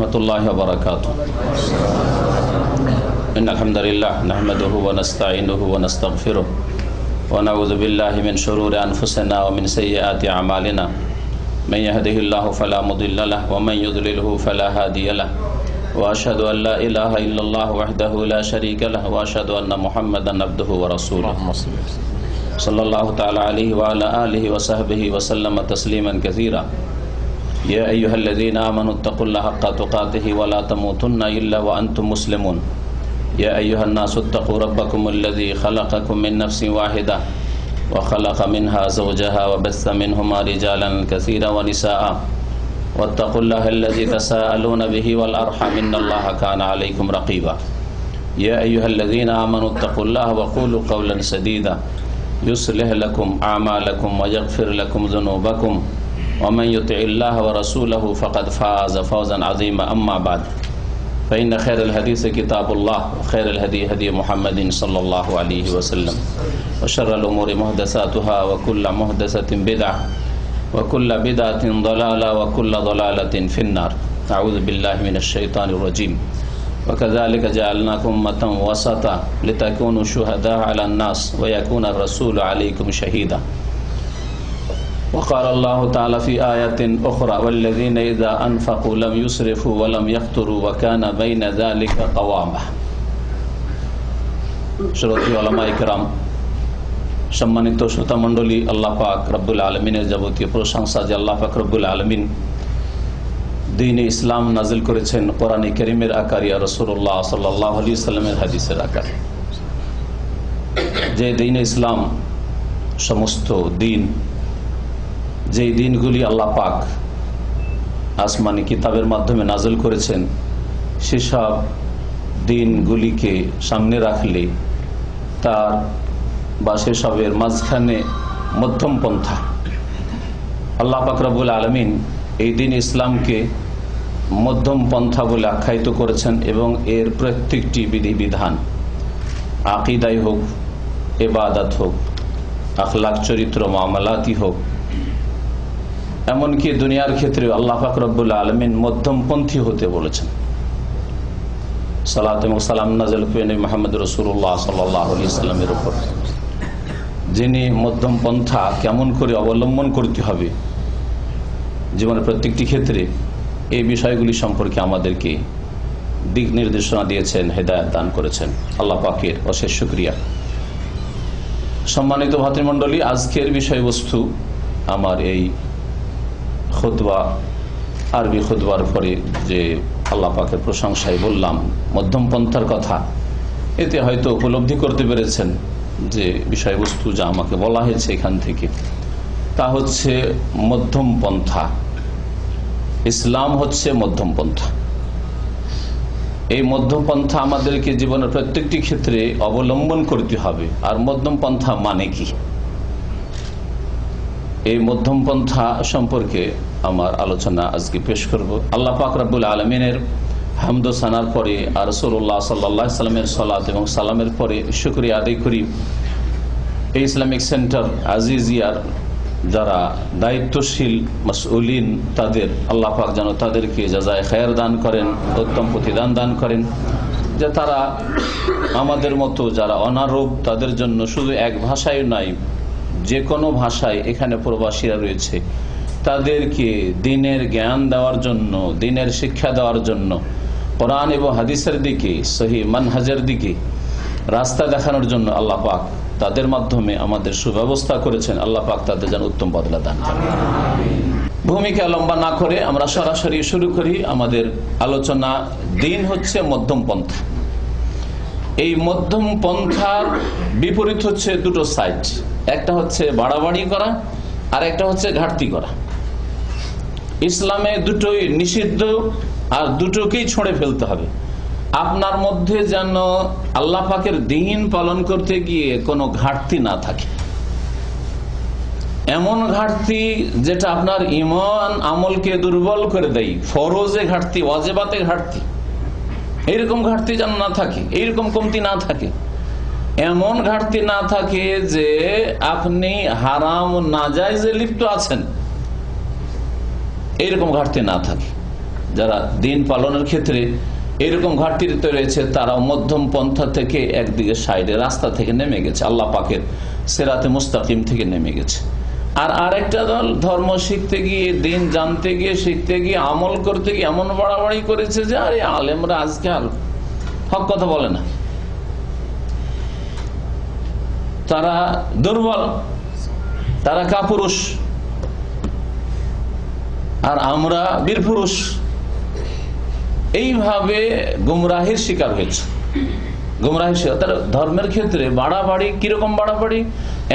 वरहमतुल्लाहि वबरकातुहू। इन्नल हम्दुलिल्लाह नहमदुहु व नस्तईनुहु व नस्तगफिरुहु व नऊज़ु बिल्लाहि मिन शुरूरि अनफुसिना व मिन सय्यिआति अमालिना मन यहदिहिल्लाहु फला मुदिल्ल लहु व मन युद्लिलहु फला हादिय लहु व अशहदु अन ला इलाहा इल्लल्लाह वहदहु ला शरीका लहु व अशहदु अन्न मुहम्मदन अब्दुहु व रसूलुहु सल्लल्लाहु तआला अलैहि व अला आलिहि व सहबिहि व सल्लम तस्लीमन कसीरा। या अय्युहल्लज़ीना आमनुत्तक़ुल्लाह हक़्क़ तुक़ातिहि व ला तमूतुन्ना इल्ला व अंतुम मुस्लिमून। या अय्युहन्नासु इत्तक़ू रब्बकुमुल्लज़ी ख़लक़कुम मिन नफ़्सिन वाहिदा व ख़लक़ मिन्हा ज़ौजहा व बस्स मिन्हुमा रिजालन कसीरा व निसाअ वत्तक़ुल्लाहल्लज़ी तसाअलून बिही वल अर्हम इन्नल्लाह कान अलैकुम रक़ीबा। या अय्युहल्लज़ीना आमनुत्तक़ुल्लाह व क़ूलू क़ौलन सदीदा युस्लिह लकुम आमालकुम व यग़फ़िर लकुम ज़ुनूबकुम व मन युतिइल्लाह व रसूलहु फ़क़द फ़ाज़ फ़ौज़न अज़ीमा। अम्मा बाद फ़इन्न ख़ैरल हदीस किताबुल्लाह व ख़ैरल हदी हदी मुहम्मदिन सल्लल्लाहु अलैहि वसल्लम व शर्रल उमूरि मुहदसातुहा व कुल्लु मुहदसतिन बिदअह व कुल्लु बिदअतिन ज़लाला व कुल्लु ज़लालतिन फ़िन्नार। अऊज़ु बिल्लाहि मिनश शैतानिर रजीम। व कज़ालिक जअलनाकुम उम्मतन वसता लितकूनु शुहदाअ अलन नास व यकून अर्रसूलु अलैकुम शहीदा। वक़ाल अल्लाहु तआला फ़ी आयतिन उख़रा वल्लज़ीना इज़ा अनफ़क़ू लम युस्रिफ़ू व लम यक़्तुरू व कान बैन ज़ालिका क़वामा। श्रोत्री उलमाए किराम, सम्मानित श्रोता मंडली, আল্লাহ পাক রব্বুল আলামিনের যাবতীয় প্রশংসা যে আল্লাহ পাক রব্বুল আলামিন দ্বীনে ইসলাম নাজিল করেছেন কোরআনে কারীমের আকারে, রাসূলুল্লাহ সাল্লাল্লাহু আলাইহি ওয়াসাল্লামের হাদিসের আকারে। যে দ্বীনে ইসলাম সমস্ত দিন, যে দিনগুলি আল্লাহ পাক আসমানি কিতাবের মাধ্যমে নাজিল করেছেন, সেসব দিনগুলিকে সামনে রাখলে তার বা সেসবের মাঝখানে মধ্যম পন্থা আল্লাহ পাক রব্বুল আলামিন এই দিন ইসলামকে মধ্যম পন্থা বলে আখ্যায়িত করেছেন এবং এর প্রত্যেকটি বিধিবিধান, আকীদাই হোক, ইবাদত হোক, আখলাক চরিত্র মুআমালাতই হোক, এমনকি দুনিয়ার ক্ষেত্রে আল্লাহ পাক রব্বুল আলামিন মধ্যমপন্থী হতে বলেছেন। সালাত এবং সালাম নাযিল করেন মুহাম্মদ রাসূলুল্লাহ সাল্লাল্লাহু আলাইহি ওয়াসাল্লামের উপর, যিনি মধ্যম পন্থা কেমন করে অবলম্বন করতে হবে জীবনের প্রত্যেকটি ক্ষেত্রে, এই বিষয়গুলি সম্পর্কে আমাদেরকে দিক নির্দেশনা দিয়েছেন, হেদায়েত দান করেছেন। আল্লাহ পাকের অশেষ শুকরিয়া। সম্মানিত ভাতৃমণ্ডলী, আজকের বিষয়বস্তু আমার এই খুতবা, আরবি খুতবার পরে যে আল্লাহ পাকের প্রশংসায় বললাম মধ্যম পন্থার কথা, এতে হয়তো উপলব্ধি করতে পেরেছেন যে বিষয়বস্তু যা আমাকে বলা হয়েছে এখান থেকে, তা হচ্ছে মধ্যম পন্থা। ইসলাম হচ্ছে মধ্যম পন্থা। এই মধ্যম পন্থা আমাদেরকে জীবনের প্রত্যেকটি ক্ষেত্রে অবলম্বন করতে হবে। আর মধ্যম পন্থা মানে কি, এই মধ্যম পন্থা সম্পর্কে আমার আলোচনা আজকে পেশ করব। আল্লাহ পাক রব্বুল আলামিনের হামদ ও সানার পরে আর রাসূলুল্লাহ সাল্লাল্লাহু আলাইহি ওয়াসাল্লামের সালাত এবং সালামের পরে শুকরিয়া আদায় করি এই ইসলামিক সেন্টার আজিজিয়ার যারা দায়িত্বশীল মাসউলিন, তাদের আল্লাহ পাক যেন তাদেরকে জাযায়ে খায়ের দান করেন, উত্তম প্রতিদান দান করেন, যে তারা আমাদের মতো যারা অনারব তাদের জন্য শুধু এক ভাষায় নয়, যে কোনো ভাষায় এখানে প্রবাসীরা রয়েছে তাদেরকে দ্বীনের জ্ঞান দেওয়ার জন্য, দ্বীনের শিক্ষা দেওয়ার জন্য, কোরআন এবং হাদিসের দিকে, সহিহ মানহাজের দিকে রাস্তা দেখানোর জন্য আল্লাহ পাক তাদের মাধ্যমে আমাদের সুব্যবস্থা করেছেন। আল্লাহ পাক তাদের যেন উত্তম বদলা দান করেন। ভূমিকা লম্বা না করে আমরা সরাসরি শুরু করি আমাদের আলোচনা। দ্বীন হচ্ছে মধ্যম পন্থা। এই মধ্যম পন্থার বিপরীত হচ্ছে দুটো সাইড, একটা হচ্ছে বাড়াবাড়ি করা আর একটা হচ্ছে ঘাটতি করা। ইসলামে দুটোই নিষিদ্ধ আর দুটোকেই ছুঁড়ে ফেলতে হবে। আপনার মধ্যে যেন আল্লাহ পাকের দ্বীন পালন করতে গিয়ে কোনো ঘাটতি না থাকে, এমন ঘাটতি যেটা আপনার ঈমান আমলকে দুর্বল করে দেয়, ফরজে ঘাটতি, ওয়াজিবাতে ঘাটতি, এইরকম ঘাটতি যেন না থাকে, এইরকম কমতি না থাকে। এমন ঘাটতি না থাকে যে আপনি হারাম নাজায়েজে লিপ্ত আছেন, এইরকম ঘাটতি না থাকে। যারা দিন পালনের ক্ষেত্রে এরকম ঘাটতিতে রয়েছে, তারা মধ্যম পন্থা থেকে একদিকে সাইডে রাস্তা থেকে নেমে গেছে, আল্লাহ পাকের সিরাতে মুস্তাকিম থেকে নেমে গেছে। আর আরেকটা দল ধর্ম শিখতে গিয়ে, দিন জানতে গিয়ে, শিখতে গিয়ে, আমল করতে গিয়ে এমন বাড়াবাড়ি করেছে যে আরে আলেমরা আজকাল হক কথা বলে না, তারা দুর্বল, তারা কাপুরুষ, আর আমরা বীরপুরুষ। এইভাবে গুমরাহির শিকার হয়েছে, গুমরাহির শিকার। তার ধর্মের ক্ষেত্রে বাড়াবাড়ি কিরকম বাড়াবাড়ি?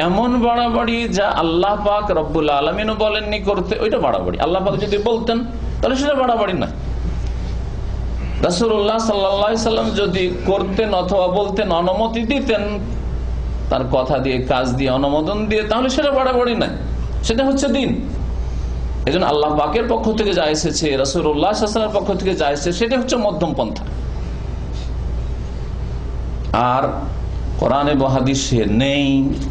এমন বাড়াবাড়ি যা আল্লাহ পাক রব্বুল আলামিনও বলেননি করতে, ওইটা বাড়াবাড়ি। আল্লাহ পাক যদি বলতেন তাহলে সেটা বাড়াবাড়ি না। রাসূলুল্লাহ সাল্লাল্লাহু আলাইহি সাল্লাম যদি করতেন অথবা বলতেন, অনুমতি দিতেন তার কথা দিয়ে, কাজ দিয়ে, অনুমোদন দিয়ে, তাহলে সেটা বাড়াবাড়ি না, সেটা হচ্ছে দিন। এই জন্য আল্লাহ পাকের পক্ষ থেকে যা এসেছে, রাসূলুল্লাহ সাল্লাল্লাহু আলাইহি ওয়াসাল্লামের পক্ষ থেকে যা এসেছে, সেটা হচ্ছে মধ্যম পন্থা। আর কোরআনে বা হাদিসে নেই,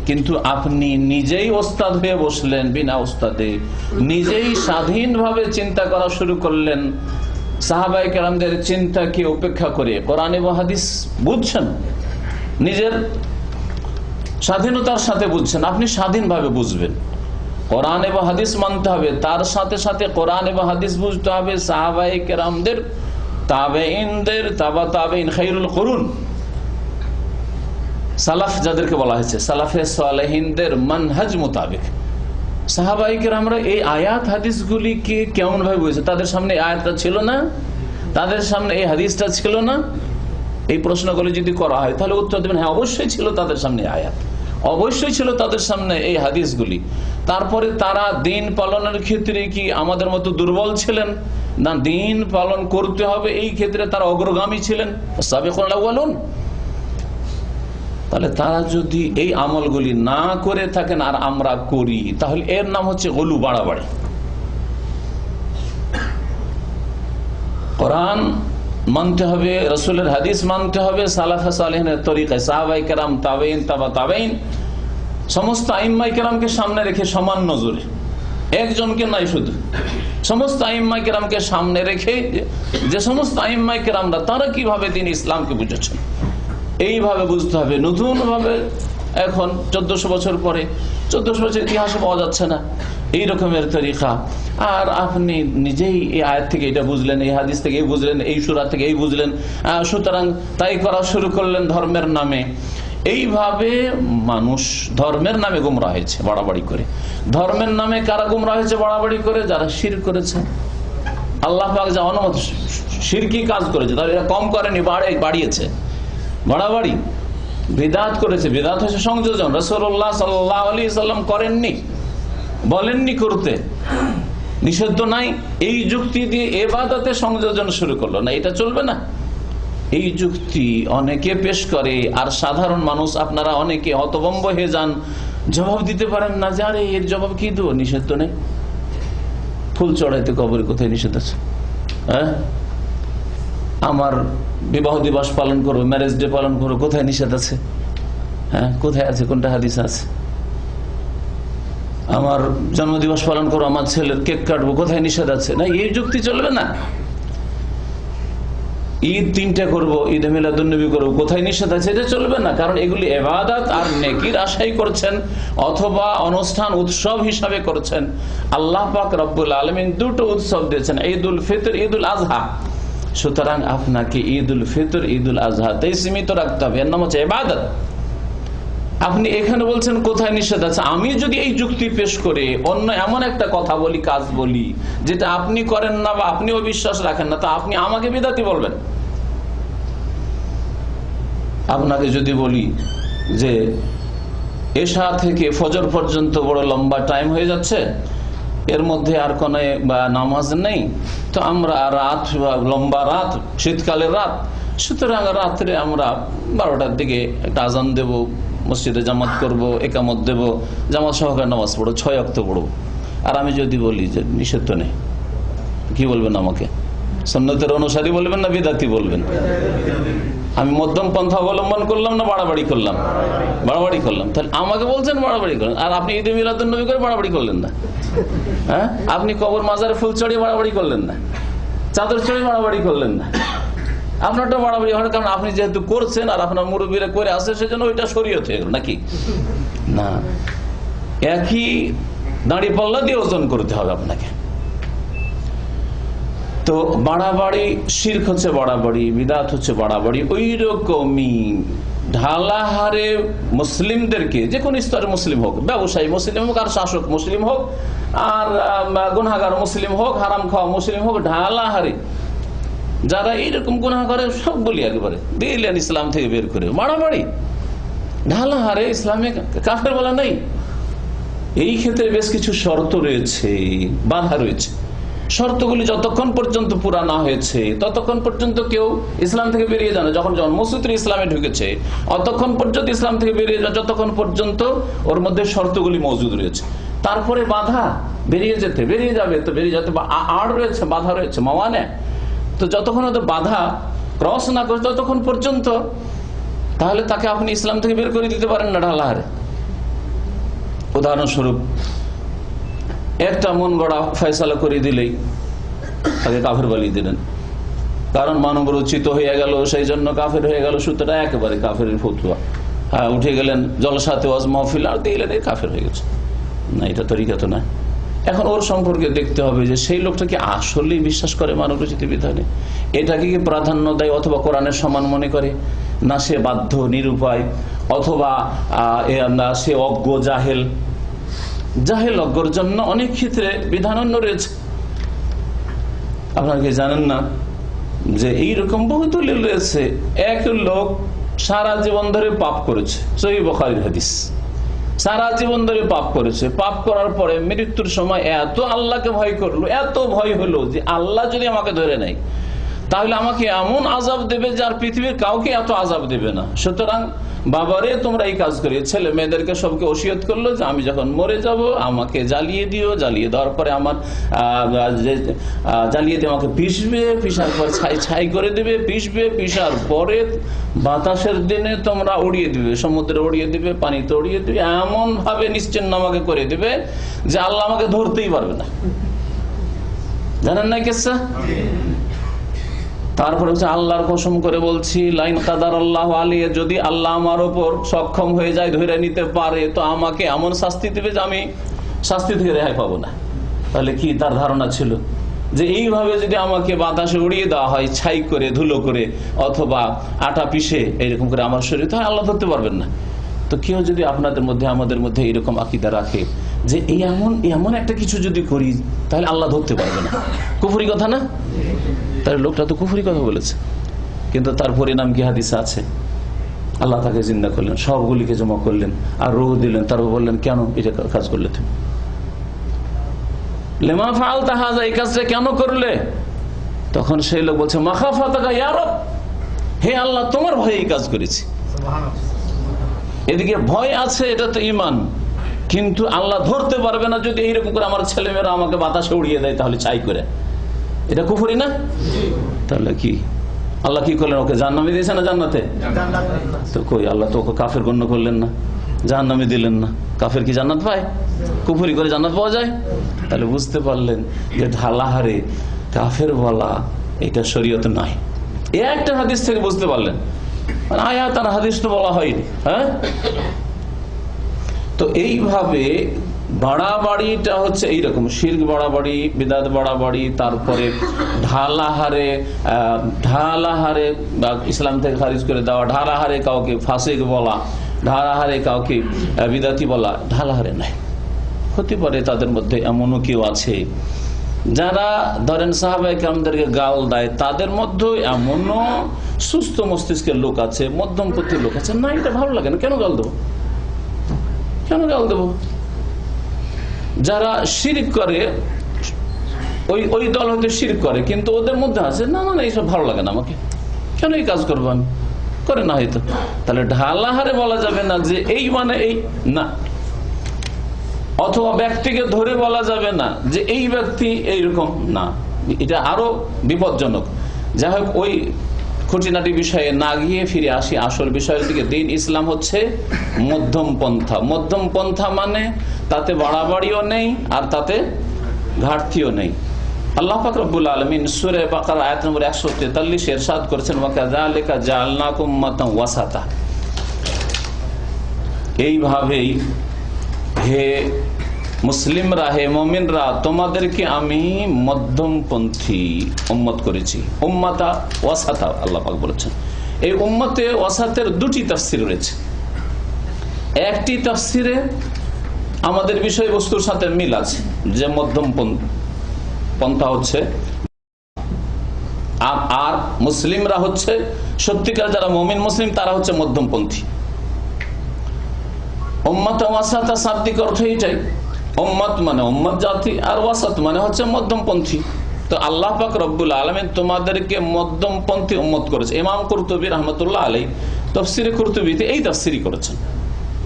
কিন্তু আপনি নিজেই ওস্তাদ হয়ে বসলেন, বিনা ওস্তাদে নিজেই স্বাধীনভাবে চিন্তা করা শুরু করলেন, সাহাবায়ে কেরামদের চিন্তাকে উপেক্ষা করে কোরআনে বা হাদিস বুঝছেন, নিজের স্বাধীনতার সাথে বুঝছেন। আপনি স্বাধীনভাবে বুঝবেন, কোরআন এবং হাদিস মানতে হবে, তার সাথে সাথে কোরআন এবং হাদিস বুঝতে হবে সাহাবায়ে কেরামদের, তাবেঈনদের, তাবা তাবেঈন, খায়রুল কুরুন, সালাফ যাদেরকে বলা হয়েছে, সালাফে সালেহিনদের মানহাজ মোতাবেক। সাহাবায়ে কেরামরা এই আয়াত হাদিসগুলিকে কেমন ভাবে বুঝেছে? তাদের সামনে এই আয়াতটা ছিল না, তাদের সামনে এই হাদিসটা ছিল না? এই প্রশ্নগুলি যদি করা হয় তাহলে উত্তর দেবেন হ্যাঁ, অবশ্যই ছিল তাদের সামনে আয়াত, অবশ্যই ছিল তাদের সামনে এই হাদিসগুলি। তারপরে তারা দিন পালনের ক্ষেত্রে কি আমাদের মতো দুর্বল ছিলেন? না, দিন পালন করতে হবে এই ক্ষেত্রে তারা অগ্রগামী ছিলেন, সাবিকুল আউয়ালুন। তাহলে তারা যদি এই আমলগুলি না করে থাকেন আর আমরা করি, তাহলে এর নাম হচ্ছে গলু, বাড়াবাড়ি। কোরআন মানতে হবে, রাসূলের হাদিস মানতে হবে, সালাফে সালেহিনের তরিকায়, সাহাবায়ে কেরাম, তাবেঈন, তাবা তাবেঈন, সমস্ত আইম্মায়ে কেরামকে সামনে রেখে সমান নজরে, একজনকে নাই শুধু, সমস্ত আইম্মায়ে কেরামকে সামনে রেখে, যে সমস্ত আইম্মায়ে কেরামরা তারা কিভাবে দিন ইসলামকে বুঝেছেন, এইভাবে বুঝতে হবে। নতুন ভাবে এখন 1400 বছর পরে, 1400 বছর ইতিহাসে পাওয়া যাচ্ছে না এই রকমের তরিকা। আর আপনি নিজেই এই আয়াত থেকে এটা বুঝলেন, এই হাদিস থেকে এই বুঝলেন, এই সূরা থেকে এই বুঝলেন, সুতরাং তাই করা শুরু করলেন ধর্মের নামে। এইভাবে মানুষ ধর্মের নামে গুমরাহ হয়েছে বাড়াবাড়ি করে। ধর্মের নামে কারা গুমরাহ হয়েছে বাড়াবাড়ি করে? যারা শিরক করেছে, আল্লাহ পাক যা অনুমতি, শিরকি কাজ করেছে, তাহলে এরা কম করেনি, বাড়িয়েছে, বাড়াবাড়ি। বিদআত করেছে, বিদআত হচ্ছে সংযোজন। রাসূলুল্লাহ সাল্লাল্লাহু আলাইহি সাল্লাম করেননি, বলেননি করতে, নিষিদ্ধ নাই, এই যুক্তি দিয়ে ইবাদতে সংযোজন শুরু করলো, না এটা চলবে না। এই যুক্তি অনেকে পেশ করে, আর সাধারণ মানুষ আপনারা অনেকে হতভম্ব হয়ে যান, জবাব দিতে পারেন না যে আরে এর জবাব কি দেবো, নিষিদ্ধ নেই। ফুল চড়াইতে কবরে কোথায় নিষেধ আছে? হ্যাঁ, আমার বিবাহ দিবস পালন করবো, ম্যারেজ ডে পালন করবো, কোথায় নিষেধ আছে? হ্যাঁ, কোথায় আছে? কোনটা হাদিস আছে? আমার জন্মদিবস পালন করবো, আমার ছেলের কেক কাটবো, কোথায় নিষেধ আছে? না, এই যুক্তি চলবে না। ঈদ 3টা করবো, ঈদে মিলাদুন্নবী করবো, কোথায় নিষেধ আছে? এটা চলবে না, কারণ এগুলি ইবাদত আর নেকির আশাই করছেন, অথবা অনুষ্ঠান উৎসব হিসাবে করছেন। আল্লাহ পাক রব্বুল আলামিন দুটো উৎসব দিয়েছেন, ঈদুল ফিতর, ঈদুল আজহা। সুতরাং আপনাকে ঈদুল ফিতর, ঈদুল আজহাতেই সীমিত রাখতে হবে, এর নাম হচ্ছে ইবাদত। আপনি এখানে বলছেন কোথায় নিষেধ আছে। আমি যদি এই যুক্তি পেশ করে অন্য এমন একটা কথা বলি, কাজ বলি, যেটা আপনি করেন না বা আপনিও বিশ্বাস রাখেন না, তা আপনি আমাকে বিদআতি বলবেন। আপনাকে যদি বলি যে এশা থেকে ফজর পর্যন্ত বড় লম্বা টাইম হয়ে যাচ্ছে, এর মধ্যে আর কোনো নামাজ নেই, তো আমরা রাত, লম্বা রাত, শীতকালের রাত, সুতরাং রাত্রে আমরা 12টার দিকে একটা আজান দেব, মসজিদে জামাত করব, একামত দেব, জামাত সহকারে নামাজ পড়বো, 6 ওয়াক্ত পড়বো। আর আমি যদি বলি যে নিষেধ নেই, কি বলবেন আমাকে? সুন্নতের অনুসারী বলবেন না বিদআতি বলবেন? আমি মধ্যম পন্থা অবলম্বন করলাম না বাড়াবাড়ি করলাম? বাড়াবাড়ি করলাম। তাহলে আমাকে বলছেন বাড়াবাড়ি করলেন, আর আপনি ঈদে মিলাদুন্নবী করে বাড়াবাড়ি করলেন না। হ্যাঁ, আপনি কবর মাজারে ফুল চড়িয়ে বাড়াবাড়ি করলেন না। চাদর চড়ে বাড়াবাড়ি করলেন না, আপনারটা বাড়াবাড়ি হয়, কারণ আপনি যেহেতু করছেন আর আপনার মুরব্বীরা করে আসে, সেজন্য ওইটা শরীয়ত হয়ে গেল নাকি না। একই দাঁড়ি পাল্লা দিয়ে ওজন করতে হবে আপনাকে। তো বাড়াবাড়ি, শিরক হচ্ছে বাড়াবাড়ি, বিদআত হচ্ছে বাড়াবাড়ি। ওই রকমই ঢালাহারে মুসলিমদেরকে, যে কোন স্তরের মুসলিম হোক, ব্যবসায়ী মুসলিম হোক আর শাসক মুসলিম হোক আর গুনাহগার মুসলিম হোক, হারাম খাওয়া মুসলিম হোক, ঢালাহারে যারা এইরকম গুনাহ করে সবগুলি একেবারে দিলেন ইসলাম থেকে বের করে। বাড়াবাড়ি ঢালাহারে ইসলামে কাফের বলা নেই। এই ক্ষেত্রে বেশ কিছু শর্ত রয়েছে, বাধা রয়েছে। শর্তগুলি যতক্ষণ পর্যন্ত পুরা না হয়েছে ততক্ষণ পর্যন্ত কেউ ইসলাম থেকে বেরিয়ে যান। যখন জন্মসূত্রে ইসলামে ঢুকেছে অতক্ষণ পর্যন্ত ইসলাম থেকে বেরিয়ে যান, যতক্ষণ পর্যন্ত ওর মধ্যে শর্তগুলি মজুদ রয়েছে। তারপরে বাধা, বেরিয়ে যাবে তো বেরিয়ে যেতে আড় রয়েছে, বাধা রয়েছে, মাওয়ানে। তো যতক্ষণ ওদের বাধা ক্রস না করে ততক্ষণ পর্যন্ত তাহলে তাকে আপনি ইসলাম থেকে বের করে দিতে পারেন না ঢালাহারে। উদাহরণস্বরূপ একটা মন গড়া ফয়সালা করে দিলেই তাকে কাফের বানিয়ে দিলেন, কারণ মানব রচিত হয়ে গেল সেই জন্য কাফের হয়ে গেল, সূত্রটা একেবারে কাফের ফতুয়া। হ্যাঁ, উঠে গেলেন জলসাতে ওয়াজ মাহফিল আর দিলেন, এই কাফের হয়ে গেছে না, এটা তরিকা তো না। এখন ওর সম্পর্কে দেখতে হবে যে সেই লোকটা কি আসলেই বিশ্বাস করে মানব রচিত বিধানে, এটাকে কি প্রাধান্য দেয় অথবা কোরআনের সমান মনে করে, না সে বাধ্য নিরুপায়, অথবা সে অজ্ঞ জাহেল। জাহেল অজ্ঞর জন্য অনেক ক্ষেত্রে বিধান অন্য রয়েছে। আপনারা কি জানেন না যে এইরকম বহু দলিল রয়েছে, এক লোক সারা জীবন ধরে পাপ করেছে, সহিহ বুখারীর হাদিস, সারা জীবন ধরে পাপ করেছে, পাপ করার পরে মৃত্যুর সময় এত আল্লাহকে ভয় করলো, এত ভয় হলো যে আল্লাহ যদি আমাকে ধরে নেয় তাহলে আমাকে এমন আযাব দেবে যার পৃথিবীর কাউকে এত আযাব দেবে না। সুতরাং বাবারে তোমরা এই কাজ করি, ছেলে মেয়েদেরকে সবকে ওসিয়ত করলো যে আমি যখন মরে যাব আমাকে জ্বালিয়ে দিও, জ্বালিয়ে দেওয়ার পরে আমার জ্বালিয়ে দিয়ে আমাকে পিষবে, পিষার পর ছাই ছাই করে দেবে, পিষবে, পিষার পরে বাতাসের দিনে তোমরা উড়িয়ে দিবে, সমুদ্রে উড়িয়ে দিবে, পানিতে উড়িয়ে দিবে, এমন ভাবে নিশ্চিন্ন আমাকে করে দিবে যে আল্লাহ আমাকে ধরতেই পারবে না। জানেন না কিসসা? তারপরে হচ্ছে আল্লাহর কসম করে বলছি, লাইন কাদার আল্লাহ আলিয়ে, যদি আল্লাহ আমার ওপর সক্ষম হয়ে যায়, ধরে নিতে পারে, তো আমাকে এমন শাস্তি দেবে যে আমি শাস্তি থেকে রেহাই পাবো না। তাহলে কি তার ধারণা ছিল যে এইভাবে যদি আমাকে বাতাসে উড়িয়ে দেওয়া হয়, ছাই করে, ধুলো করে, অথবা আটা পিষে এইরকম করে আমার শরীর, তাহলে আল্লাহ ধরতে পারবেন না। তো কেউ যদি আপনাদের মধ্যে আমাদের মধ্যে এরকম আকীদা রাখে যে এমন একটা কিছু যদি করি তাহলে আল্লাহ ধরতে পারবে না, কুফরি কথা না? তার লোকটা তো কুফরি কথা বলেছে, কিন্তু তার পরিণাম কি হাদিসে আছে? আল্লাহ তাকে জিন্দা করলেন, সবগুলিকে জমা করলেন আর রূহ দিলেন, তারপর বললেন কেন এটা কাজ করলে তুমি, লিমা ফাআলতা হাযা, এই কাজটা কেন করলে? তখন সেই লোক বলছে মাখাফাতাকা ইয়া রব, হে আল্লাহ তোমার ভয়ে এই কাজ করেছি। এদিকে ভয় আছে, এটা তো ঈমান, কিন্তু আল্লাহ ধরতে পারবে না যদি এইরকম করে আমার ছেলেমেয়েরা আমাকে বাতাসে উড়িয়ে দেয় তাহলে ছাই করে, এটা কুফরি না? তাহলে কি আল্লাহ কি করলেন? ওকে জাহান্নামে দিয়েছে না জান্নাতে? তো কই, আল্লাহ তো ওকে কাফের গণ্য করলেন না, জাহান্নামে দিলেন না। কাফের কি জান্নাত পায়? কুফরি করে জান্নাত পাওয়া যায়? তাহলে বুঝতে পারলেন যে ঢালাহারে কাফের বলা এটা শরীয়ত নয়। একটা হাদিস থেকে বুঝতে পারলেন, আয়াত আর হাদিস তো বলা হয়নি। হ্যাঁ, তো এইভাবে বাড়াবাড়িটা হচ্ছে এইরকম, শিরক বাড়াবাড়ি, বিদআত বাড়াবাড়ি, তারপরে ঢালাহারে বা ইসলাম থেকে খারিজ করে দেওয়া, ঢালাহারে কাউকে ফাসিক বলা, ঢালাহারে কাউকে বিদআতি বলা, ঢালাহারে নাই। হতে পারে তাদের মধ্যে এমনও কেউ আছে যারা ধরেন সাহাবায়ে কেরামদেরকে গাল দেয়, তাদের মধ্যে এমনও সুস্থ মস্তিষ্কের লোক আছে, মধ্যমপন্থী লোক আছে, না এটা ভালো লাগে না, কেন গাল দেবো, কেন গাল দেবো? যারা শিরক করে ওই দল হয়তো শিরক করে, কিন্তু ওদের মধ্যে আছে না না এইসব ভালো লাগে না, আমাকে কেন এই কাজ করবো আমি, করে না হয়তো। তাহলে ঢালাহারে বলা যাবে না যে এই মানে এই না, অথবা ব্যক্তিকে ধরে বলা যাবে না যে এই ব্যক্তি এইরকম না, এটা আরো বিপজ্জনক। যাই হোক, ওই খুঁটিনাটি বিষয়ে না গিয়ে ফিরে আসি আসল বিষয়ের দিকে। দিন ইসলাম হচ্ছে মধ্যম পন্থা। মধ্যম পন্থা মানে তাতে বাড়াবাড়িও নেই আর তাতে ঘাটতিও নেই, আল্লাহ পাক রব্বুল আলামিন সূরা বাকারা আয়াত নম্বর 143 ইরশাদ করেছেন, ওয়া কাযালিকা জাআলনাকুম উম্মাতান ওয়াসাতা, এইভাবেই হে মুসলিমরা, হে মুমিনরা, তোমাদেরকে আমি মধ্যমপন্থী উম্মত করেছি। উম্মাতা ওয়াসাতা আল্লাহ পাক বলেছেন। এই উম্মতে ওয়াসাতের দুটি তাফসীর রয়েছে। একটি তাফসীরে আমাদের বিষয়বস্তুর সাথে মিল আছে, যে মধ্যম পন্থা হচ্ছে, আর মুসলিমরা হচ্ছে সত্যিকার যারা মুমিন মুসলিম তারা হচ্ছে মধ্যমপন্থী। উম্মাত ওয়াসাতা শাব্দিক অর্থ এইটাই, উম্মত মানে উম্মত জাতি, আর ওয়াসাত মানে হচ্ছে মধ্যমপন্থী। তো আল্লাহ পাক রব্বুল আলামিন তোমাদেরকে মধ্যমপন্থী উম্মত করেছে। ইমাম কুরতুবী রাহমাতুল্লাহ আলাইহি তাফসীরে কুরতুবীতে এই তাফসীরই করেছেন,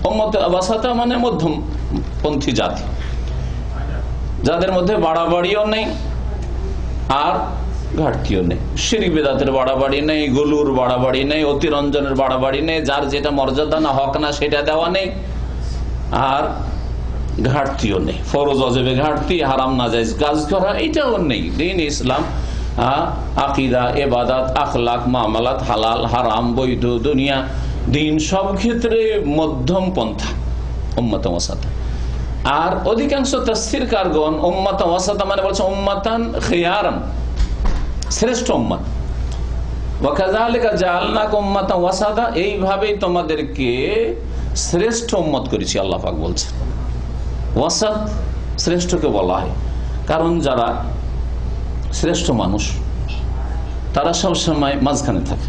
উম্মত ওয়াসাতা মানে মধ্যমপন্থী জাতি, যাদের মধ্যে বাড়াবাড়িও নেই আর ঘাটতিও নেই। শিরক বিদআতের বাড়াবাড়ি নেই, গলুর বাড়াবাড়ি নেই, অতিরঞ্জনের বাড়াবাড়ি নেই, যার যেটা মর্যাদা না হক না সেটা দেওয়া নেই, আর ঘাটতিও নেই। ফরজ ওয়াজিবে ঘাটতি, হারাম নাজায়েজ কাজ করা এটাও নেই। দ্বীন ইসলাম, আকীদা, ইবাদত, আখলাক, মামলাত, হালাল হারাম, বৈধ, দুনিয়া, দ্বীন সব ক্ষেত্রে মধ্যম পন্থা উম্মত ওয়াসাতা। আর অধিকাংশ তাফসীরকারগণ উম্মত ওয়াসাতা মানে বলছে উম্মাতান খিয়ারান, শ্রেষ্ঠ উম্মত। ওয়া কাযালিকা জাআলনাকুম উম্মাতান ওয়াসাতা, এইভাবেই তোমাদেরকে শ্রেষ্ঠ উম্মত করেছি আল্লাহ পাক বলছেন। ওয়াসাত শ্রেষ্ঠকে বলা হয় কারণ যারা শ্রেষ্ঠ মানুষ তারা সবসময় মাঝখানে থাকে,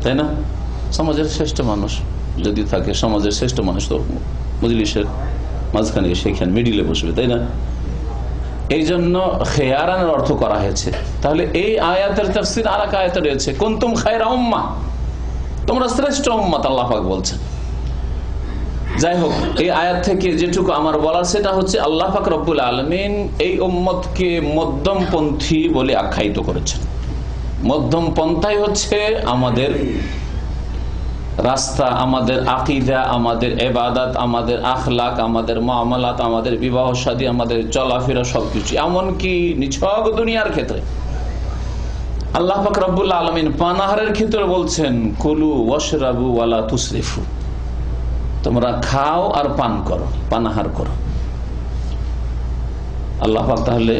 তাই না? সমাজের শ্রেষ্ঠ মানুষ যদি থাকে, সমাজের শ্রেষ্ঠ মানুষ তো মজলিসের মাঝখানে সেখানে মিডিলে বসবে, তাই না? এই জন্য খেয়ারানের অর্থ করা হয়েছে। তাহলে এই আয়াতের তাফসীর আর এক আয়াতে রয়েছে, কুনতুম খায়রা উম্মাহ, তোমরা শ্রেষ্ঠ উম্মত আল্লাহ পাক বলছেন। যাই হোক, এই আয়াত থেকে যেটুকু আমার বলার সেটা হচ্ছে আল্লাহ পাক রব্বুল আলামিন এই উম্মতকে মধ্যমপন্থী বলে আখ্যায়িত করেছেন। মধ্যম পন্থাই হচ্ছে আমাদের রাস্তা, আমাদের আকীদা, আমাদের ইবাদত, আমাদের আখলাক, আমাদের মুআমালাত, আমাদের বিবাহ শাদী, আমাদের চলাফেরা সবকিছু, এমনকি নিছক দুনিয়ার ক্ষেত্রে। আল্লাহ পাক রব্বুল আলামিন পানাহারের ক্ষেত্রে বলছেন, কুলু ওয়াশরাবু ওয়ালা তুসরিফু, তোমরা খাও আর পান করো, পানাহার করো। আল্লাহ পাক তাহলে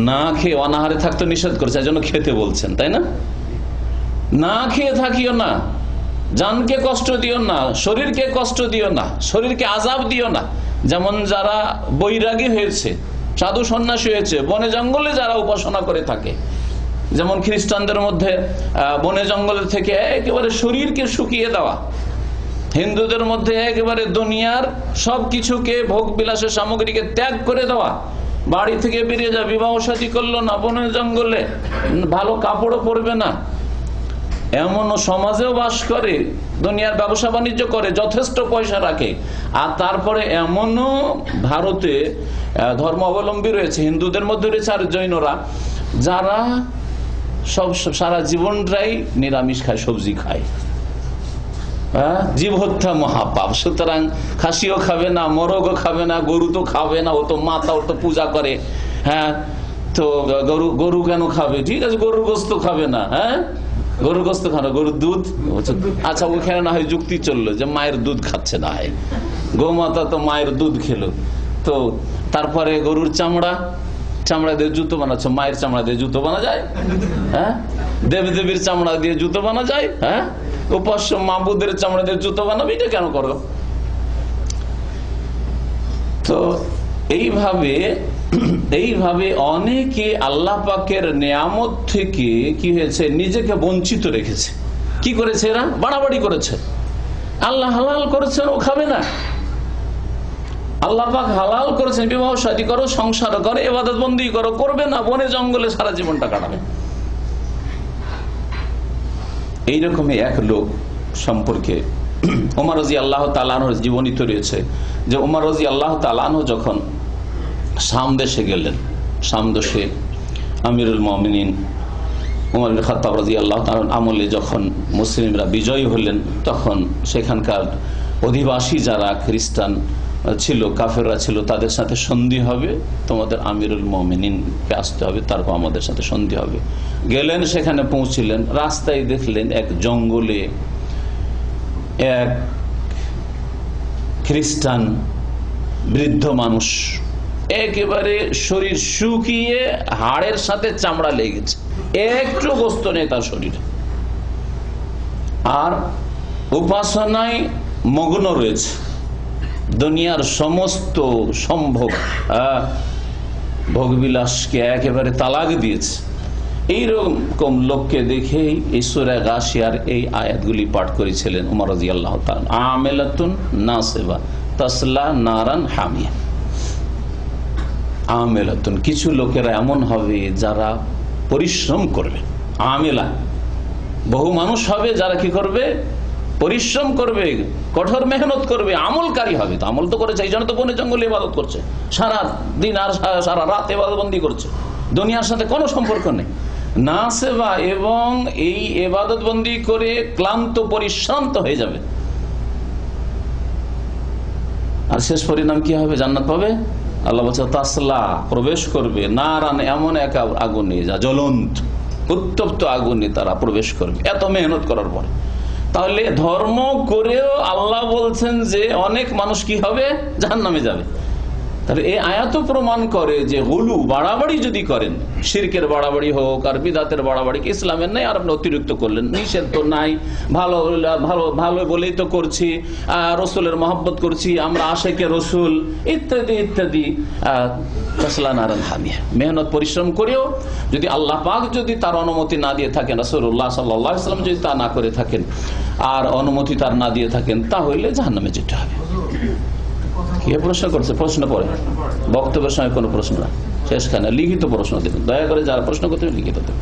না খেয়ে অনাহারে থাকতে নিষেধ করেছে, এজন্য খেতে বলছেন, তাই না? না খেয়ে থাকিও না, জানকে কষ্ট দিও না, শরীরকে কষ্ট দিও না, শরীরকে আযাব দিও না। যেমন যারা বৈরাগী হয়েছে, সাধু সন্ন্যাসী হয়েছে, বনে জঙ্গলে যারা উপাসনা করে থাকে, যেমন খ্রিস্টানদের মধ্যে বনে জঙ্গলে থেকে একেবারে শরীরকে শুকিয়ে দেওয়া, হিন্দুদের মধ্যে একেবারে দুনিয়ার সবকিছুকে, ভোগ বিলাসের সামগ্রীকে ত্যাগ করে দেওয়া, বাড়ি থেকে বেরিয়ে যা, বিবাহ শাদী করলো না, বনে জঙ্গলে ভালো কাপড়ও পরবে না, এমন সমাজেও বাস করে, দুনিয়ার ব্যবসা বাণিজ্য করে, যথেষ্ট পয়সা রাখে। আর তারপরে এমনও ভারতে ধর্ম অবলম্বী রয়েছে, হিন্দুদের মধ্যে রয়েছে আর জৈনরা, যারা সব সারা জীবনটাই নিরামিষ খায়, সবজি খায়। জীব হত্যা মহাপাপ, সুতরাং খাসিও খাবে না, মোরগও খাবে না, গরু তো খাবে না, ও তো মাতা, ও তো পূজা করে। হ্যাঁ, তো গরু কেন খাবে? ঠিক আছে, গরুর গোস্ত খাবে না। হ্যাঁ, গরুর গোস্ত খানো, গরুর দুধ, আচ্ছা ওখানে না হয় যুক্তি চললো যে মায়ের দুধ খাচ্ছে, না হয় গোমাতা তো মায়ের দুধ খেলো। তো তারপরে গরুর চামড়া, চামড়া দিয়ে জুতো বানাচ্ছে, মায়ের চামড়া দিয়ে জুতো বানা যায়? হ্যাঁ, দেবদেবীর চামড়া দিয়ে জুতো বানা যায়? হ্যাঁ, উপাস্য মাবুদের চামড়া দিয়ে জুতো বানাবে, এটা কেন করো? তো এইভাবে অনেকে আল্লাহ পাকের নিয়ামত থেকে কি হয়েছে, নিজেকে বঞ্চিত রেখেছে। কি করেছে এরা? বাড়াবাড়ি করেছে। আল্লাহ হালাল করেছেন, ও খাবে না। আল্লাহ পাক হালাল করেছেন, বিবাহ শাদী করো, সংসার করো, ইবাদত বন্দেগী করো, করবে না, বনে জঙ্গলে সারা জীবনটা কাটাবে। এইরকমই এক লোক সম্পর্কে ওমর রাদিয়াল্লাহু তাআলা আনহুর জীবনীতে রয়েছে যে ওমর রাদিয়াল্লাহু তাআলা আনহু যখন শাম দেশে গেলেন, শাম দেশে আমিরুল মুমিনিন ওমর ইবনে খাত্তাব রাদিয়াল্লাহু তাআলা আমলে যখন মুসলিমরা বিজয়ী হলেন, তখন সেখানকার অধিবাসী যারা খ্রিস্টান ছিল, কাফেররা ছিল, তাদের সাথে সন্ধি হবে, তোমাদের আমিরুল মুমিনিনকে আসতে হবে, তারপর আমাদের সাথে সন্ধি হবে। গেলেন, সেখানে পৌঁছিলেন, রাস্তায় দেখলেন এক জঙ্গলে এক খ্রিস্টান বৃদ্ধ মানুষ, একেবারে শরীর শুকিয়ে হাড়ের সাথে চামড়া লেগেছে, একটু গোস্ত নেই তার শরীরে, আর উপাসনায় মগ্ন রয়েছে, দুনিয়ার সমস্ত সম্ভব ভোগবিলাসকে একেবারে তালাক দিয়েছে। এইরকম লোককে দেখেই এই সূরা গাশিয়ার এই আয়াতগুলি পাঠ করেছিলেন উমর রাদিয়াল্লাহু তাআলা, আমিলাতুন নাসিবা তাসলা নারান হামিয়া। আমিলাতুন, কিছু লোকেরা এমন হবে যারা পরিশ্রম করবে, আমিলা বহু মানুষ হবে যারা কি করবে, পরিশ্রম করবে, কঠোর মেহনত করবে, আমলকারী হবে। তো আমল তো করেছে, এই জন্য তো বনে জঙ্গলে ইবাদত করছে, সারা দিন আর সারা রাত ইবাদতবন্দি করছে, দুনিয়ার সাথে কোনো সম্পর্ক নেই। নাসেবা, এবং এই ইবাদতবন্দি করে ক্লান্ত পরিশ্রান্ত হয়ে যাবে, আর শেষ পরিণাম কি হবে, জান্নাত পাবে। আল্লাহ বলছে তাসলা, প্রবেশ করবে, নারান, এমন এক আগুনে, যা জ্বলন্ত উত্তপ্ত আগুনে তারা প্রবেশ করবে এত মেহনত করার পরে। তাহলে ধর্ম করেও আল্লাহ বলছেন যে অনেক মানুষ কি হবে, জাহান্নামে যাবে। তাহলে এই আয়াত প্রমাণ করে যে গুলু, বাড়াবাড়ি যদি করেন, শিরকের বাড়াবাড়ি হোক আর বিদাতের বাড়াবাড়ি, ইসলামের নাই, আর আপনি অতিরিক্ত করলেন, নিষেধ তো নাই, ভালো ভালো ভালো বলেই তো করছি, রসুলের মহব্বত করছি, আমরা আশেকে রসুল, ইত্যাদি ইত্যাদি, নারান হামিয়া। মেহনত পরিশ্রম করেও যদি আল্লাহ পাক যদি তার অনুমতি না দিয়ে থাকেন, রাসূলুল্লাহ সাল্লাল্লাহু আলাইহি ওয়াসাল্লাম যদি তা না করে থাকেন, আর অনুমতি তার না দিয়ে থাকেন, তাহলে জাহান্নামে যেতে হবে। কে প্রশ্ন করছে? প্রশ্ন পড়ে, বক্তব্যের সময় কোনো প্রশ্ন না, শেষখানে লিখিত প্রশ্ন দেবেন, দয়া করে যারা প্রশ্ন করতে লিখিত দেবেন।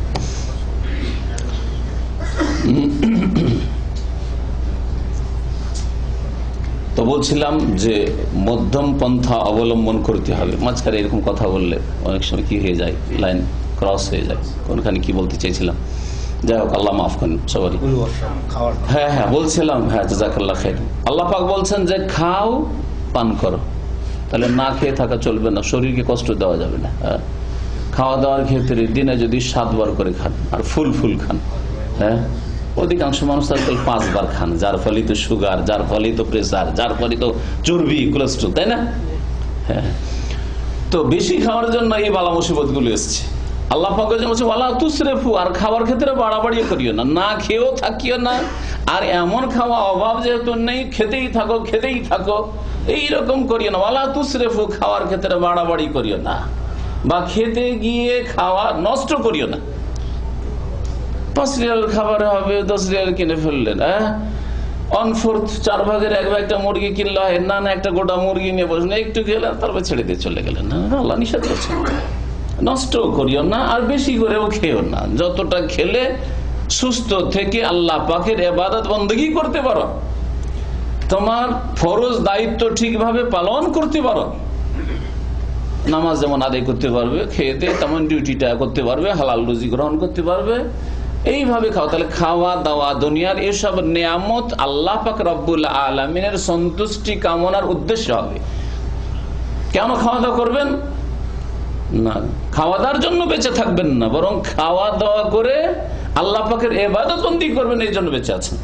তো বলছিলাম যে মধ্যম পন্থা অবলম্বন করতে হবে। মাঝখানে এরকম কথা বললে অনেক সময় কি হয়ে যায়, লাইন ক্রস হয়ে যায়, কোনখানে কি বলতে চাইছিলাম, যাই হোক, আল্লাহ মাফ করেন সবারই। হ্যাঁ বলছিলাম, জাযাকাল্লাহ খাইর। আল্লাহ পাক বলছেন যে খাও, পান করো, তাহলে না খেয়ে থাকা চলবে না, শরীরকে কষ্ট দেওয়া যাবে না। খাওয়া দাওয়ার ক্ষেত্রে দিনে যদি 7 বার করে খান, আর ফুল খান, হ্যাঁ, অধিকাংশ মানুষ আজকাল 5 বার খান, যার ফলে তো সুগার, যার ফলে তো প্রেসার, যার ফলে তো চর্বি, কোলেস্ট্রল, তাই না? হ্যাঁ, তো বেশি খাওয়ার জন্য এই বালা মুসিবত গুলো এসছে। আল্লাহ পাক বলছে ওয়ালা তুসরিফু, আর খাওয়ার ক্ষেত্রে বাড়াবাড়ি করিও না, না খেয়েও থাকিও না, আর এমন খাওয়া অভাব যেহেতু নেই, খেতেই থাকো, এইরকম করিও না। ওয়ালা তুসরিফু, খাওয়ার ক্ষেত্রে বাড়াবাড়ি করিও না, বা খেতে গিয়ে খাওয়া নষ্ট করিও না। 5 রিয়াল খাবার হবে, 10 রিয়াল কিনে ফেললেন, 1/4, 4 ভাগের 1 ভাগটা মুরগি কিনলো, না একটা গোটা মুরগি নিয়ে বসলেন, একটু খেলেন, তারপর ছেড়ে দিয়ে চলে গেলেন। আল্লাহ নিষেধ করছে, নষ্ট করিও না, আর বেশি করেও খেও না। যতটা খেলে সুস্থ থেকে আল্লাহ পাকের ইবাদত বندگی করতে পারো, তোমার ফরজ দায়িত্ব ঠিকভাবে পালন করতে পারো, নামাজ যেমন আদায় করতে পারবে, খেতে তেমন ডিউটিটা করতে পারবে, হালাল রুজি গ্রহণ করতে পারবে, এইভাবে খাও। তাহলে খাওয়া দাওয়া, দুনিয়ার এসব নিয়ামত আল্লাহ পাক রব্বুল আলামিনের সন্তুষ্টি কামনার উদ্দেশ্য হবে। কেন খাওয়া দাওয়া করবেন না? খাওয়া দাওয়ার জন্য বেঁচে থাকবেন না, বরং খাওয়া দাওয়া করে আল্লাহ পাকের ইবাদত বন্দেগী করবেন, এই জন্য বেঁচে আছেন।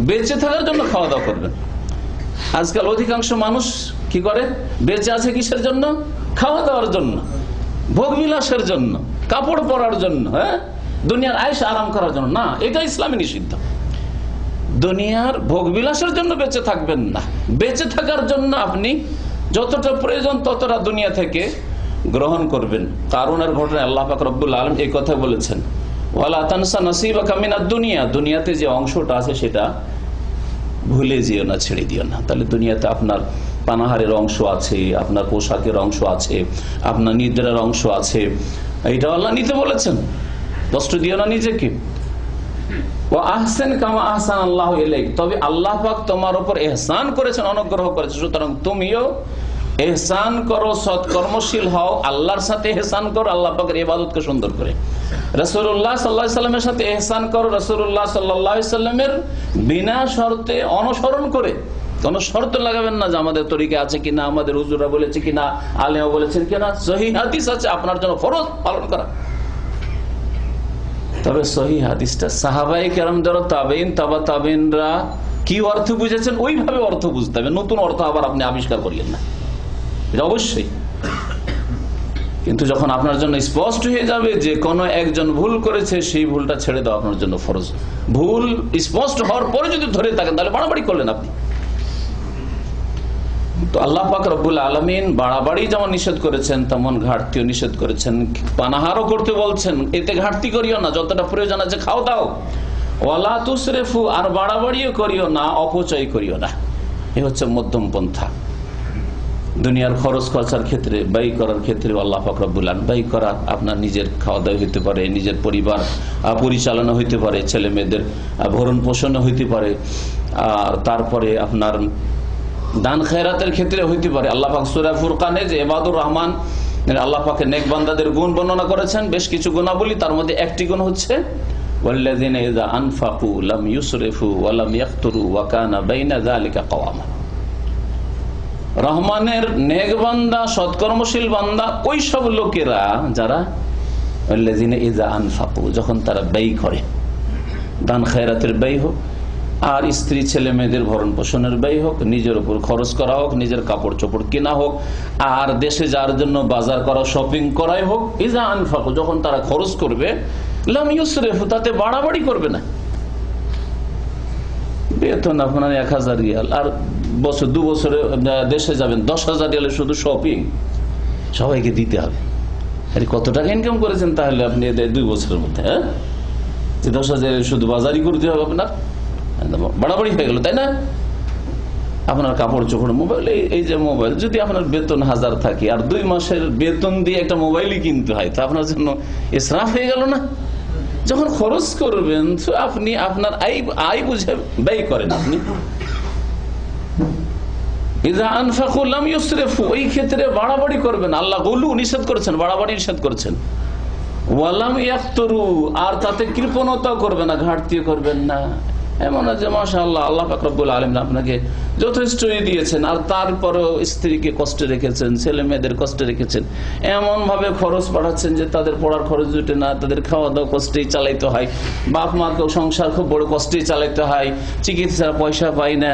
বেঁচে থাকার জন্য খাওয়া দাওয়া করবেন। আজকাল অধিকাংশ মানুষ কি করে, বেঁচে আছে কিসের জন্য? খাওয়া দাওয়ার জন্য, ভোগ বিলাসের জন্য, কাপড় পরার জন্য, হ্যাঁ, দুনিয়ার আয়েশ আরাম করার জন্য না। এটা ইসলামে নিষিদ্ধ। দুনিয়ার ভোগ বিলাসের জন্য বেঁচে থাকবেন না, বেঁচে থাকার জন্য আপনি যতটা প্রয়োজন ততটা দুনিয়া থেকে গ্রহণ করবেন। কারুনের ঘটনায় আল্লাহ পাক রব্বুল আলামিন এই কথা বলেছেন, ওয়ালা তানসা নাসিবাকা মিনাদ দুনিয়া, দুনিয়াতে যে অংশটা আছে সেটা ভুলে যেও না, ছেড়ে দিও না। তাহলে দুনিয়াতে আপনার পানাহারের অংশ আছে, আপনার পোশাকের অংশ আছে, আপনার নিদ্রার অংশ আছে, এইটা আল্লাহ নিতে বলেছেন। কষ্ট দিও না নিজেকে। ও আহসান কামা আহসান আল্লাহু ইলাইক, তবে আল্লাহ পাক তোমার উপর ইহসান করেছেন, অনুগ্রহ করেছেন, সুতরাং তুমিও ইহসান করো, সৎকর্মশীল হও, আল্লাহর সাথে ইহসান করো, আল্লাহ পাকের ইবাদতকে সুন্দর করে। রাসূলুল্লাহ সাল্লাল্লাহু আলাইহি সাল্লামের সাথে ইহসান করো, রাসূলুল্লাহ সাল্লাল্লাহু আলাইহি সাল্লামের বিনা শর্তে অনুসরণ করে, কোন শর্ত লাগাবেন না যে আমাদের তরিকা আছে কিনা, আমাদের হুজুররা বলেছে কিনা, আলেমা বলেছেন কিনা। সহিহ হাদিস আছে, আপনার জন্য ফরজ পালন করা। তবে সহিহ হাদিসটা সাহাবায়ে কেরাম যারা তাবেইন, তাবা তাবেইনরা কি অর্থ বুঝেছেন ওইভাবে অর্থ বুঝতে হবে, নতুন অর্থ আবার আপনি আবিষ্কার করিয়েন না, এটা অবশ্যই। কিন্তু যখন আপনার জন্য স্পষ্ট হয়ে যাবে যে কোন একজন ভুল করেছে, সেই ভুলটা ছেড়ে দেওয়া আপনার জন্য ফরজ। ভুল স্পষ্ট হওয়ার পরে যদি ধরে থাকেন তাহলে বাড়াবাড়ি করলেন আপনি। তো আল্লাহ পাক রব্বুল আলামিন বাড়াবাড়ি যেমন নিষেধ করেছেন তেমন ঘাটতিও নিষেধ করেছেন। পানাহারও করতে বলছেন, এতে ঘাটতি করিও না, যতটা প্রয়োজন আছে খাও দাও। ওয়ালা তুসরিফু, আর বাড়াবাড়িও করিও না, অপচয় করিও না। এ হচ্ছে মধ্যম পন্থা। দুনিয়ার খরচ খরচার ক্ষেত্রে, ব্যয় করার ক্ষেত্রে আল্লাহ পাক রব্বুল আলামিন ব্যয় করা আপনার নিজের খাওয়া দাওয়া হইতে পারে, নিজের পরিবার পরিচালনা হইতে পারে, ছেলে মেয়েদের ভরণ পোষণ হইতে পারে, আর তারপরে আপনার দান খেরাতের ক্ষেত্রে হইতে পারে। আল্লাহ পাক সূরা ফুরকানে যে ইবাদুর রহমান, আল্লাহ পাকের নেক বান্দাদের গুণ বর্ণনা করেছেন, বেশ কিছু গুণাবলী, তার মধ্যে একটি গুণ হচ্ছে ওয়াল্লাযিনা ইযা আনফাকু লাম ইউসরিফু ওয়া লাম ইয়াকতুরু ওয়া কানা বাইনা যালিকা কাওয়ামা। রহমানের নেক বান্দা, সৎকর্মশীল বান্দা ওই সব লোকেরা যারা ওয়াল্লাযিনা ইযা আনফাকু, যখন তারা ব্যয় করে, দান খেরাতের ব্যয় হোক, আর স্ত্রী ছেলে মেয়েদের ভরণ পোষণের ব্যয় হোক, নিজের উপর খরচ করা হোক, নিজের কাপড় চোপড় কেনা হোক, আর দেশে যার জন্য বাজার করা, শপিং করাই হোক, ইজা আনফাকু, যখন তারা খরচ করবে, লাম ইউসরিফু, তাতে বাড়াবাড়ি করবে না। বেতন আপনার 1000 রিয়াল, আর বছর 2 বছরে দেশে যাবেন 10,000 রিয়ালে শুধু শপিং, সবাইকে দিতে হবে। আরে কত টাকা ইনকাম করেছেন তাহলে আপনি 2 বছরের মধ্যে? হ্যাঁ, 10,000 শুধু বাজারই করতে হবে আপনার, বাড়াবাড়ি হয়ে গেল, তাই না? আপনার কাপড় চোপড়, মোবাইল, এই যে মোবাইল, যদি আপনার বেতন 1000 থাকে আর 2 মাসের বেতন দিয়ে একটা মোবাইলই কিনতে হয়, তো আপনার জন্য ইসরাফ হয়ে গেল না? যখন খরচ করবেন তো আপনি আপনার আয় বুঝে ব্যয় করেন। আপনি ইযা আনফাকু লাম ইউসরিফু, এই ক্ষেত্রে বাড়াবাড়ি করবেন। আল্লাহ গুলু নিষেধ করেছেন, বাড়াবাড়ি নিষেধ করেছেন। ওয়া লাম ইয়াকতুরু, আর তাতে কৃপণতা করবেন না, ঘাটতি করবেন না। এমন আছে মাশাআল্লাহ, আল্লাহ পাক রব্বুল আলামিন আপনাকে যথেষ্টই দিয়েছেন, আর তারপরেও স্ত্রীকে কষ্টে রেখেছেন, ছেলে মেয়েদের কষ্টে রেখেছেন, এমন ভাবে খরচ বাড়াচ্ছেন যে তাদের পড়ার খরচ জুটে না, তাদের খাওয়া দাওয়া কষ্টেই চালাইতে হয়, বাপ মাকেও সংসার খুব বড় কষ্টেই চালাইতে হয়, চিকিৎসার পয়সা পাই না,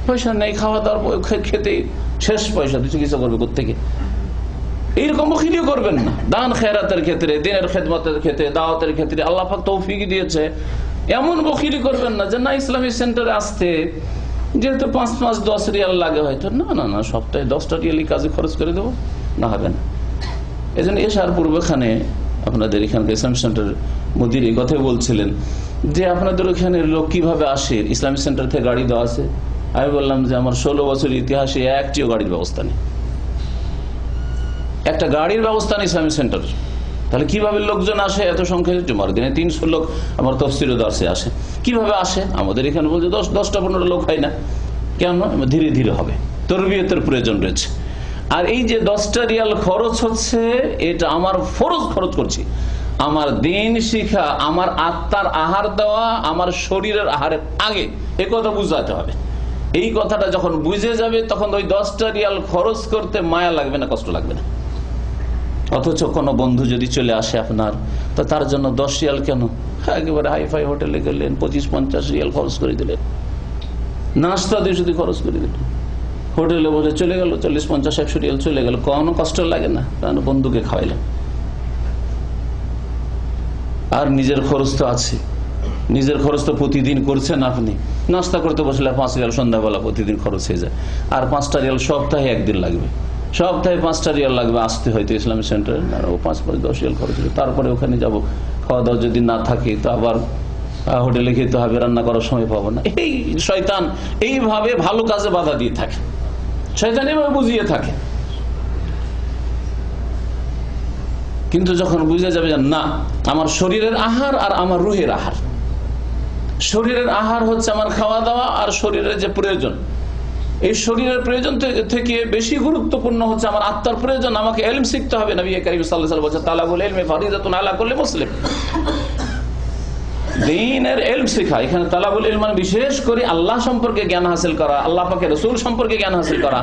পয়সা নেই, খাওয়া দাওয়ার খেতে শেষ পয়সা, চিকিৎসা করবে কোত্থেকে? এইরকম বখিলিও করবেন না। দান খেরাতের ক্ষেত্রে, দিনের খেদমতের ক্ষেত্রে, দাওয়াতের ক্ষেত্রে আল্লাহ পাক তৌফিক দিয়েছে, এমন বখিলি করবেন না যে না ইসলামিক সেন্টারে আসতে যেহেতু 5-10 রিয়াল লাগে, হয়তো না না না সপ্তাহে 10টা রিয়ালই কাজে খরচ করে দেবো, না হবে না। এই জন্য এসার পূর্বখানে আপনাদের এখানকার ইসলামিক সেন্টার মুদির এই কথাই বলছিলেন যে আপনাদের ওখানে লোক কিভাবে আসে, ইসলামিক সেন্টার থেকে গাড়ি দেওয়া আছে। আমি বললাম যে আমার 16 বছর ইতিহাসে একটিও গাড়ির ব্যবস্থা নেই, একটা গাড়ির ব্যবস্থা নেই ইসলামিক সেন্টার। তাহলে কিভাবে লোকজন আসে এত সংখ্যায়? জুমার দিনে 300 লোক আমার তফসিরে দর্শে আসে, কিভাবে আসে? আমাদের এখানে বলছে 10-15 লোক হয় না, কেন? ধীরে ধীরে হবে, তরবিয়তের প্রয়োজন রয়েছে। আর এই যে 10টা রিয়াল খরচ হচ্ছে, এটা আমার ফরজ খরচ করছি, আমার দিন শিখা, আমার আত্মার আহার দেওয়া, আমার শরীরের আহারের আগে, এ কথা বুঝাতে হবে। এই কথাটা যখন বুঝে যাবে তখন ওই 10টা রিয়াল খরচ করতে মায়া লাগবে না, কষ্ট লাগবে না। অথচ কোনো বন্ধু যদি চলে আসে আপনার, তো তার জন্য 10 রিয়াল কেন? একেবারে হাইফাই হোটেলে গেলেন, 25-50 রিয়াল খরচ করে দিলেন, নাস্তা দিয়ে যদি খরচ করে দিলেন, হোটেলে বসে চলে গেল 40-50-100 রিয়াল চলে গেল, কোনো কষ্ট লাগে না, কারণ বন্ধুকে খাওয়াইলেন। আর নিজের খরচ তো আছে, নিজের খরচ তো প্রতিদিন করছেন আপনি। নাস্তা করতে বসলে 5 রিয়াল সন্ধ্যাবেলা প্রতিদিন খরচ হয়ে যায়, আর 5টা রিয়াল সপ্তাহে একদিন লাগবে, সপ্তাহে 5টা রিয়াল লাগবে আসতে হয়তো ইসলামিক সেন্টারে, আর ও 5-10 রিয়াল খরচ হবে। তারপরে ওখানে যাব, খাওয়া দাওয়া যদি না থাকে তো আবার হোটেলে খেতে হবে, রান্না করার সময় পাবো না। এই শয়তান এইভাবে ভালো কাজে বাধা দিয়ে থাকে, শয়তান এইভাবে বুঝিয়ে থাকে। কিন্তু যখন বুঝে যাবে যে না, আমার শরীরের আহার আর আমার রুহের আহার, শরীরের আহার হচ্ছে আমার খাওয়া দাওয়া, আর শরীরের যে প্রয়োজন, এই শরীরের প্রয়োজন থেকে বেশি গুরুত্বপূর্ণ হচ্ছে আমার আত্মার প্রয়োজন। আমাকে ইলম শিখতে হবে। নবী করিম সাল্লাল্লাহু আলাইহি ওয়াসাল্লাম বলেছেন, তালাবুল ইলমি ফারিদাতুন আলা কুল্লি মুসলিম। দ্বীনের ইলম শেখা। এখানে তালাবুল ইলম মানে বিশেষ করে আল্লাহ সম্পর্কে জ্ঞান হাসিল করা, আল্লাহ পাকের রাসূল সম্পর্কে জ্ঞান হাসিল করা,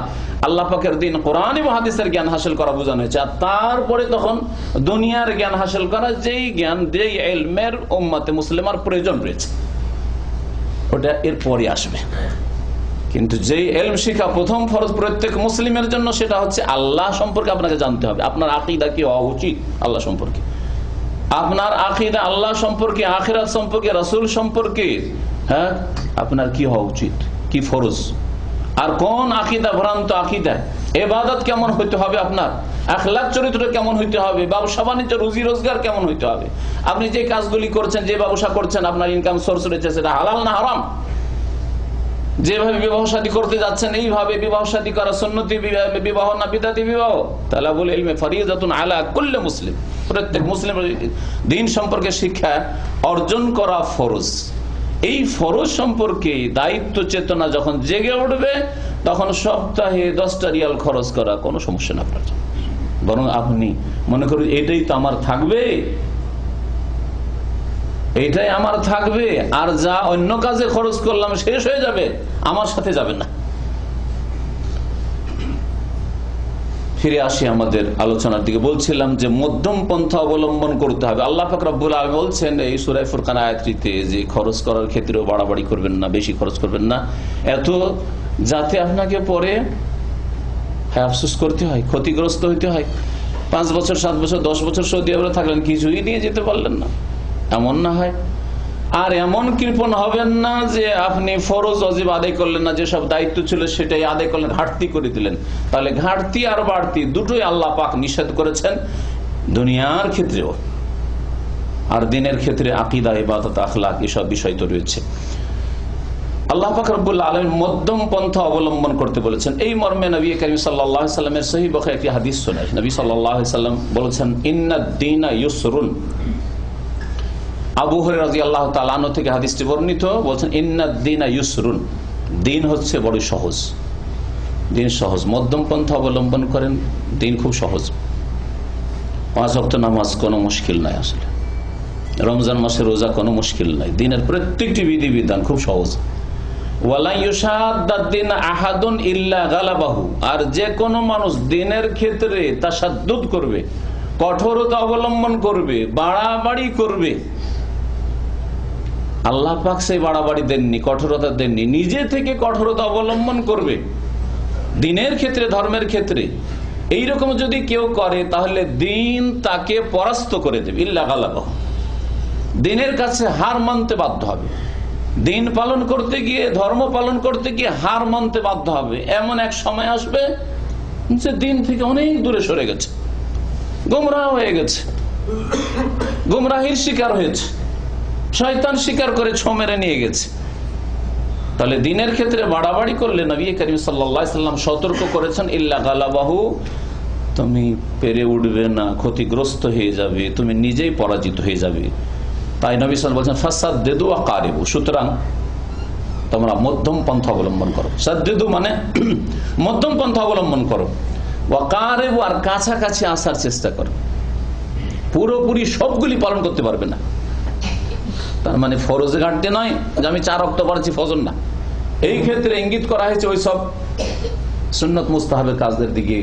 আল্লাহ পাকের দ্বীন কোরআন এবং হাদিসের জ্ঞান হাসিল করা বোঝানো হয়েছে। আর তারপরে তখন দুনিয়ার জ্ঞান হাসিল করা, যেই জ্ঞান যেই ইলমের উম্মতে মুসলিমার প্রয়োজন রয়েছে ওটা এরপরই আসবে। কিন্তু যেই ইলম শিখা প্রথম ফরজ প্রত্যেক মুসলিমের জন্য, সেটা হচ্ছে আল্লাহ সম্পর্কে আপনাকে জানতে হবে। আপনার আকীদা কি হওয়া উচিত আল্লাহ সম্পর্কে, আপনার আকীদা আল্লাহ সম্পর্কে, আখিরাত সম্পর্কে, রাসূল সম্পর্কে হ্যাঁ আপনার কি হওয়া উচিত, কি ফরজ, আর কোন আকীদা ভ্রান্ত আকীদা, ইবাদত কেমন হইতে হবে, আপনার আখলাক চরিত্র কেমন হইতে হবে, ব্যবসা বাণিজ্য রুজি রোজগার কেমন হইতে হবে, আপনি যে কাজগুলি করছেন, যে ব্যবসা করছেন, আপনার ইনকাম সোর্স রয়েছে সেটা হালাল না হারাম, যেভাবে বিবাহ শাদী করতে যাচ্ছেন এইভাবে বিবাহ শাদী করা সুন্নতি বিবাহ না বিদআতি বিবাহ। তালাবুল ইলমি ফরিযাতুন আলা কুল্লি মুসলিম, প্রত্যেক মুসলিম দ্বীন সম্পর্কে শিক্ষা অর্জন করা ফরজ। এই ফরজ সম্পর্কে দায়িত্ব চেতনা যখন জেগে উঠবে, তখন সপ্তাহে 10টা রিয়াল খরচ করা কোনো সমস্যা না আপনার, বরং আপনি মনে করুন এটাই তো আমার থাকবে, এইটাই আমার থাকবে, আর যা অন্য কাজে খরচ করলাম শেষ হয়ে যাবে, আমার সাথে যাবে না। ফিরে আসি আমাদের আলোচনার দিকে। বলছিলাম যে মধ্যম পন্থা অবলম্বন করতে হবে। আল্লাহ পাক রব্বুল আলামিন বলছেন এই সূরা ফুরকান আয়াতটিতে যে খরচ করার ক্ষেত্রেও বাড়াবাড়ি করবেন না, বেশি খরচ করবেন না, এত যাতে আপনাকে পরে আফসোস করতে হয়, ক্ষতিগ্রস্ত হইতে হয়। 5 বছর 7 বছর 10 বছর সৌদি আরবে থাকলেন, কিছুই নিয়ে যেতে পারলেন না, এমন না হয়। আর এমন কৃপণ হবেন না যে আপনি ফরজ ওয়াজিব আদায় করলেন না, যেসব দায়িত্ব ছিল সেটাই আদায় করলেন, ঘাটতি করে দিলেন। তাহলে ঘাটতি আর বাড়তি দুটোই আল্লাহ পাক নিষেধ করেছেন, দুনিয়ার ক্ষেত্রেও আর দিনের ক্ষেত্রে। আকীদা, ইবাদত, আখলাক এসব বিষয় তো রয়েছে। আল্লাহ পাক রব্বুল আলামিন মধ্যম পন্থা অবলম্বন করতে বলেছেন। এই মর্মে নবী কারীম সাল্লাল্লাহু আলাইহি সাল্লামের সহিহ বুখারী একটি হাদিস শোনায়। নবী সাল্লাল্লাহু আলাইহি সাল্লাম বলেছেন, ইন্নাদ দীনা ইউসরুন। আবু হুরায়রা রাদিয়াল্লাহু তাআলা আনহু থেকে হাদিসটি বর্ণিত, বলেছেন ইন্নাদ দীনা ইউসরুন, দিন হচ্ছে বড় সহজ, দিন সহজ। মধ্যম পন্থা অবলম্বন করেন, দিন খুব সহজ। 5 ওয়াক্ত নামাজ কোনো মুশকিল নাই, আসলে রমজান মাসে রোজা কোনো মুশকিল নাই, দিনের প্রত্যেকটি বিধি বিধান খুব সহজ। ওয়ালা ইউশাদ্দাদ দীন আহাদুন ইল্লা গালাবাহু, আর যে কোনো মানুষ দিনের ক্ষেত্রে তাশাদ্দুদ করবে, কঠোরতা অবলম্বন করবে, বাড়াবাড়ি করবে, আল্লাহ পাক সেই বাড়াবাড়ি দেননি, কঠোরতা দেননি, নিজে থেকে কঠোরতা অবলম্বন করবে দিনের ক্ষেত্রে, ধর্মের ক্ষেত্রে। এইরকম যদি কেউ করে তাহলে দিন তাকে পরাস্ত করে দেবে। ইল্লা গালাবাহু, দিনের কাছে হার মানতে বাধ্য হবে। দিন পালন করতে গিয়ে, ধর্ম পালন করতে গিয়ে হার মানতে বাধ্য হবে। এমন এক সময় আসবে যে দিন থেকে অনেক দূরে সরে গেছে, গোমরাহ হয়ে গেছে, গোমরাহির শিকার হয়েছে, শয়তান শিকার করে ছো মেরে নিয়ে গেছে। তাহলে দিনের ক্ষেত্রে বাড়াবাড়ি করলে নবী করিম সাল্লাল্লাহু আলাইহি সাল্লাম সতর্ক করেছেন, ইল্লা গালাবাহু, তুমি পেরে উঠবে না, ক্ষতিগ্রস্ত হয়ে যাবে, তুমি নিজেই পরাজিত হয়ে যাবে। তাই নবী সাল্লাল্লাহু আলাইহি ওয়াসাল্লাম বলেছেন ফাসাদ্দিদু ওয়া কারিবু, সুতরাং তোমরা মধ্যম পন্থা অবলম্বন করো। সাদ্দিদু মানে মধ্যম পন্থা অবলম্বন করো, ওয়া কারিবু, আর কাছাকাছি আসার চেষ্টা করো। পুরোপুরি সবগুলি পালন করতে পারবে না, তার মানে ফরজে ঘাটতে নয় যে আমি 4 ওয়াক্ত পড়ছি, ফজর না। এই ক্ষেত্রে ইঙ্গিত করা হয়েছে ওই সব সুন্নত মুস্তাহাবের কাজের দিকে,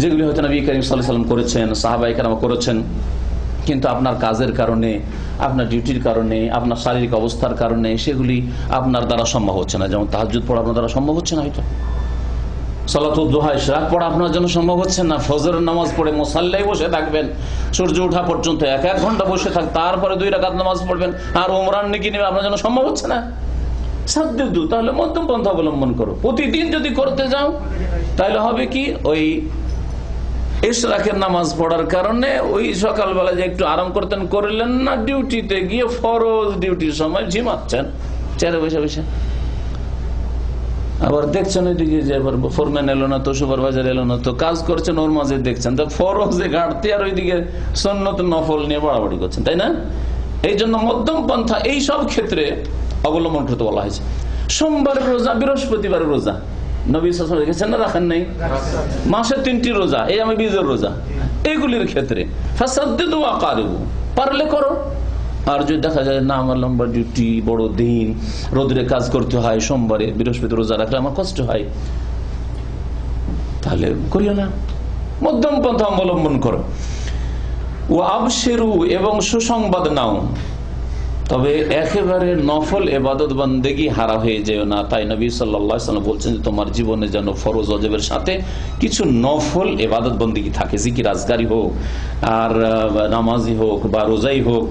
যেগুলি হয়তো নবী করিম সাল্লাল্লাহু আলাইহি ওয়াসাল্লাম করেছেন, সাহাবায়ে কেরাম করেছেন, কিন্তু আপনার কাজের কারণে, আপনার ডিউটির কারণে, আপনার শারীরিক অবস্থার কারণে সেগুলি আপনার দ্বারা সম্ভব হচ্ছে না। যেমন তাহাজ্জুদ পড়া আপনার দ্বারা সম্ভব হচ্ছে না, হয়তো সালাতুদ দুহা ইশরাক পড়া আপনার জন্য সম্ভব হচ্ছে না, ফজরের নামাজ পড়ে মুসাল্লায় বসে থাকবেন সূর্য ওঠা পর্যন্ত 1 ঘন্টা বসে থাক, তারপরে 2 রাকাত নামাজ পড়বেন, আর উমরার নেকি নেবে, আপনার জন্য সম্ভব হচ্ছে না। সাদ্দিদু, তাহলে মধ্যম পন্থা অবলম্বন করো। প্রতিদিন যদি করতে যাও তাহলে হবে কি, ওই ইশরাকের নামাজ পড়ার কারণে ওই সকালবেলা যে একটু আরাম করতেন, করলেন না, ডিউটিতে গিয়ে ফরজ ডিউটির সময় ঝিমাচ্ছেন চেয়ারে বসে বসে। আবার দেখছেন ওইদিকে যে ফোরম্যান এলো না তো, সুপারভাইজার এলো না তো, কাজ করছেন, ওর মাঝে দেখছেন তো ফরজে ঘাটতি, আর ওইদিকে সুন্নত নফল নিয়ে বাড়াবাড়ি করছেন, তাই না? এই জন্য মধ্যম পন্থা এই সব ক্ষেত্রে অবলম্বন করতে বলা হয়েছে। সোমবার রোজা, বৃহস্পতিবার রোজা নবী সাল্লাল্লাহু আলাইহি ওয়াসাল্লাম রেখেছেন না, রাখেন নাই? মাসে 3টি রোজা, এই আমি বীজের রোজা, এইগুলির ক্ষেত্রে ফাসাদ্দিদু ওয়া কারিবু, পারলে করো, আর যদি দেখা যায় না আমার লম্বা ডিউটি, বড় দিন, রোদরে কাজ করতে হয়, সোমবারে বৃহস্পতি রোজা রাখলে আমার কষ্ট হয়, তাহলে করিও না, মধ্যম পন্থা অবলম্বন করো। ও আবশেরু, এবং সুসংবাদ নাও, তবে একেবারে নফল এবাদত বন্দেগী হারা হয়ে যেও না। তাই নবী সাল্লাল্লাহু আলাইহি ওয়াসাল্লাম বলছেন যে তোমার জীবনে যেন ফরজ ওয়াজিবের সাথে কিছু নফল এবাদত বন্দেগী থাকে, জিকির আজকারি হোক, আর নামাজি হোক বা রোজাই হোক।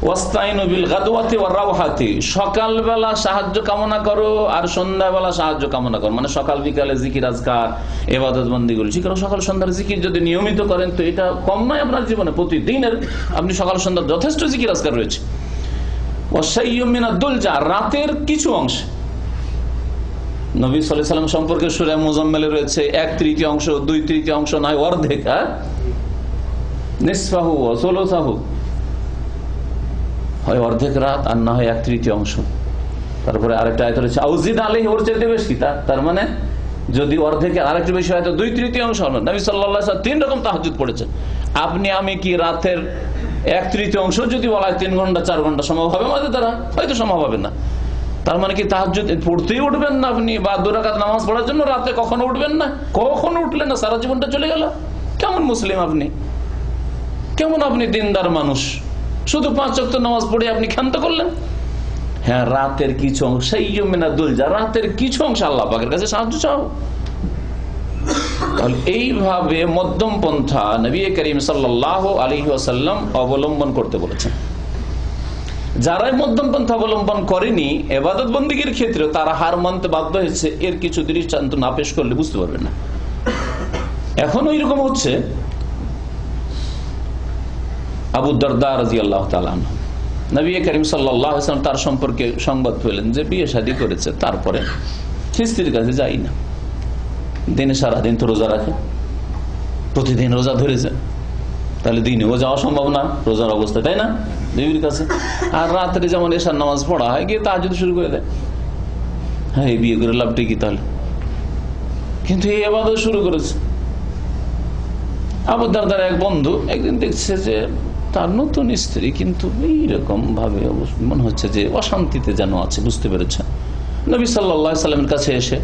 ওয়াস্তাইনু বিল গাদওয়াতি ওয়ার রাওহাতি, সকালবেলা সাহায্য কামনা করো আর সন্ধ্যাবেলা সাহায্য কামনা করো, মানে সকাল বিকালে জিকির আজকার ইবাদত বন্দেগীগুলো ঠিক আছে। সকাল সন্ধ্যার জিকির যদি নিয়মিত করেন তো এটা কম নয় আপনার জীবনে, প্রতিদিনের আপনি সকাল সন্ধ্যার যথেষ্ট জিকির আজকার রয়েছে। রাতের কিছু অংশ, নবী সাল্লাল্লাহু আলাইহি ওয়াসাল্লাম সম্পর্কে সূরা মুজাম্মিলে রয়েছে 1/3 অংশ, 2/3 অংশ নয় অর্ধেক, নিসফাহু ওয়া সুলুসাহু, হয় অর্ধেক রাত আর না হয় 1/3 অংশ। তারপরে আরেকটা আয়াত রয়েছে আউজিদ আলাইহি, ওর চাইতে বেশি, তার মানে যদি অর্ধেকে আরেকটু বেশি হয় তো 2/3 অংশ হলো। নবী সাল্লাল্লাহু আলাইহি ওয়াসাল্লাম 3 রকম তাহাজ্জুদ পড়েছেন। আপনি আমি কি রাতের 1/3 অংশ যদি বলা হয় 3 ঘন্টা 4 ঘন্টা সম্ভব হবে আমাদের দ্বারা? হয়তো সম্ভব হবে না। তার মানে কি তাহাজ্জুদ পড়তেই উঠবেন না আপনি, বা 2 রাকাত নামাজ পড়ার জন্য রাতে কখনো উঠবেন না? কখনো উঠলেন না, সারা জীবনটা চলে গেল। কেমন মুসলিম আপনি, কেমন আপনি দিনদার মানুষ, শুধু 5 ওয়াক্ত নামাজ পড়ে আপনি ক্ষান্ত করলেন। হ্যাঁ, রাতের কিছু অংশ, রাতের কিছু অংশ আল্লাহ পাকের কাছে সাহায্য চাও। এইভাবে মধ্যম পন্থা নবী করিম সাল্লাল্লাহু আলাইহি ওয়াসাল্লাম অবলম্বন করতে বলেছেন। যারা মধ্যম পন্থা অবলম্বন করেনি ইবাদত বন্দেগীর ক্ষেত্রে, তারা হার মানতে বাধ্য হয়েছে। এর কিছু দৃষ্টান্ত না পেশ করলে বুঝতে পারবেন না। এখন ওইরকম হচ্ছে। আবু দারদা রাদিয়াল্লাহু তাআলা আনহু, নবী করিম সাল্লাল্লাহু আলাইহি ওয়াসাল্লাম তার সম্পর্কে সংবাদ পেলেন যে বিয়ে শাদী করেছে, তারপরে স্ত্রীর কাছে যাই না, দিনে সারাদিন তো রোজা রাখে, প্রতিদিন রোজা ধরেছে, তাহলে দিনেও যাওয়া সম্ভব না রোজার অবস্থা, তাই না, বিবির কাছে। আর রাত্রে যেমন এশার নামাজ পড়া হয়, গিয়ে তাহাজ্জুদ শুরু করে দেয়। হ্যাঁ, এই বিয়ে করে লাভটা কি তাহলে? কিন্তু এই ইবাদত শুরু করেছে। আবু দারদার এক বন্ধু একদিন দেখছে যে তার নতুন স্ত্রী কিন্তু এইরকম ভাবে মনে হচ্ছে যে অশান্তিতে যেন আছে, বুঝতে পেরেছেন। নবী সাল্লাল্লাহু আলাইহি ওয়াসাল্লামের কাছে এসে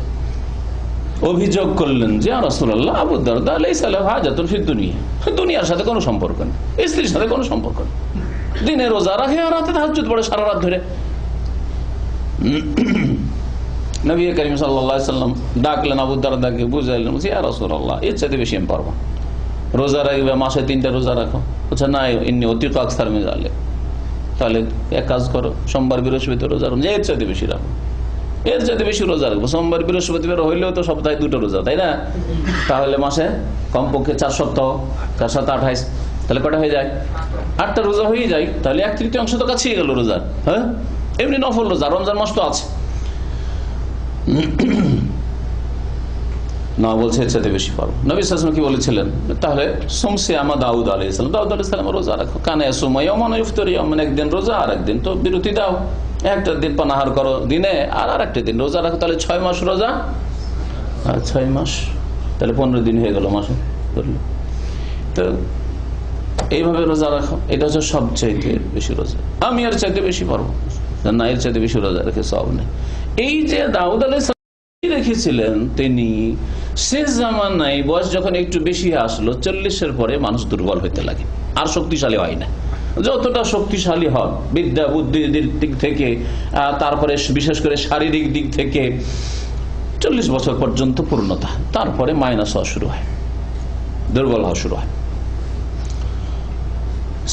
অভিযোগ করলেন যে ইয়া রাসূলুল্লাহ, আবু দারদা লাইসা লাহু হাজাতুন ফিদ দুনিয়া, দুনিয়ার সাথে কোনো সম্পর্ক নেই, স্ত্রীর সাথে কোনো সম্পর্ক নেই, দিনে রোজা রাখে আর রাতে তাহাজ্জুদ পড়ে সারা রাত ধরে। নবী করিম সাল্লাল্লাহু আলাইহি ওয়াসাল্লাম ডাকলেন আবু দারদাকে, বুঝাইলেন, ইয়া রাসূলুল্লাহ, এর চাইতে বেশি আমি পারবো। রোজা রাখবে, মাসে 3টা রোজা রাখো। বলছে না, ইন্নী অতীত আকসার মে জালে, তাহলে এক কাজ করো, সোমবার বৃহস্পতি রোজা রাখো, এর চাইতে বেশি রাখো, এর চাইতে বেশি রোজা রাখবো। সোমবার বৃহস্পতিবার হইলেও তো সপ্তাহে 2টা রোজা, তাই না? তাহলে মাসে কমপক্ষে 4 সপ্তাহ, 4 7 28, তাহলে কটা হয়ে যায়? 8টা রোজা হয়ে যায়। তাহলে 1/3 অংশ তো কাছেই গেল রোজার। হ্যাঁ, এমনি নফল রোজা, রমজান মাস তো আছে না, বলছে এর চাইতে বেশি পারবো। নবী সাল্লাল্লাহু আলাইহি ওয়াসাল্লাম কি বলেছিলেন? তাহলে সোমসে আমা দাউদ আলাইহিস সালাম, দাউদ আলাইহিস সালাম রোজা রাখো। কানে সুমাইয়ামান ইফতারি, মানে একদিন রোজা আর একদিন তো বিরতি দাও, একটা দিন পানাহার করো দিনে আর আরেকটা দিন রোজা রাখো, তাহলে 6 মাস রোজা, আর 6 মাস তাহলে 15 দিন হয়ে গেল মাসে ধরলে। তো এইভাবে রোজা রাখো, এটা হচ্ছে সবচাইতে বেশি রোজা। আমি এর চাইতে বেশি পারবো না, এর চাইতে বেশি রোজা রেখে সব নেই। এই যে দাউদ আলাইহিস সালাম রেখেছিলেন, তিনি শেষ জামানায় বয়স যখন একটু বেশি আসলো, 40-এর পরে মানুষ দুর্বল হইতে লাগে, আর শক্তিশালী হয় না। যতটা শক্তিশালী হন বিদ্যা বুদ্ধির দিক থেকে, তারপরে বিশেষ করে শারীরিক দিক থেকে, 40 বছর পর্যন্ত পূর্ণতা, তারপরে মাইনাস হওয়া শুরু হয়, দুর্বল হওয়া শুরু হয়।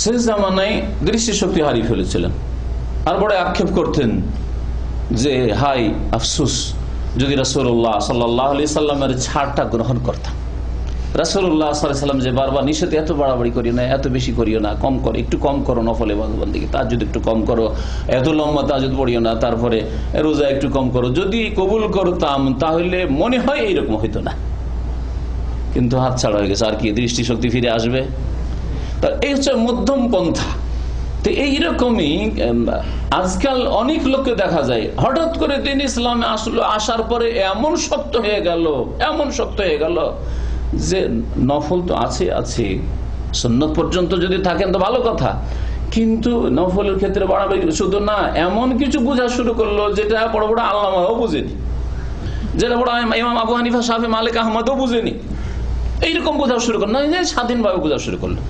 শেষ জামানায় দৃষ্টিশক্তি হারিয়ে ফেলেছিলেন, আর বড় আক্ষেপ করতেন যে হাই আফসুস, যদি রাসূলুল্লাহ সাল্লাল্লাহু আলাইহি সাল্লামের ছাড়টা গ্রহণ করতাম। রাসূলুল্লাহ সাল্লাল্লাহু আলাইহি সাল্লাম যে বারবার নিষেধ, এত বাড়াবাড়ি করিও না, এত বেশি করিও না, কম করো, একটু কম করো নফল ইবাদতবন্দেগী, তাহাজ্জুদ একটু কম করো, এত লম্বা তাহাজ্জুদ পড়িও না, তারপরে রোজা একটু কম করো, যদি কবুল করতাম তাহলে মনে হয় এইরকম হইতো না। কিন্তু হাত ছাড়া হয়ে গেছে, আর কি দৃষ্টিশক্তি ফিরে আসবে? তা এই হচ্ছে মধ্যম পন্থা। তো এইরকমই আজকাল অনেক লোককে দেখা যায়, হঠাৎ করে দিন ইসলামে আসলো, আসার পরে এমন শক্ত হয়ে গেল, এমন শক্ত হয়ে গেল যে নফল তো আছে আছে, সুন্নত পর্যন্ত যদি থাকেন তো ভালো কথা, কিন্তু নফলের ক্ষেত্রে বাড়াবাড়ি শুধু না, এমন কিছু বোঝা শুরু করলো যেটা বড় বড় আল্লামাও বুঝেনি, যেটা বড় ইমাম আবু হানিফা, শাফি, মালিক, আহমদও বুঝেনি। এইরকম বোঝা শুরু করলো, স্বাধীনভাবে বোঝা শুরু করলো।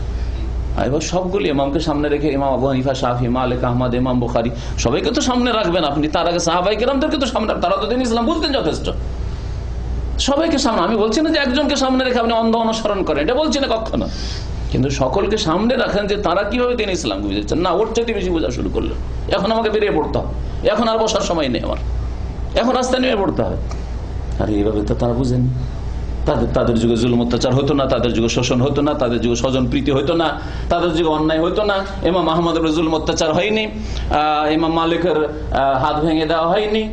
এবার সবগুলি ইমামকে সামনে রেখে, ইমাম আবু হানিফা, শাফি, মালিক, আহমদ, ইমাম বুখারী, সবাইকে তো সামনে রাখবেন আপনি। তার আগে সাহাবায়ে কেরামদেরকে তো সামনে, তারা তো দিন ইসলাম বুঝতেন যথেষ্ট। সবাইকে সামনে, আমি বলছি না যে একজনকে সামনে রেখে আপনি অন্ধ অনুসরণ করেন, এটা বলছি না কখনো, কিন্তু সকলকে সামনে রাখেন যে তারা কিভাবে দিন ইসলাম বুঝেছেন। না, ওর চাইতে বেশি বোঝা শুরু করলো। এখন আমাকে বেরিয়ে পড়তে হবে, এখন আর বসার সময় নেই আমার, এখন রাস্তা নেমে পড়তে হবে। আর এইভাবে তো তারা বুঝেন। তাদের যুগে জুলুম অত্যাচার হতো না, তাদের যুগে শোষণ হতো না, তাদের যুগে স্বজন প্রীতি হতো না, তাদের যুগে অন্যায় হতো না। ইমাম আহমদের জুলুম অত্যাচার হয়নি, ইমাম মালিকের হাত ভেঙে দেওয়া হয়নি,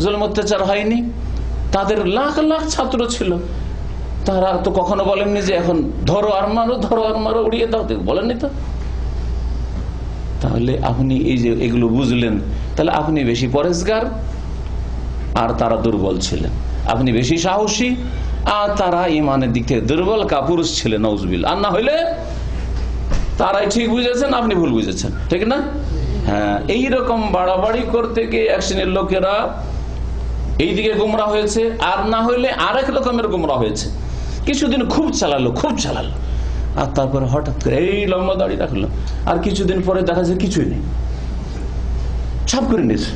জুলুম অত্যাচার হয়নি। তাদের লাখ লাখ ছাত্র ছিল, তারা তো কখনো বলেননি যে এখন ধরো আর মারো, ধরো আর মারো, উড়িয়ে দাও, বলেননি তো। তাহলে আপনি এই যে এগুলো বুঝলেন, তাহলে আপনি বেশি পরেজগার আর তারা দুর্বল ছিলেন, আপনি বেশি সাহসী আর তারা ইমানের দিক থেকে দুর্বল কাপুরুষ ছিলেন, নাউজুবিল্লাহ। আর না হইলে তারাই ঠিক বুঝেছেন, আপনি ভুল বুঝেছেন, ঠিক না? হ্যাঁ, এইরকম বাড়াবাড়ি করতে গিয়ে এক শ্রেণীর লোকেরা এইদিকে গোমরা হয়েছে, আর না হইলে আরেক রকমের গোমরা হয়েছে। কিছুদিন খুব চালালো, আর তারপরে হঠাৎ করে এই লম্বা দাড়ি রাখলো, আর কিছুদিন পরে দেখা যায় কিছুই নেই, ছাপ করে নিয়েছে।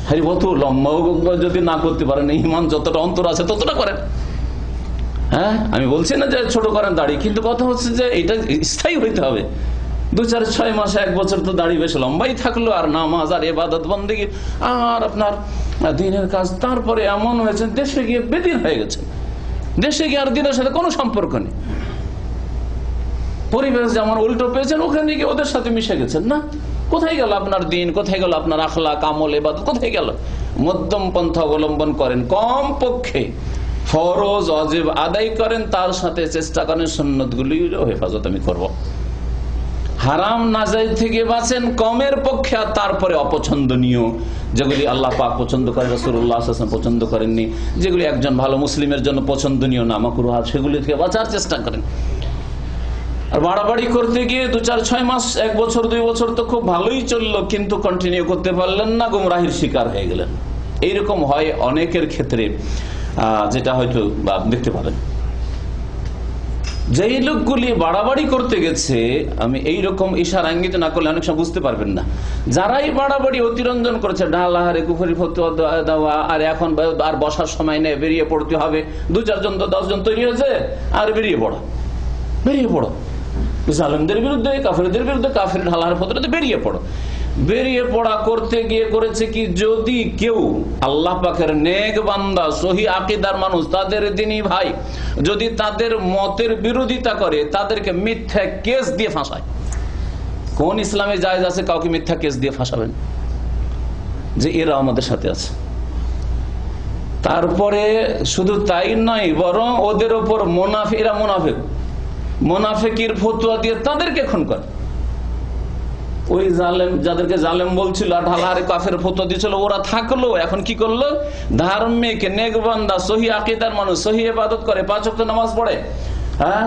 হ্যাঁ, অত লম্বা যদি না করতে পারেন, ইমান যতটা অন্তর আছে ততটা করেন। হ্যাঁ, আমি বলছি না যে ছোট করেন দাড়ি, কিন্তু কথা হচ্ছে যে এটা স্থায়ী হইতে হবে। 2, 4, 6 মাস, 1 বছর তো দাড়ি বেশ লম্বাই থাকলো, আর নামাজ আর ইবাদত বন্দেগী আর আপনার দিনের কাজ। তারপরে এমন হয়েছে দেশে গিয়ে বেদিন হয়ে গেছে, দেশে গিয়ে আর দিনের সাথে কোনো সম্পর্ক নেই। পরিবেশ যেমন উল্টো পেয়েছেন, ওখানে গিয়ে ওদের সাথে মিশে গেছেন। না, কোথায় গেল আপনার দিন, কোথায় গেল আপনার আখলাক, আমল, ইবাদত, কোথায় গেল? মধ্যম পন্থা অবলম্বন করেন, কম পক্ষে ফরজ ওয়াজিব আদায় করেন, তার সাথে চেষ্টা করেন সুন্নতগুলিরও হেফাজত আমি করব। হারাম নাজায়েজ থেকে বাঁচেন কমের পক্ষে, আর তারপরে অপছন্দনীয় যেগুলি আল্লাহ পাক পছন্দ করেন, রাসূলুল্লাহ সাল্লাল্লাহু আলাইহি ওয়াসাল্লাম পছন্দ করেননি, যেগুলি একজন ভালো মুসলিমের জন্য পছন্দনীয় না, মাকরুহ, সেগুলি থেকে বাঁচার চেষ্টা করেন। আর বাড়াবাড়ি করতে গিয়ে 2, 4, 6 মাস, 1 বছর, 2 বছর তো খুব ভালোই চললো, কিন্তু কন্টিনিউ করতে পারলেন না, গুমরাহির শিকার হয়ে গেলেন। এইরকম হয় অনেকের ক্ষেত্রে, যেটা হয়তো দেখতে পাবেন। যেই লোকগুলি বাড়াবাড়ি করতে গেছে, আমি এইরকম ইশারা ইঙ্গিত না করলে অনেক সময় বুঝতে পারবেন না। যারাই বাড়াবাড়ি অতিরঞ্জন করেছে, ঢালাহারে কুফরি ফতোয়া দেওয়া, আর এখন আর বসার সময় নেই, বেরিয়ে পড়তে হবে, 2, 4 জন তো 10 জন তৈরি হয়েছে, আর বেরিয়ে পড়ো জালেমদের বিরুদ্ধে, কাফেরদের বিরুদ্ধে, কাফের ঢালাহার ফতোয়াতে বেরিয়ে পড়ো। বেরিয়ে পড়া করতে গিয়ে করেছে কি, যদি কেউ আল্লাহ পাকের নেক বান্দা, সহি আকীদার মানুষ, তাদের দ্বীনি ভাই যদি তাদের মতের বিরোধিতা করে, তাদেরকে মিথ্যা কেস দিয়ে ফাঁসায়। কোন ইসলামে জায়েজ আছে কাউকে মিথ্যা কেস দিয়ে ফাঁসাবেন যে এরা আমাদের সাথে আছে? তারপরে শুধু তাই নয়, বরং ওদের ওপর এরা মোনাফেকির ফতোয়া দিয়ে তাদেরকে খুন করে। ওই জালেম, যাদেরকে জালেম বলছিল, ঢালাহারে কাফের ফতোয়া দিয়েছিল, ওরা থাকলো, এখন কি করলো? ধার্মিক, নেকবান্দা, সহি আকীদার মানুষ, সহি ইবাদত করে, 5 ওয়াক্ত নামাজ পড়ে, হ্যাঁ,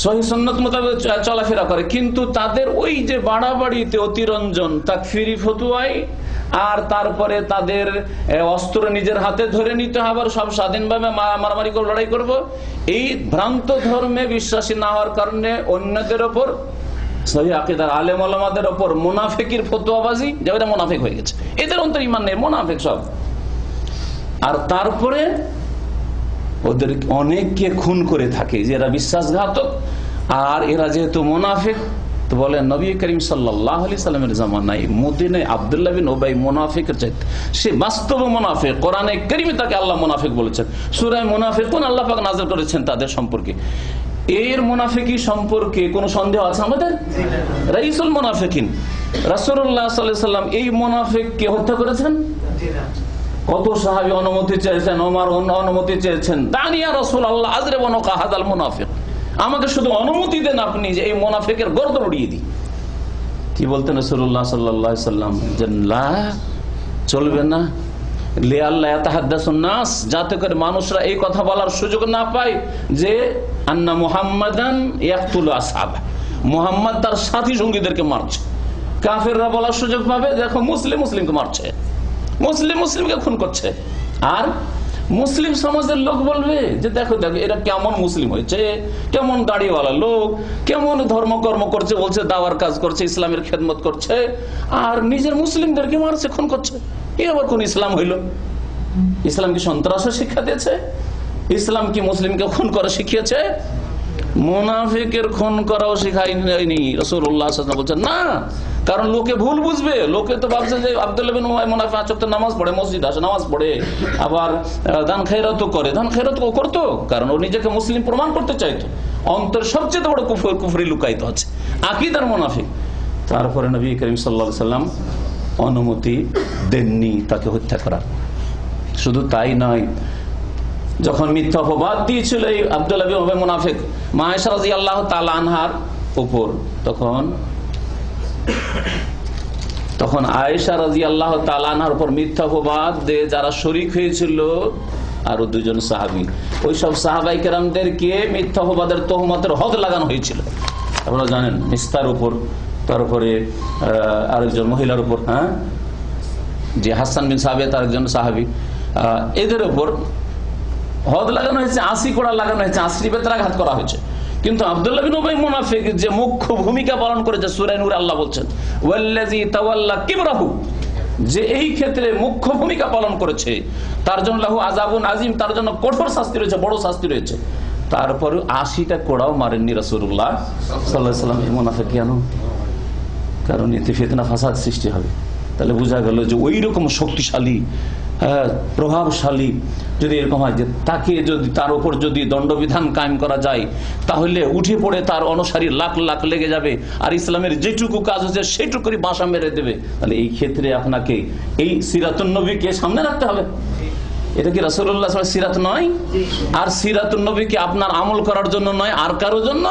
সহি সুন্নাত মোতাবেক চলাফেরা করে, কিন্তু তাদের ওই যে বাড়াবাড়িতে অতিরঞ্জন, তাকফিরি ফতোয়ায়, আর তারপরে তাদের অস্ত্র নিজের হাতে ধরে নিতে হবে, সব স্বাধীনভাবে মারামারি করে লড়াই করব, এই ভ্রান্ত ধর্মে বিশ্বাসী না হওয়ার কারণে অন্যদের ওপর, সহি আকীদার আলেম ওলামাদের ওপর মুনাফিকের ফতোয়াবাজি, যে ওরা মুনাফিক হয়ে গেছে, এদের অন্তর ঈমান নেই, মুনাফিক সব। আর তারপরে ওদের অনেককে খুন করে থাকে, যে এরা বিশ্বাসঘাতক, আর এরা যেহেতু মুনাফিক, তো বলেন নবী করিম সাল্লাল্লাহু আলাইহি সাল্লামের জামানায় মদিনায় আব্দুল্লাহ বিন উবাই মুনাফিকের চাইতে সে বাস্তব মুনাফিক। কোরআনে কারিমে তাকে আল্লাহ মুনাফিক বলেছেন, সূরা মুনাফিকুন আল্লাহ পাক নাযিল করেছেন তাদের সম্পর্কে। এর মুনাফিকি সম্পর্কে কোনো সন্দেহ আছে আমাদের? রাইসুল মুনাফিকিন রাসূলুল্লাহ সাল্লাল্লাহু আলাইহি সাল্লাম এই মুনাফিককে হত্যা করেছেন। কত সাহাবী অনুমতি চেয়েছেন, ওমর অনুমতি চেয়েছেন, দানিয়া রাসূলুল্লাহ আযরিবুন কাহাদাল মুনাফিক, আমাকে শুধু অনুমতি দেন আপনি যে এই মুনাফিকের গর্দন উড়িয়ে দিই। কি বলতেন রাসূলুল্লাহ সাল্লাল্লাহু আলাইহি সাল্লাম? যে না, চলবে না, লিআল্লা ইয়াতাহাদ্দাসুন নাস, যাতে করে মানুষরা এই কথা বলার সুযোগ না পায় যে আন্না মুহাম্মাদান ইয়াকতুলু আসহাবা, মুহাম্মদ তার সাথী সঙ্গীদেরকে মারছে। কাফেররা বলার সুযোগ পাবে, দেখো মুসলিম মুসলিমকে মারছে, মুসলিম মুসলিমকে খুন করছে। আর মুসলিম সমাজের লোক বলবে যে দেখো দেখো এরা কেমন মুসলিম হয়েছে, কেমন দাড়িওয়ালা লোক, কেমন ধর্মকর্ম করছে, বলছে দাওয়ার কাজ করছে, ইসলামের খেদমত করছে, আর নিজের মুসলিমদেরকে মারছে, খুন করছে। এ আবার কোন ইসলাম হইল? ইসলাম কি সন্ত্রাসের শিক্ষা দিয়েছে? ইসলাম কি মুসলিমকে খুন করা শিখিয়েছে? মুনাফিকের খুন করাও শিখায়নি রাসূলুল্লাহ সাল্লাল্লাহু আলাইহি ওয়াসাল্লাম বলছেন না। কারণ লোকে ভুল বুঝবে, লোকে তো ভাবছে যে আব্দুল্লাহ বিন উমাইয়া মুনাফিক, 5 ওয়াক্ত নামাজ পড়ে, মসজিদ আসে, নামাজ পড়ে, আবার দান খয়রাতও করে। দান খয়রাত ও করতো কারণ ও নিজেকে মুসলিম প্রমাণ করতে চাইতো। অন্তর সবচেয়ে বড় কুফরি লুকায়িত আছে, আকীদার মুনাফিক। তারপরে নবী করিম সাল্লাল্লাহু আলাইহি ওয়াসাল্লাম অনুমতি দেননি তাকে হত্যা করার। শুধু তাই নয়, যখন মিথ্যা অপবাদ দিয়েছিল এই আব্দুল্লাহ বিন উবাই মুনাফিক মা আয়েশা রাদিয়াল্লাহু তাআলা আনহার উপর, তখন আয়েশা রাদিয়াল্লাহু তাআলা আনহার উপর মিথ্যা অপবাদ দিয়ে যারা শরীক হয়েছিল আরো 2 জন সাহাবী, ওই সব সাহাবাই কেরামদেরকে মিথ্যা অপবাদের তহমতের হদ লাগানো হয়েছিল। আপনারা জানেন, মিস্তার উপর, তারপরে আরেকজন মহিলার উপর, যে হাসান বিন সাবিত আরেকজন সাহাবী, এদের উপর হদ লাগানো হয়েছে, 80 কোড়া লাগানো হয়েছে, 80 বেত্রাঘাত করা হয়েছে। কিন্তু আব্দুল্লাহ বিন উবাই মুনাফিক যে মুখ্য ভূমিকা পালন করেছে, সূরা নূরে আল্লাহ বলছেন ওয়াল্লাযী তাওয়াল্লা কিবরাহু, যে এই ক্ষেত্রে মুখ্য ভূমিকা পালন করেছে, তার জন্য লাহু আযাবুন আযীম, তার জন্য কঠোর শাস্তি রয়েছে, বড় শাস্তি রয়েছে। তারপরে 80টা কোড়াও মারেননি রাসূলুল্লাহ সাল্লাল্লাহু আলাইহি ওয়াসাল্লাম এই মুনাফিক। কেন? কারণ এতে ফিতনা ফাসাদ সৃষ্টি হবে। তাহলে বোঝা গেল যে ওই রকম শক্তিশালী, প্রভাবশালী যদি এরকম হয় যে তাকে যদি তার উপর যদি দণ্ডবিধান কায়েম করা যায়, তাহলে উঠে পড়ে তার অনুসারী লাখ লাখ লেগে যাবে, আর ইসলামের যেটুকু কাজ হচ্ছে সেটুকুই বাসা মেরে দেবে। তাহলে এই ক্ষেত্রে আপনাকে এই সিরাতুন নবীকে সামনে রাখতে হবে। এটা কি রাসূলুল্লাহ সাল্লাল্লাহু আলাইহি ওয়াসাল্লাম সিরাত নয়? আর সিরাতুন নবী কি আপনার আমল করার জন্য নয়, আর কারোর জন্য?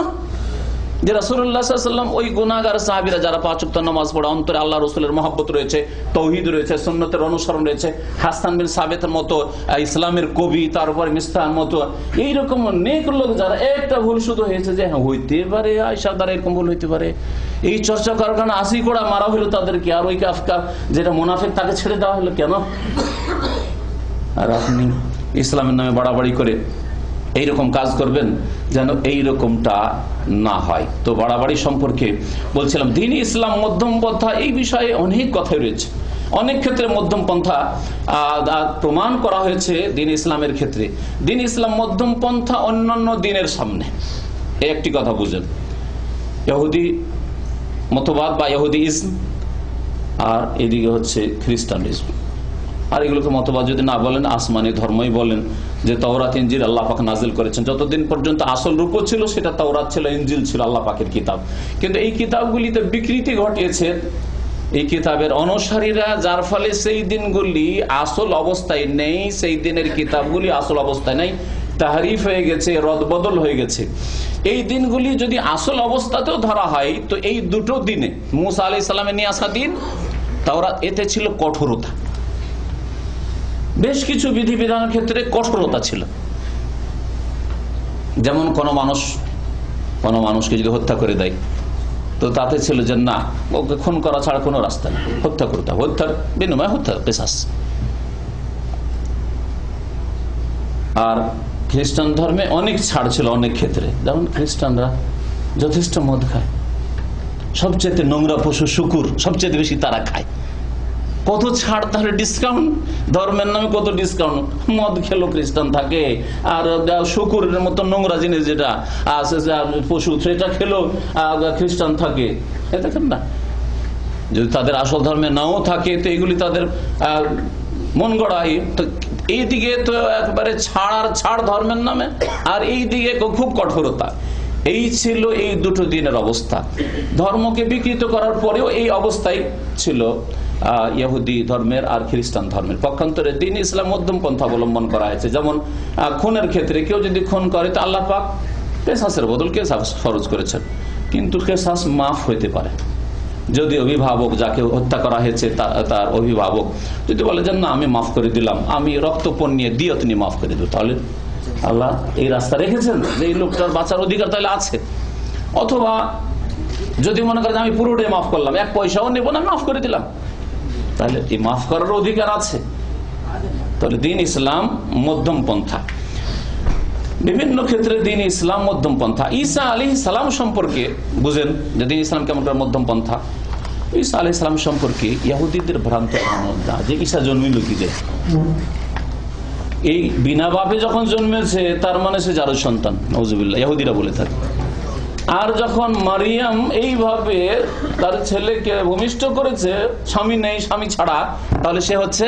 যে রাসূলুল্লাহ সাল্লাল্লাহু আলাইহি ওয়াসাল্লাম ওই গুনাহগার সাহাবীরা যারা 5 ওয়াক্ত নামাজ পড়ে, অন্তরে আল্লাহ রাসূলের মহব্বত রয়েছে, তাওহীদ রয়েছে, সুন্নতের অনুসরণ রয়েছে, হাসান বিন সাবিতের মতো ইসলামের কবি, তারপরে মিস্তার মতো এইরকম নেক লোক যারা, একটা ভুল শুধু হয়েছে যে হ্যাঁ হইতে পারে আয়েশা দ্বারা এরকম ভুল হইতে পারে, এই চর্চা করার কারণে 80 কোড়া মারা হলো তাদেরকে, আর ওই কাফকার যেটা মুনাফিক তাকে ছেড়ে দেওয়া হলো কেন? আর আপনি ইসলামের নামে বাড়াবাড়ি করে এইরকম কাজ করবেন যেন এইরকমটা না হয়। তো বাড়াবাড়ি সম্পর্কে বলছিলাম, দ্বীন ইসলাম মধ্যম পন্থা, এই বিষয়ে অনেক কথাই রয়েছে। অনেক ক্ষেত্রে মধ্যম পন্থা প্রমাণ করা হয়েছে দ্বীন ইসলামের ক্ষেত্রে। দ্বীন ইসলাম মধ্যম পন্থা অন্যান্য দ্বীনের সামনে। এই একটি কথা বুঝেন, ইহুদি মতবাদ বা ইহুদি ইসম, আর এদিকে হচ্ছে খ্রিস্টানিজম। আর এগুলোকে মতবাদ যদি না বলেন, আসমানি ধর্মই বলেন, যে তাওরাত ইনজিল আল্লাহ পাক নাজিল করেছেন। যতদিন পর্যন্ত আসল রূপ ছিল সেটা তাওরাত ছিল, ইনজিল ছিল আল্লাহ পাকের কিতাব। কিন্তু এই কিতাবগুলিতে বিকৃতি ঘটিয়েছে এই কিতাবের অনুসারীরা, যার ফলে সেই দিনগুলি আসল অবস্থায় নেই, সেই দিনের কিতাবগুলি আসল অবস্থায় নেই, তাহরিফ হয়ে গেছে, রদবদল হয়ে গেছে। এই দিনগুলি যদি আসল অবস্থাতেও ধরা হয়, তো এই দুটো দিনে মুসা আলাইহিস সালামের নিয়ে আসা দিন তাওরাত, এতে ছিল কঠোরতা, বেশ কিছু বিধিবিধানের ক্ষেত্রে কঠোরতা ছিল। যেমন কোনো মানুষকে যদি হত্যা করে দেয়, তো তাতে ছিল যে না, ওকে খুন করা ছাড়া কোনো রাস্তা নেই, হত্যা করতে হবে, হত্যার বিনিময়ে হত্যা, কিসাস। আর খ্রিস্টান ধর্মে অনেক ছাড় ছিল অনেক ক্ষেত্রে, যেমন খ্রিস্টানরা যথেষ্ট মদ খায়, সবচেয়ে নোংরা পশু শুকুর সবচেয়ে বেশি তারা খায়। কত ছাড়, তাহলে ডিসকাউন্ট, ধর্মের নামে কত ডিসকাউন্ট। মদ খেলো খ্রিস্টান থাকে, আর শুকুরের মতো নোংরা জিনিস যেটা পশু সেটা খেলো খ্রিস্টান থাকে। দেখেন না, যদি তাদের আসল ধর্মে নাও থাকে তো এগুলি তাদের মন গড়াই। তো এইদিকে তো একবারে ছাড় ধর্মের নামে, আর এই দিকে খুব কঠোরতা। এই ছিল এই দুটো দিনের অবস্থা। ধর্মকে বিকৃত করার পরেও এই অবস্থায় ছিল ইহুদি ধর্মের আর খ্রিস্টান ধর্মের। পক্ষান্তরে দ্বীন ইসলাম মধ্যম পন্থা অবলম্বন করা হয়েছে। যেমন খুনের ক্ষেত্রে কেউ যদি খুন করে তো আল্লাহ পাক কিসাসের বদল কিসাস ফরজ করেছেন, কিন্তু কিসাস মাফ হইতে পারে যদি অভিভাবক, যাকে হত্যা করা হয়েছে তার অভিভাবক যদি বলে যে না আমি মাফ করে দিলাম, আমি রক্তপণ নিয়ে দিয়ত নিয়ে মাফ করে দেব, তাহলে আল্লাহ এই রাস্তা রেখেছেন যে এই লোকটার বাঁচার অধিকার তাহলে আছে। অথবা যদি মনে করেন আমি পুরোটাই মাফ করলাম, 1 পয়সাও নেব না, মাফ করে দিলাম, তাহলে এই মাফ করার অধিকার আছে। তাহলে দ্বীন ইসলাম মধ্যম পন্থা, বিভিন্ন ক্ষেত্রে দ্বীন ইসলাম মধ্যম পন্থা। ঈসা আলাইহিস সালাম সম্পর্কে বুঝেন যে দ্বীন ইসলাম কেমন করে মধ্যম পন্থা। ঈসা আলাইহিস সালাম সম্পর্কে ইহুদিদের ভ্রান্ত ধারণা যে ঈসা জন্মিল কি যে এই বিনা বাপে যখন জন্মেছে তার মানে সে জারজ সন্তান, নাউজুবিল্লাহ, ইহুদিরা বলে থাকে। আর যখন মারিয়াম এইভাবে তার ছেলেকে ভূমিষ্ঠ করেছে, স্বামী নেই, স্বামী ছাড়া, তাহলে সে হচ্ছে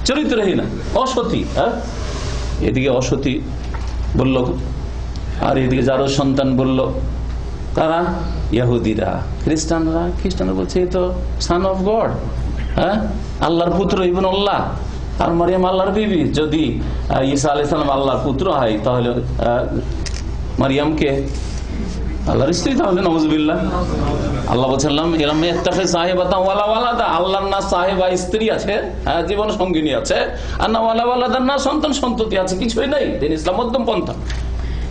চরিত্রহীন, অসতী। এদিকে অসতী বলল, আর এদিকে জারজ সন্তান বলল তারা ইহুদিরা। খ্রিস্টানরা বলছে এই তো সান অফ গড, আল্লাহর পুত্র ইবনুল্লাহ, আর মারিয়াম আল্লাহর বিবি। যদি ঈসা আলাইহিস সালাম আল্লাহর পুত্র হয় তাহলে মারিয়ামকে আল্লাহর স্ত্রী, তাহলে নাউজুবিল্লাহ। আল্লাহ বলছেন আল্লাহর না সাহেবা স্ত্রী আছে, জীবন সঙ্গিনী আছে, আর না ওয়ালা ওয়ালাদা না সন্তান সন্ততি আছে, কিছুই নেই। দ্বীন ইসলাম মধ্যম পন্থা।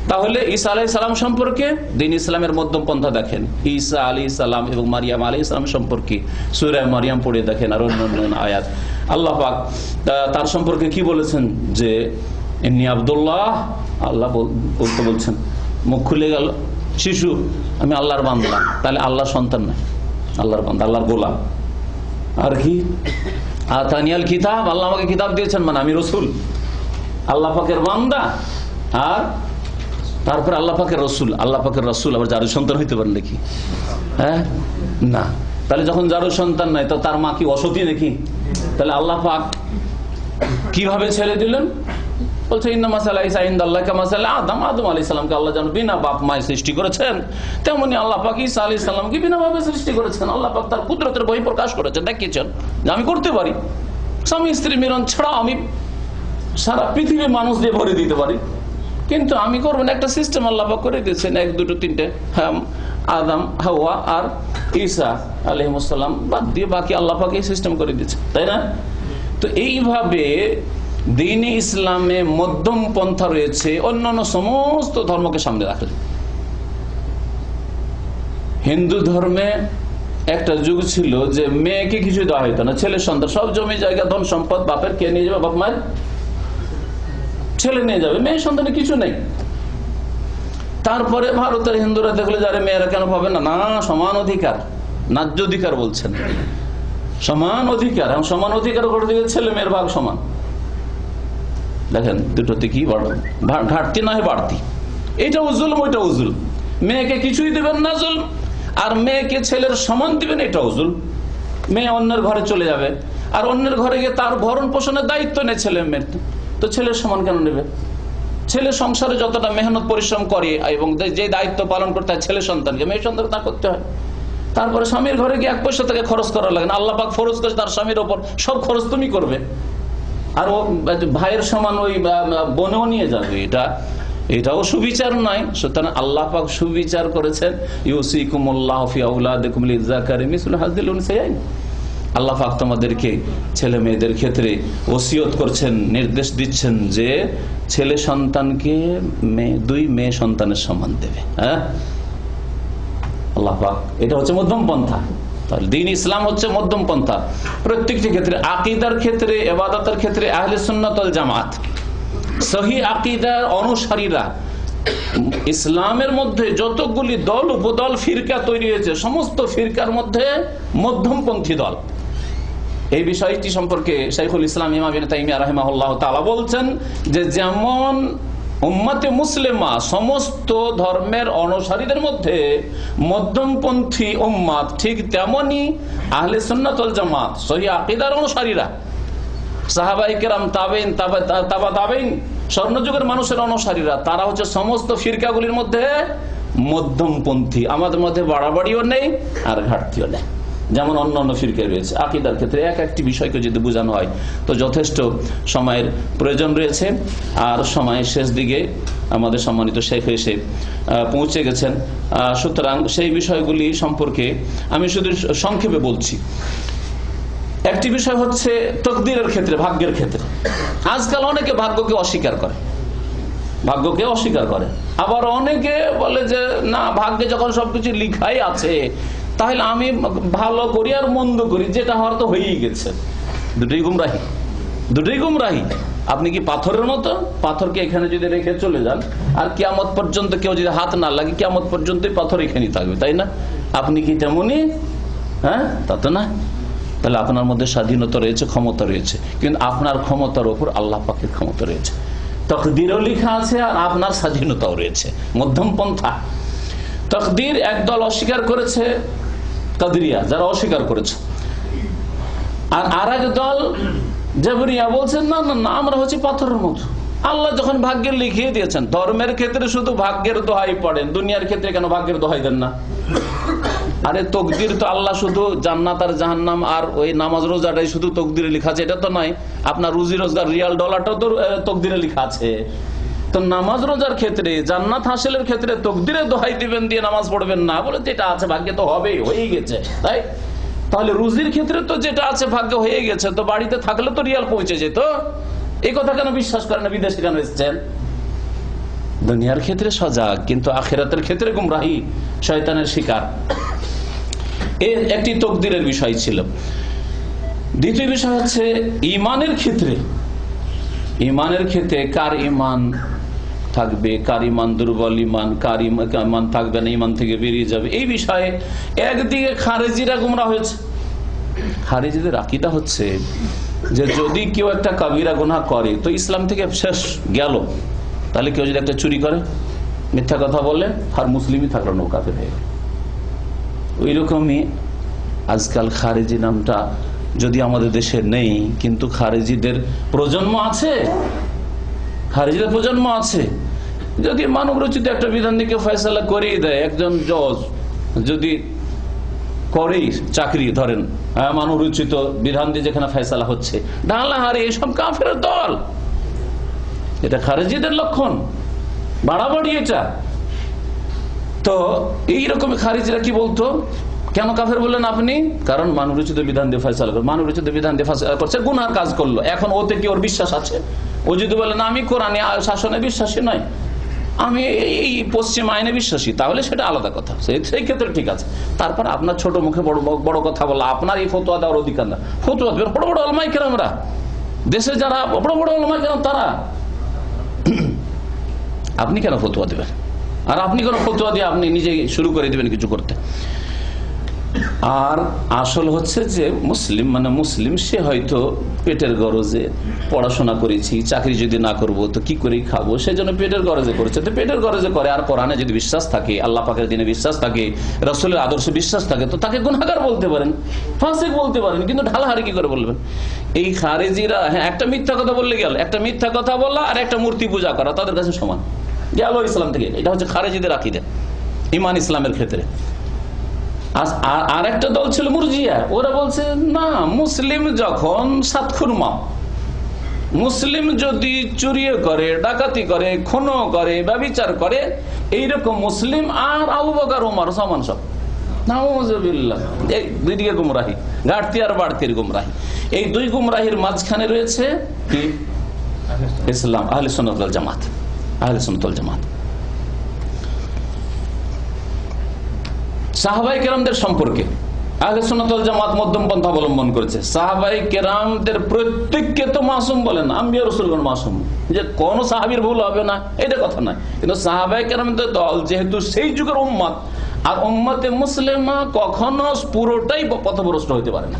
তাহলে ঈসা আলাইহিস সালাম সম্পর্কে দ্বীন ইসলামের মধ্যম পন্থা দেখেন। ঈসা আলাইহিস সালাম এবং মারিয়াম আলাইহিস সালাম সম্পর্কে সূরা মারিয়াম পড়ে দেখেন, আর অন্যান্য আয়াত। আল্লাহ পাক তার সম্পর্কে কি বলেছেন যে ইন্নী আব্দুল্লাহ, আল্লাহ বলতে বলছেন, মুখ খুলে গেল শিশু, আমি আল্লাহর বান্দা। তাহলে আল্লাহর সন্তান নয়, আল্লাহর বান্দা, আল্লাহর গোলাম। আর কি আতানিয়াল কিতাব, আল্লাহ আমাকে কিতাব দিয়েছেন, মানে আমি রসুল, আল্লাহ পাকের বান্দা। আর তারপর আল্লাহ পাকের রসুল, আল্লাহ পাকের রসুল আবার জারজ সন্তান হইতে পারেন নাকি? না। তাহলে যখন জারজ সন্তান নাই তো তার মা কি অসতী নাকি? তাহলে আল্লাহ পাক কিভাবে ছেড়ে দিলেন? বলছে আদম আলাইহিস সালামকে আল্লাহ যেন বিনা বাপ মায় সৃষ্টি করেছেন, তেমনি আল্লাহ পাক ঈসা আলাইহিস সালামকে বিনা বাপে সৃষ্টি করেছেন। আল্লাহ পাক তার কুদরতের বহি প্রকাশ করেছেন, দেখিয়েছেন যে আমি করতে পারি। স্বামী স্ত্রী মিলন ছাড়া আমি সারা পৃথিবীর মানুষ দিয়ে ভরে দিতে পারি, কিন্তু আমি করবো না। একটা সিস্টেম আল্লাহ পাক করে দিয়েছেন, 1 2 3 আদম হাওয়া আর ঈসা আলাইহিস সালাম বাদ দিয়ে বাকি আল্লাহ পাক এই সিস্টেম করে দিয়েছেন, তাই না? তো এইভাবে দ্বীন ইসলামে মধ্যম পন্থা রয়েছে, অন্যান্য সমস্ত ধর্মকে সামনে রাখে। হিন্দু ধর্মে একটা যুগ ছিল যে মেয়েকে কিছু দেওয়া হইতো না, ছেলে সন্তান সব জমি জায়গা ধন সম্পদ বাপের কে নিয়ে যাবে? বাপ মায়ের, ছেলে নিয়ে যাবে, মেয়ে সন্তানে কিছু নেই। তারপরে ভারতের হিন্দুরা দেখলে যারা মেয়েরা কেন পাবে না, না সমান অধিকার, ন্যায্য অধিকার বলছেন, সমান অধিকার। এবং সমান অধিকার করে দিকে ছেলে মেয়ের ভাগ সমান। দেখেন দুটোতে কি ঘাটতি নয় বাড়তি। এইটা উজুলম, ওইটা উজুল। মেয়েকে কিছুই দেবেন না জুল, আর মেয়েকে ছেলের সমান দিবেন, এটা উজুল। মেয়ে অন্যের ঘরে চলে যাবে, আর অন্যের ঘরে গিয়ে তার ভরণ পোষণের দায়িত্ব নেই ছেলে মেয়ের, তো ছেলের সমান কেন নেবে? ছেলে সংসারে যতটা মেহনত পরিশ্রম করে এবং যে দায়িত্ব পালন করতে হয় ছেলে সন্তানকে, মেয়ে সন্তানকে তা করতে হয়। তারপরে স্বামীর ঘরে গিয়ে 1 পয়সা থেকে খরচ করা লাগে না, আল্লাহ পাক ফরজ করে তার স্বামীর ওপর সব খরচ তুমি করবে, আর ও ভাইয়ের সমান ওই বোনেও নিয়ে যাবে। এটাও সুবিচার নয়। সুতরাং আল্লাহ পাক সুবিচার করেছেন, ইউসিকুমুল্লাহু ফি আওলাদিকুম লিযাকারি মিসলু হাযিল উনসায়াইন। আল্লাহ পাক তোমাদেরকে ছেলে মেয়েদের ক্ষেত্রে ওসিয়ত করছেন, নির্দেশ দিচ্ছেন যে ছেলে সন্তানকে 2 মেয়ে সন্তানের সমান দেবে। আল্লাহ পাক, এটা হচ্ছে মধ্যম পন্থা। তাহলে দ্বীন ইসলাম হচ্ছে মধ্যম পন্থা প্রত্যেকটি ক্ষেত্রে। আকীদার ক্ষেত্রে, ইবাদতের ক্ষেত্রে আহলে সুন্নাত ওয়াল জামাত, সহিহ আকীদার অনুসারীরা, ইসলামের মধ্যে যতগুলি দল উপদল ফিরকা তৈরি হয়েছে সমস্ত ফিরকার মধ্যে মধ্যমপন্থী দল। এই বিষয়টি সম্পর্কে শাইখুল ইসলাম ইমাম ইবনে তাইমিয়া রাহিমাহুল্লাহ তাআলা বলছেন যে যেমন উম্মতে মুসলিমা সমস্ত ধর্মের অনুসারীদের মধ্যে মধ্যমপন্থী উম্মাত, ঠিক তেমনি আহলে সুন্নাত ওয়াল জামাত সহিহ আকীদার অনুসারীরা, সাহাবায়ে কেরাম, তাবেঈন, তাবা তাবেঈন, স্বর্ণযুগের মানুষের অনুসারীরা, তারা হচ্ছে সমস্ত ফিরকাগুলির মধ্যে মধ্যমপন্থী। আমাদের মধ্যে বাড়াবাড়িও নেই আর ঘাটতিও নেই, যেমন অন্যান্য ফিরকায় রয়েছে। আকীদার ক্ষেত্রে একটি বিষয়কে যদি বোঝানো হয় তো যথেষ্ট সময়ের প্রয়োজন রয়েছে, আর সময়ের শেষ দিকে আমাদের সম্মানিত শেখ এসে পৌঁছে গেছেন। সুতরাং সেই বিষয়গুলি সম্পর্কে আমি শুধু সংক্ষেপে বলছি। একটি বিষয় হচ্ছে তকদিরের ক্ষেত্রে, ভাগ্যের ক্ষেত্রে। আজকাল অনেকে ভাগ্যকে অস্বীকার করে, ভাগ্যকে অস্বীকার করে। আবার অনেকে বলে যে না, ভাগ্যে যখন সবকিছু লিখাই আছে তাহলে আমি ভালো করি আর মন্দ করি, যেটা হওয়ার তো হয়েই গেছে। দুটোই গুমরাহি, দুটোই গুমরাহি। আপনি কি পাথরের মতো? পাথরকে এখানে যদি রেখে চলে যান আর কিয়ামত পর্যন্ত কেউ যদি হাত না লাগে, কিয়ামত পর্যন্তই পাথর এখানেই থাকবে, তাই না? আপনি কি তেমনি? হ্যাঁ, তা তো না। তাহলে আপনার মধ্যে স্বাধীনতা রয়েছে, ক্ষমতা রয়েছে, কিন্তু আপনার ক্ষমতার উপর আল্লাহ পাকের ক্ষমতা রয়েছে। তকদিরও লেখা আছে আর আপনার স্বাধীনতাও রয়েছে, মধ্যম পন্থা। তকদির একদল অস্বীকার করেছে, কাদরিয়া যারা অস্বীকার করেছে, আর আরেক দল জাবরিয়া বলছেন না না না, আমরা হচ্ছে পাথরের মতো। আল্লাহ যখন ভাগ্যে লিখিয়ে দিয়েছেন, ধর্মের ক্ষেত্রে শুধু ভাগ্যের দোহাই পড়েন, দুনিয়ার ক্ষেত্রে কেন ভাগ্যের দোহাই দেন না? আরে তকদির তো আল্লাহ শুধু জান্নাত আর জাহান্নাম আর ওই নামাজ রোজাটাই শুধু তকদিরে লেখা আছে এটা তো নয়। আপনার রুজি রোজগার, রিয়াল ডলারটাও তো তকদিরে লেখা আছে। তো নামাজ রোজার ক্ষেত্রে, জান্নাত হাসিলের ক্ষেত্রে তকদিরে দোহাই দিবেন দিয়ে নামাজ পড়বেন না, বলে যেটা আছে ভাগ্যে তো হবেই, হয়েই গেছে। তাই তাহলে রুজির ক্ষেত্রে তো যেটা আছে ভাগ্য হয়ে গেছে, তো বাড়িতে থাকলে তো রিয়াল পৌঁছে যেত। এই কথা কেন বিশ্বাস করেন না? বিদেশে কেন এসছেন? দুনিয়ার ক্ষেত্রে সজাগ, কিন্তু আখিরাতের ক্ষেত্রে গুমরাহি, শয়তানের শিকার। এর একটি তকদিরের বিষয় ছিল। দ্বিতীয় বিষয় হচ্ছে ইমানের ক্ষেত্রে। ইমানের ক্ষেত্রে কার ইমান থাকবে, কার ইমান দুর্বল ইমান, কার ইমান থাকবে না, ইমান থেকে বেরিয়ে যাবে, এই বিষয়ে একদিকে খারেজিরা গুমরা হয়েছে। খারেজিদের আকীদা হচ্ছে যে যদি কেউ একটা কাবিরা গুনাহ করে তো ইসলাম থেকে শেষ গেল। তাহলে কেউ যদি একটা চুরি করে, মিথ্যা কথা বলে, আর মুসলিমই থাকলো না, কাফের হয়ে গেল। ওই রকমই আজকাল খারেজি নামটা যদি আমাদের দেশে নেই, কিন্তু খারেজিদের প্রজন্ম আছে, খারেজিদের প্রজন্ম আছে। যদি মানব রচিত একটা বিধান থেকে ফয়সালা করেই দেয়, একজন জজ যদি করেই চাকরি, ধরেন মানব রচিত বিধান দিয়ে যেখানে ফয়সালা হচ্ছে, ডালা হারে এসব কাফের দল, এটা খারেজিদের লক্ষণ, বাড়াবাড়ি এটা। তো এইরকম খারেজিরা কি বলতো, কেন কাফের বললেন আপনি? কারণ মানবরচিত বিধান দিয়ে ফয়সালা করে, মানবরচিত বিধান দিয়ে ফয়সালা করছে, গুনার কাজ করলো। এখন ওতে কি ওর বিশ্বাস আছে? ও যদি বলে না আমি কোরআনে শাসনে বিশ্বাসী নয়, আমি এই পশ্চিম আইনে বিশ্বাসী, তাহলে সেটা আলাদা কথা, সেই ক্ষেত্রে ঠিক আছে। তারপর আপনার ছোট মুখে বড় বড় কথা বলা, আপনার এই ফতোয়া দেওয়ার অধিকার না। ফতোয়া দেবেন বড় বড় ওলামায়ে কেরামরা, দেশে যারা বড় বড় ওলামায়ে কেরাম তারা, আপনি কেন ফতোয়া দেবেন? আর আপনি কোন ফতোয়া দিয়ে আপনি নিজে শুরু করে দিবেন কিছু করতে? আর আসল হচ্ছে যে মুসলিম মানে মুসলিম, সে হয়তো পেটের গরজে পড়াশোনা করেছি, চাকরি যদি না করব তো কি করে খাবো, সেজন্য পেটের গরজে করেছে, তো পেটের গরজে করে। আর কোরআনে যদি বিশ্বাস থাকে, আল্লাহ পাকের দিনে বিশ্বাস থাকে, রাসূলের আদর্শে বিশ্বাস থাকে, তো তাকে গুনাহগার বলতে পারেন, ফাসিক বলতে পারেন, কিন্তু ঢালাহারি কি করে বলবেন? এই খারেজিরা, হ্যাঁ, একটা মিথ্যা কথা বললে গেল, একটা মিথ্যা কথা বলা আর একটা মূর্তি পূজা করা তাদের কাছে সমান, গেল ইসলাম থেকে। এটা হচ্ছে খারেজিদের আকীদা ঈমান ইসলামের ক্ষেত্রে। আর একটা দল ছিল মুরজিয়া, ওরা বলছে না, মুসলিম যখন সাতখুরমা, মুসলিম যদি চুরি করে, ডাকাতি করে, খুন করে, ব্যভিচার করে, এইরকম মুসলিম আর আবু বকর ওমর সমান সব। নাউযুবিল্লাহ। এই দুই দিকে গুমরাহি, ঘাটতি আর বাড়তির গুমরাহি। এই দুই গুমরাহির মাঝখানে রয়েছে কি? ইসলাম, আহলে সুন্নাত ওয়াল জামাত। আহলে সুন্নাত ওয়াল জামাত সাহাবায়ে কেরামদের সম্পর্কে আহলে সুন্নাত ওয়াল জামাত মধ্যম পন্থা অবলম্বন করেছে। সাহাবায়ে কেরামদের প্রত্যেককে তো মাসুম বলেন, আম্বিয়া রাসূলগণ মাসুম, যে কোন সাহাবীর ভুল হবে না এটা কথা নয়, কিন্তু সাহাবায়ে কেরামদের দল যেহেতু সেই যুগের উম্মত, আর উম্মতে মুসলিমা কখনো পুরোটাই পথভ্রষ্ট হতে পারে না।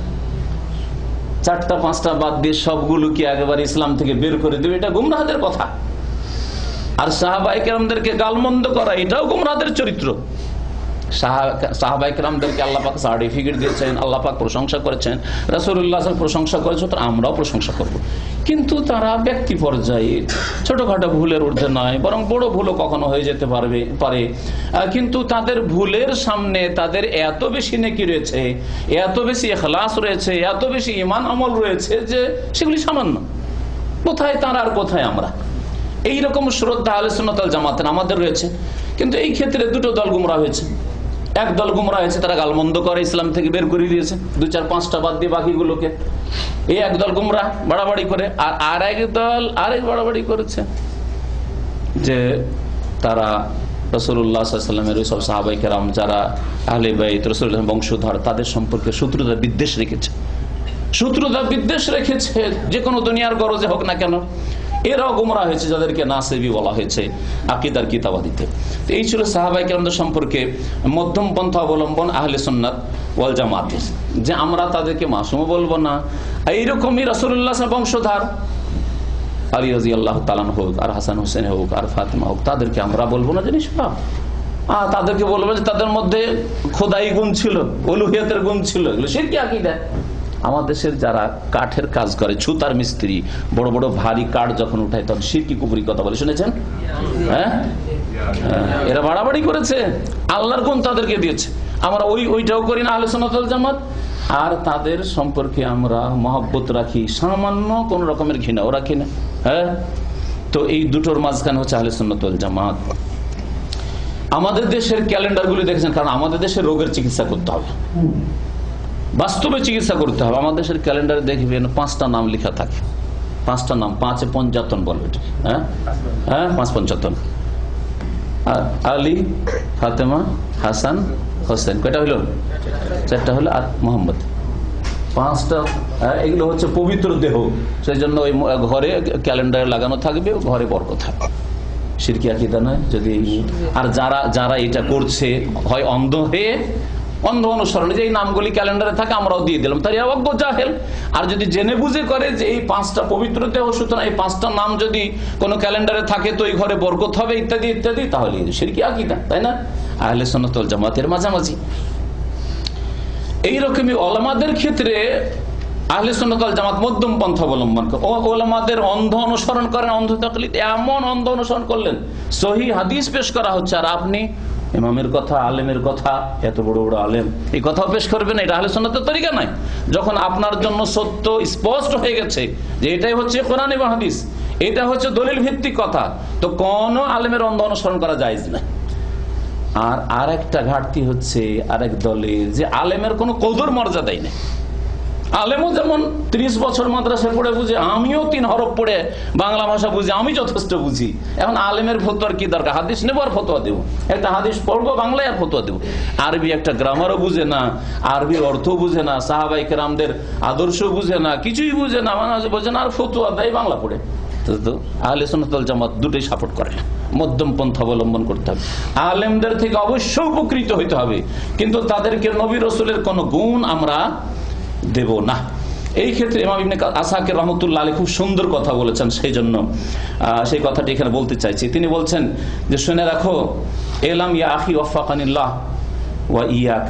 চারটা পাঁচটা বাদ দিয়ে সবগুলোকে একেবারে ইসলাম থেকে বের করে দেবে, এটা গুমরাহদের কথা। আর সাহাবায়ে কেরামদেরকে গালমন্দ করা, এটাও গুমরাহদের চরিত্র। সাহাবায়ে কেরামদেরকে আল্লাহ পাক সার্টিফিকেট দিয়েছেন, আল্লাহ পাক প্রশংসা করেছেন, রাসূলুল্লাহ প্রশংসা করেছেন, তো আমরাও প্রশংসা করব। কিন্তু তারা ব্যক্তি পর্যায়ে ছোটখাটো ভুলের ঊর্ধ্বে নয়, বরং বড় ভুলও কখনো হয়ে যেতে পারে। কিন্তু তাদের ভুলের সামনে তাদের এত বেশি নেকি রয়েছে, এত বেশি ইখলাস রয়েছে, এত বেশি ঈমান আমল রয়েছে যে সেগুলি সামান্য। কোথায় তারা আর কোথায় আমরা? এইরকম শ্রদ্ধা আহলে সুন্নাত ওয়াল জামাতের আমাদের রয়েছে। কিন্তু এই ক্ষেত্রে দুটো দল গুমরাহ হয়েছে। এক দল গুমরাহ হয়েছে, তারা গালমন্দ করে, ইসলাম থেকে বের করে দিয়েছে, দু চার পাঁচটা বাদ দিয়ে বাকিগুলোকে। এই একদল গুমরাহ বাড়াবাড়ি করে, আর আরেক দল আরেক বাড়াবাড়ি করেছে, যে তারা রাসূলুল্লাহ সাল্লাল্লাহু আলাইহি ওয়াসাল্লামের ওই সব সাহাবায়ে কেরাম যারা আহলে বাইত রাসূলুল্লাহ বংশধর, তাদের সম্পর্কে শত্রুতা বিদ্বেষ রেখেছে, যে কোনো দুনিয়ার গরজে হোক না কেন। এরাও গোমরা হয়েছে, যাদেরকে নাসেবি বলা হয়েছে আকীদার কিতাবাদিতে। তো এই ছিল সাহাবায়ে কেরামদের সম্পর্কে মধ্যম পন্থা অবলম্বন আহলে সুন্নাত ওয়াল জামাতের, যে আমরা তাদেরকে মাসুম বলবো না। এইরকমই রাসূলুল্লাহ বংশধর আলী রাদিয়াল্লাহু তাআলা হোক, আর হাসান হোসেন হোক, আর ফাতেমা হোক, তাদেরকে আমরা বলবো না জিনিস পাপ। তাদেরকে বলবো যে তাদের মধ্যে খোদাই গুণ ছিল, উলুহিয়াতের গুণ ছিল, এগুলো শিরকি আকীদা। আমাদের দেশের যারা কাঠের কাজ করে, ছুতার মিস্ত্রি, বড় বড় ভারী কাঠ যখন উঠায় তখন শিরকি কুফরি কথা বলে, শুনেছেন? হ্যাঁ, এরা বাড়াবাড়ি করেছে, আল্লাহর গুণ তাদেরকে দিয়েছে। আমরা ওইটাও করি না আহলে সুন্নাত ওয়াল জামাত, আর তাদের সম্পর্কে আমরা মহব্বত রাখি, সামান্য কোন রকমের ঘৃণাও রাখি না। হ্যাঁ, তো এই দুটোর মাঝখানে হচ্ছে আহলে সুন্নাত ওয়াল জামাত। আমাদের দেশের ক্যালেন্ডারগুলি দেখেছেন, কারণ আমাদের দেশে রোগের চিকিৎসা করতে হবে, বাস্তবে চিকিৎসা করতে হবে। আমাদের দেশের ক্যালেন্ডারে দেখবেন 5টা নাম লেখা থাকে, 5টা নাম, 5 55 বলবে, হ্যাঁ হ্যাঁ 5 55, আলী, ফাতেমা, হাসান, হোসেন, কয়টা হইল? 4টা হলো, আর মোহাম্মদ। 5টা, এগুলো হচ্ছে পবিত্র দেহ, সেই জন্য ওই ঘরে ক্যালেন্ডারে লাগানো থাকবে, ঘরে বরকত থাকবে। শিরকি আকীদা নয়। যদি আর যারা এটা করছে হয় অন্ধ হয়ে, অন্ধ অনুসরণে, যে এই নামগুলি ক্যালেন্ডারে থাকে আমরাও দিয়ে দিলাম, তাই অজ্ঞ জাহেল। আর যদি জেনে বুঝে করে যে এই 5টা পবিত্র দেহ, সুতরাং এই 5টা নাম যদি কোনো ক্যালেন্ডারে থাকে তো এই ঘরে বরকত হবে, ইত্যাদি ইত্যাদি, তাহলে শিরকি আকীদা, তাই না? আহলে সুন্নাত ওয়াল জামাতের মাঝামাঝি। এইরকমই ওলামাদের ক্ষেত্রে আহলে সুন্নাত ওয়াল জামাত মধ্যম পন্থা অবলম্বন করে। ওলামাদের অন্ধ অনুসরণ করেন, অন্ধ তাকলিদ। এমন অন্ধ অনুসরণ করলেন, সহিহ হাদিস পেশ করা হচ্ছে, আর আপনি ইমামের কথা, আলেমের কথা, এত বড় বড় আলেম, এই কথাও পেশ করবেন, এটা আহলে সুন্নাতের তরিকা নাই। যখন আপনার জন্য সত্য স্পষ্ট হয়ে গেছে যে এটাই হচ্ছে কোরআন এবং হাদিস, এটা হচ্ছে দলিল ভিত্তিক কথা, তো কোন আলেমের অন্ধ অনুসরণ করা জায়েজ না। আর একটা ঘাটতি হচ্ছে আরেক দলের, যে আলেমের কোনো কদর মর্যাদাই নেই। আলেমও যেমন 30 বছর মাদ্রাসা পড়ে বুঝে, আমিও 3 হরফ পড়ে বাংলা ভাষা বুঝি, আমি যথেষ্ট বুঝি। এখন আলেমের ফতোয়ার কি দরকার? হাদিস নেবো আর ফতোয়া দেবো, একটা হাদিস পড়বো বাংলায় আর ফতোয়া দেবো। আরবি একটা গ্রামারও বুঝে না, আরবির অর্থ বুঝে না, সাহাবায়ে কেরামদের আদর্শ বুঝে না, কিছুই বুঝে না, মানে বোঝে না, আর ফতোয়া দেয় বাংলা পড়ে। তো আহলে সুন্নাত ওয়াল জামাত দুটোই সাপোর্ট করে, মধ্যম পন্থা অবলম্বন করতে হবে। আলেমদের থেকে অবশ্যই উপকৃত হইতে হবে, কিন্তু তাদেরকে নবী রাসূলের কোন গুণ আমরা দেব না। এই ক্ষেত্রে ইমাম ইবনে আসাকির রাহমাতুল্লাহ আলাইহি খুব সুন্দর কথা বলেছেন, সেই জন্য সেই কথাটি এখানে বলতে চাইছি। তিনি বলছেন যে, শুনে রাখো, এলাম ইয়া আখি ওয়াফাকানিল্লাহ ওয়া ইয়াক,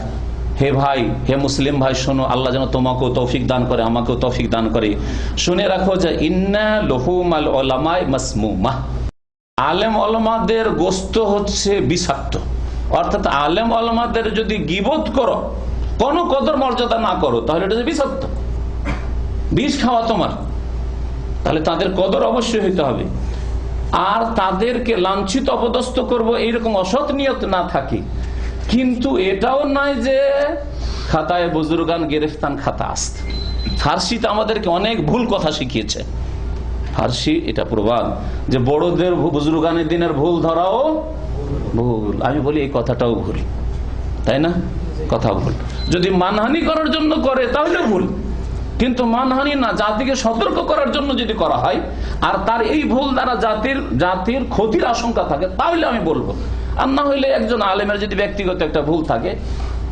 হে ভাই, হে মুসলিম ভাই, শোনো, আল্লাহ যেন তোমাকেও তৌফিক দান করে, আমাকেও তৌফিক দান করে। শুনে রাখো যে ইন্না লুহুমাল উলামায়ে মাসমুমাহ, আলেম ওলামাদের গোশত হচ্ছে বিষাক্ত। অর্থাৎ আলেম ওলামাদের যদি গীবত করো, কোনো কদর মর্যাদা না করো, তাহলে এটা যে বিষাক্ত, বিষ খাওয়া তোমার, তাহলে তাদের কদর অবশ্যই হইতে হবে। আর তাদেরকে লাঞ্ছিত অপদস্থ করব এইরকম অসৎ নিয়ত না থাকে। কিন্তু এটাও নয় যে খাতায় বুজুর্গান গেরেফতান খাতা আস্ত। ফার্সিতে আমাদেরকে অনেক ভুল কথা শিখিয়েছে। ফার্সি এটা প্রবাদ যে বড়দের বুজুর্গানের দিনের ভুল ধরাও ভুল। আমি বলি এই কথাটাও ভুল, তাই না? কথা ভুল। যদি মানহানি করার জন্য করে তাহলে ভুল, কিন্তু মানহানি না, জাতিকে সতর্ক করার জন্য যদি করা হয়, আর তার এই ভুল দ্বারা জাতির ক্ষতির আশঙ্কা থাকে, তাহলে আমি বলবো। আর না হইলে একজন আলেমের যদি ব্যক্তিগত একটা ভুল থাকে,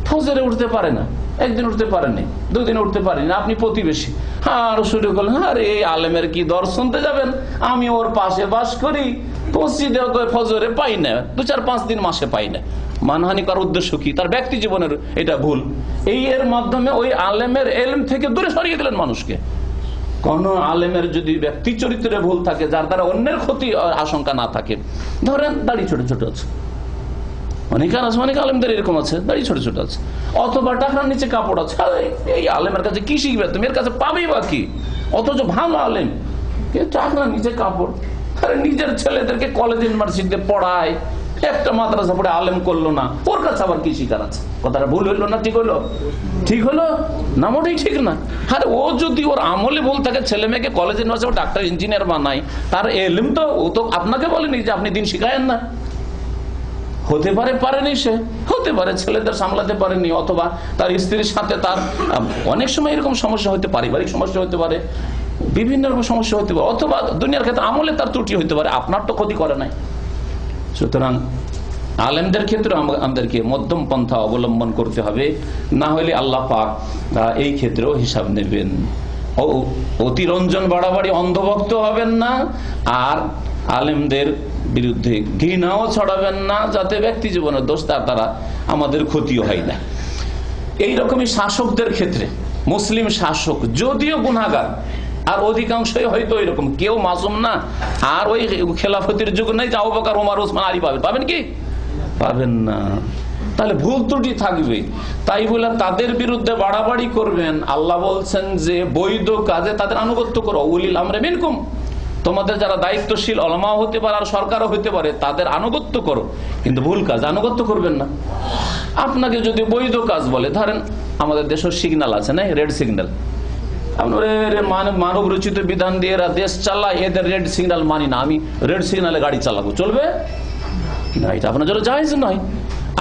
ফজরে উঠতে পারে না, একদিন উঠতে পারেনি, 2 দিন উঠতে পারেনি, আপনি প্রতিবেশী, আর শুরু করলেন, আরে এই আলেমের কি দর শুনতে যাবেন, আমি ওর পাশে বাস করি, মসজিদে ফজরে পাই না, 2-4-5 দিন মাসে পাই না। মানহানি করার উদ্দেশ্য কি? তার ব্যক্তি জীবনের এটা ভুল। এর মাধ্যমে ওই আলেমের এলম থেকে দূরে সরিয়ে দিলেন মানুষকে। কোন আলেমের যদি ব্যক্তি চরিত্রে ভুল থাকে, যার দ্বারা অন্যের ক্ষতি আশঙ্কা না থাকে, ধরেন দাড়ি ছোট ছোট আছে, অনেক আলেমদের এরকম আছে, দাড়ি ছোট ছোট আছে, অথবা টাকার নিচে কাপড় আছে। এই আলেমের কাছে কি শিখবে তুমি? এর কাছে পাবেই বা কি? অথচ ভালো আলেম, টাকার নিচে কাপড়, নিজের ছেলেদেরকে কলেজ ইউনিভার্সিটিতে পড়ায়, একটা মাদ্রাসা পড়ে আলেম করলো না, ওর কাছে আবার কি শিকার আছে? কথাটা ভুল হইলো না ঠিক হলো? ঠিক হলো না? মোটেই ঠিক না। আরে ও যদি ওর আমলে ভুল থাকে, ছেলে মেয়েকে কলেজ ইউনিভার্সিটি ডাক্তার ইঞ্জিনিয়ার বানায়, তার এলিম তো ও তো আপনাকে বলেনি যে আপনি দিন শিখায়েন না, হতে পারে পারেনি, সে হতে পারে ছেলেদের সামলাতে পারেনি, অথবা তার স্ত্রীর সাথে তার অনেক সময় এরকম সমস্যা হতে পারে, পারিবারিক সমস্যা হতে পারে, বিভিন্ন রকম সমস্যা হতে পারে, অথবা দুনিয়ার ক্ষেত্রে আমলে তার ত্রুটি হতে পারে, আপনার তো ক্ষতি করে নাই। সুতরাং আলেমদের ক্ষেত্রে আমাদেরকে মধ্যম পন্থা অবলম্বন করতে হবে, না হলে আল্লাহ পাক এই ক্ষেত্রেও হিসাব নেবেন। অতিরঞ্জন বাড়াবাড়ি অন্ধভক্ত হবেন না, আর আলেমদের বিরুদ্ধে ঘৃণাও ছড়াবেন না, যাতে ব্যক্তি জীবনের দোষ তার দ্বারা আমাদের ক্ষতিও হয় না। এইরকমই শাসকদের ক্ষেত্রে মুসলিম শাসক যদিও গুনাহগার, আর অধিকাংশই হয়তো এরকম, কেউ মাসুম না, আর ওই খেলাফতের যুগ নেই যে আবু বকর, ওমর, ওসমান, আলী পাবেন কি? পাবেন না। তাহলে ভুল ত্রুটি থাকবে, তাই বলে তাদের বিরুদ্ধে বাড়াবাড়ি করবেন। আল্লাহ বলছেন যে বৈধ কাজে তাদের আনুগত্য করো, উলিল আমরে মিনকুম, তোমাদের যারা দায়িত্বশীল ওলামাও হতে পারে আর সরকারও হতে পারে, তাদের আনুগত্য করো, কিন্তু ভুল কাজ আনুগত্য করবেন না। আপনাকে যদি বৈধ কাজ বলে, ধরেন আমাদের দেশের সিগন্যাল আছে না, রেড সিগন্যাল, মানব রচিত বিধান দিয়ে এরা দেশ চালায়, এদের রেড সিগন্যাল মানি না, আমি রেড সিগন্যালে গাড়ি চালাবো, চলবে না, এটা আপনার জন্য জায়েজ নয়।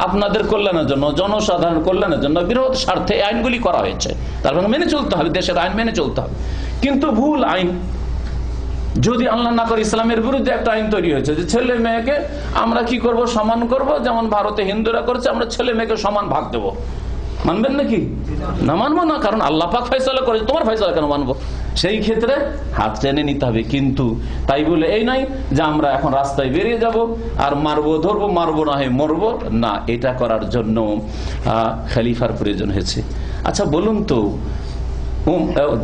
আপনাদের কল্যাণের জন্য, জনসাধারণ কল্যাণের জন্য বৃহৎ স্বার্থে আইনগুলি করা হয়েছে, তার মানে মেনে চলতে হবে, দেশের আইন মেনে চলতে হবে। কিন্তু ভুল আইন যদি আল্লাহ না করে ইসলামের বিরুদ্ধে একটা আইন তৈরি হয়েছে যে ছেলে মেয়েকে আমরা কি করব, সমান করব, যেমন ভারতে হিন্দুরা করছে, আমরা ছেলে মেয়েকে সমান ভাগ দেবো, মানবেন নাকি? না, মানবো না, কারণ আল্লাহ পাক ফয়সালা করেছে, তোমার ফয়সালা কেন মানবো? সেই ক্ষেত্রে হাত টেনে নিতে হবে। কিন্তু তাই বলে এই নাই যে আমরা এখন রাস্তায় বেরিয়ে যাব আর মারবো, ধরবো, মারবো না হয় মরবো না, এটা করার জন্য খলিফার প্রয়োজন হয়েছে। আচ্ছা বলুন তো,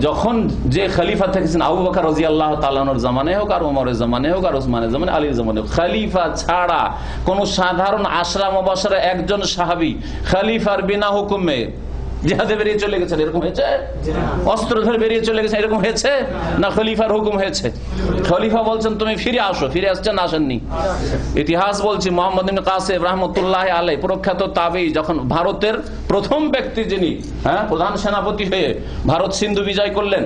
যখন যে খলিফা থেকেছেন আবু বকর রাদিয়াল্লাহু তাআলা আনহুর জামানায় হোক, আর ওমরের জামানায় হোক, আর ওসমানের জামানায়, আলীর জামানায় হোক, খলিফা ছাড়া কোন সাধারণ আশরা মুবাশশারা একজন সাহাবী খলিফার বিনা হুকুমে জিহাদে বেরিয়ে চলে গেছেন, এরকম হয়েছে? অস্ত্র ধরে বেরিয়ে চলে গেছেন, এরকম হয়েছে? না খলিফার হুকুম হয়েছে? খলিফা বলছেন তুমি ফিরে আসো, ফিরে আসছেন, আসেননি। ইতিহাস বলছি মুহাম্মদ ইবনে কাসিম রাহমাতুল্লাহি আলাইহি, প্রখ্যাত তাবেঈ, যখন ভারতের প্রথম ব্যক্তি যিনি প্রধান সেনাপতি হয়ে ভারত সিন্ধু বিজয় করলেন,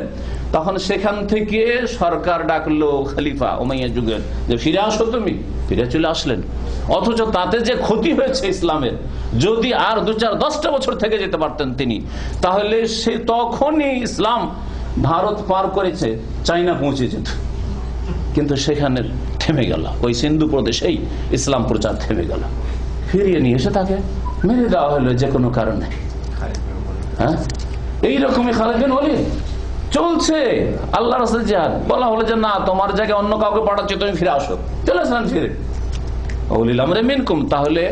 তখন সেখান থেকে সরকার ডাকলো খলিফা উমাইয়া যুগের যে ফিরে আসো, তুমি ফিরে চলে আসলেন। অথচ তাতে যে ক্ষতি হয়েছে ইসলামের, যদি আর 2-4-10টা বছর থেকে যেতে পারতেন তিনি, তাহলে সে তখনই ইসলাম ভারত পার করেছে, চাইনা পৌঁছে যেত। কিন্তু সেখানে থেমে গেল, ওই সিন্ধু প্রদেশেই ইসলাম প্রচার থেমে গেল। ফিরিয়ে নিয়ে এসে তাকে মেরে দেওয়া হলো যে কোনো কারণে। এইরকমই খালিদ বিন ওয়ালিদ চলছে, আল্লাহ রাসূল জিহাদ, বলা হলো যে না, তোমার জায়গায় অন্য কাউকে পাঠাচ্ছি, তুমি ফিরে আসো, চলে আসলেন ফিরে। উলিল আমরে মিনকুম, তাহলে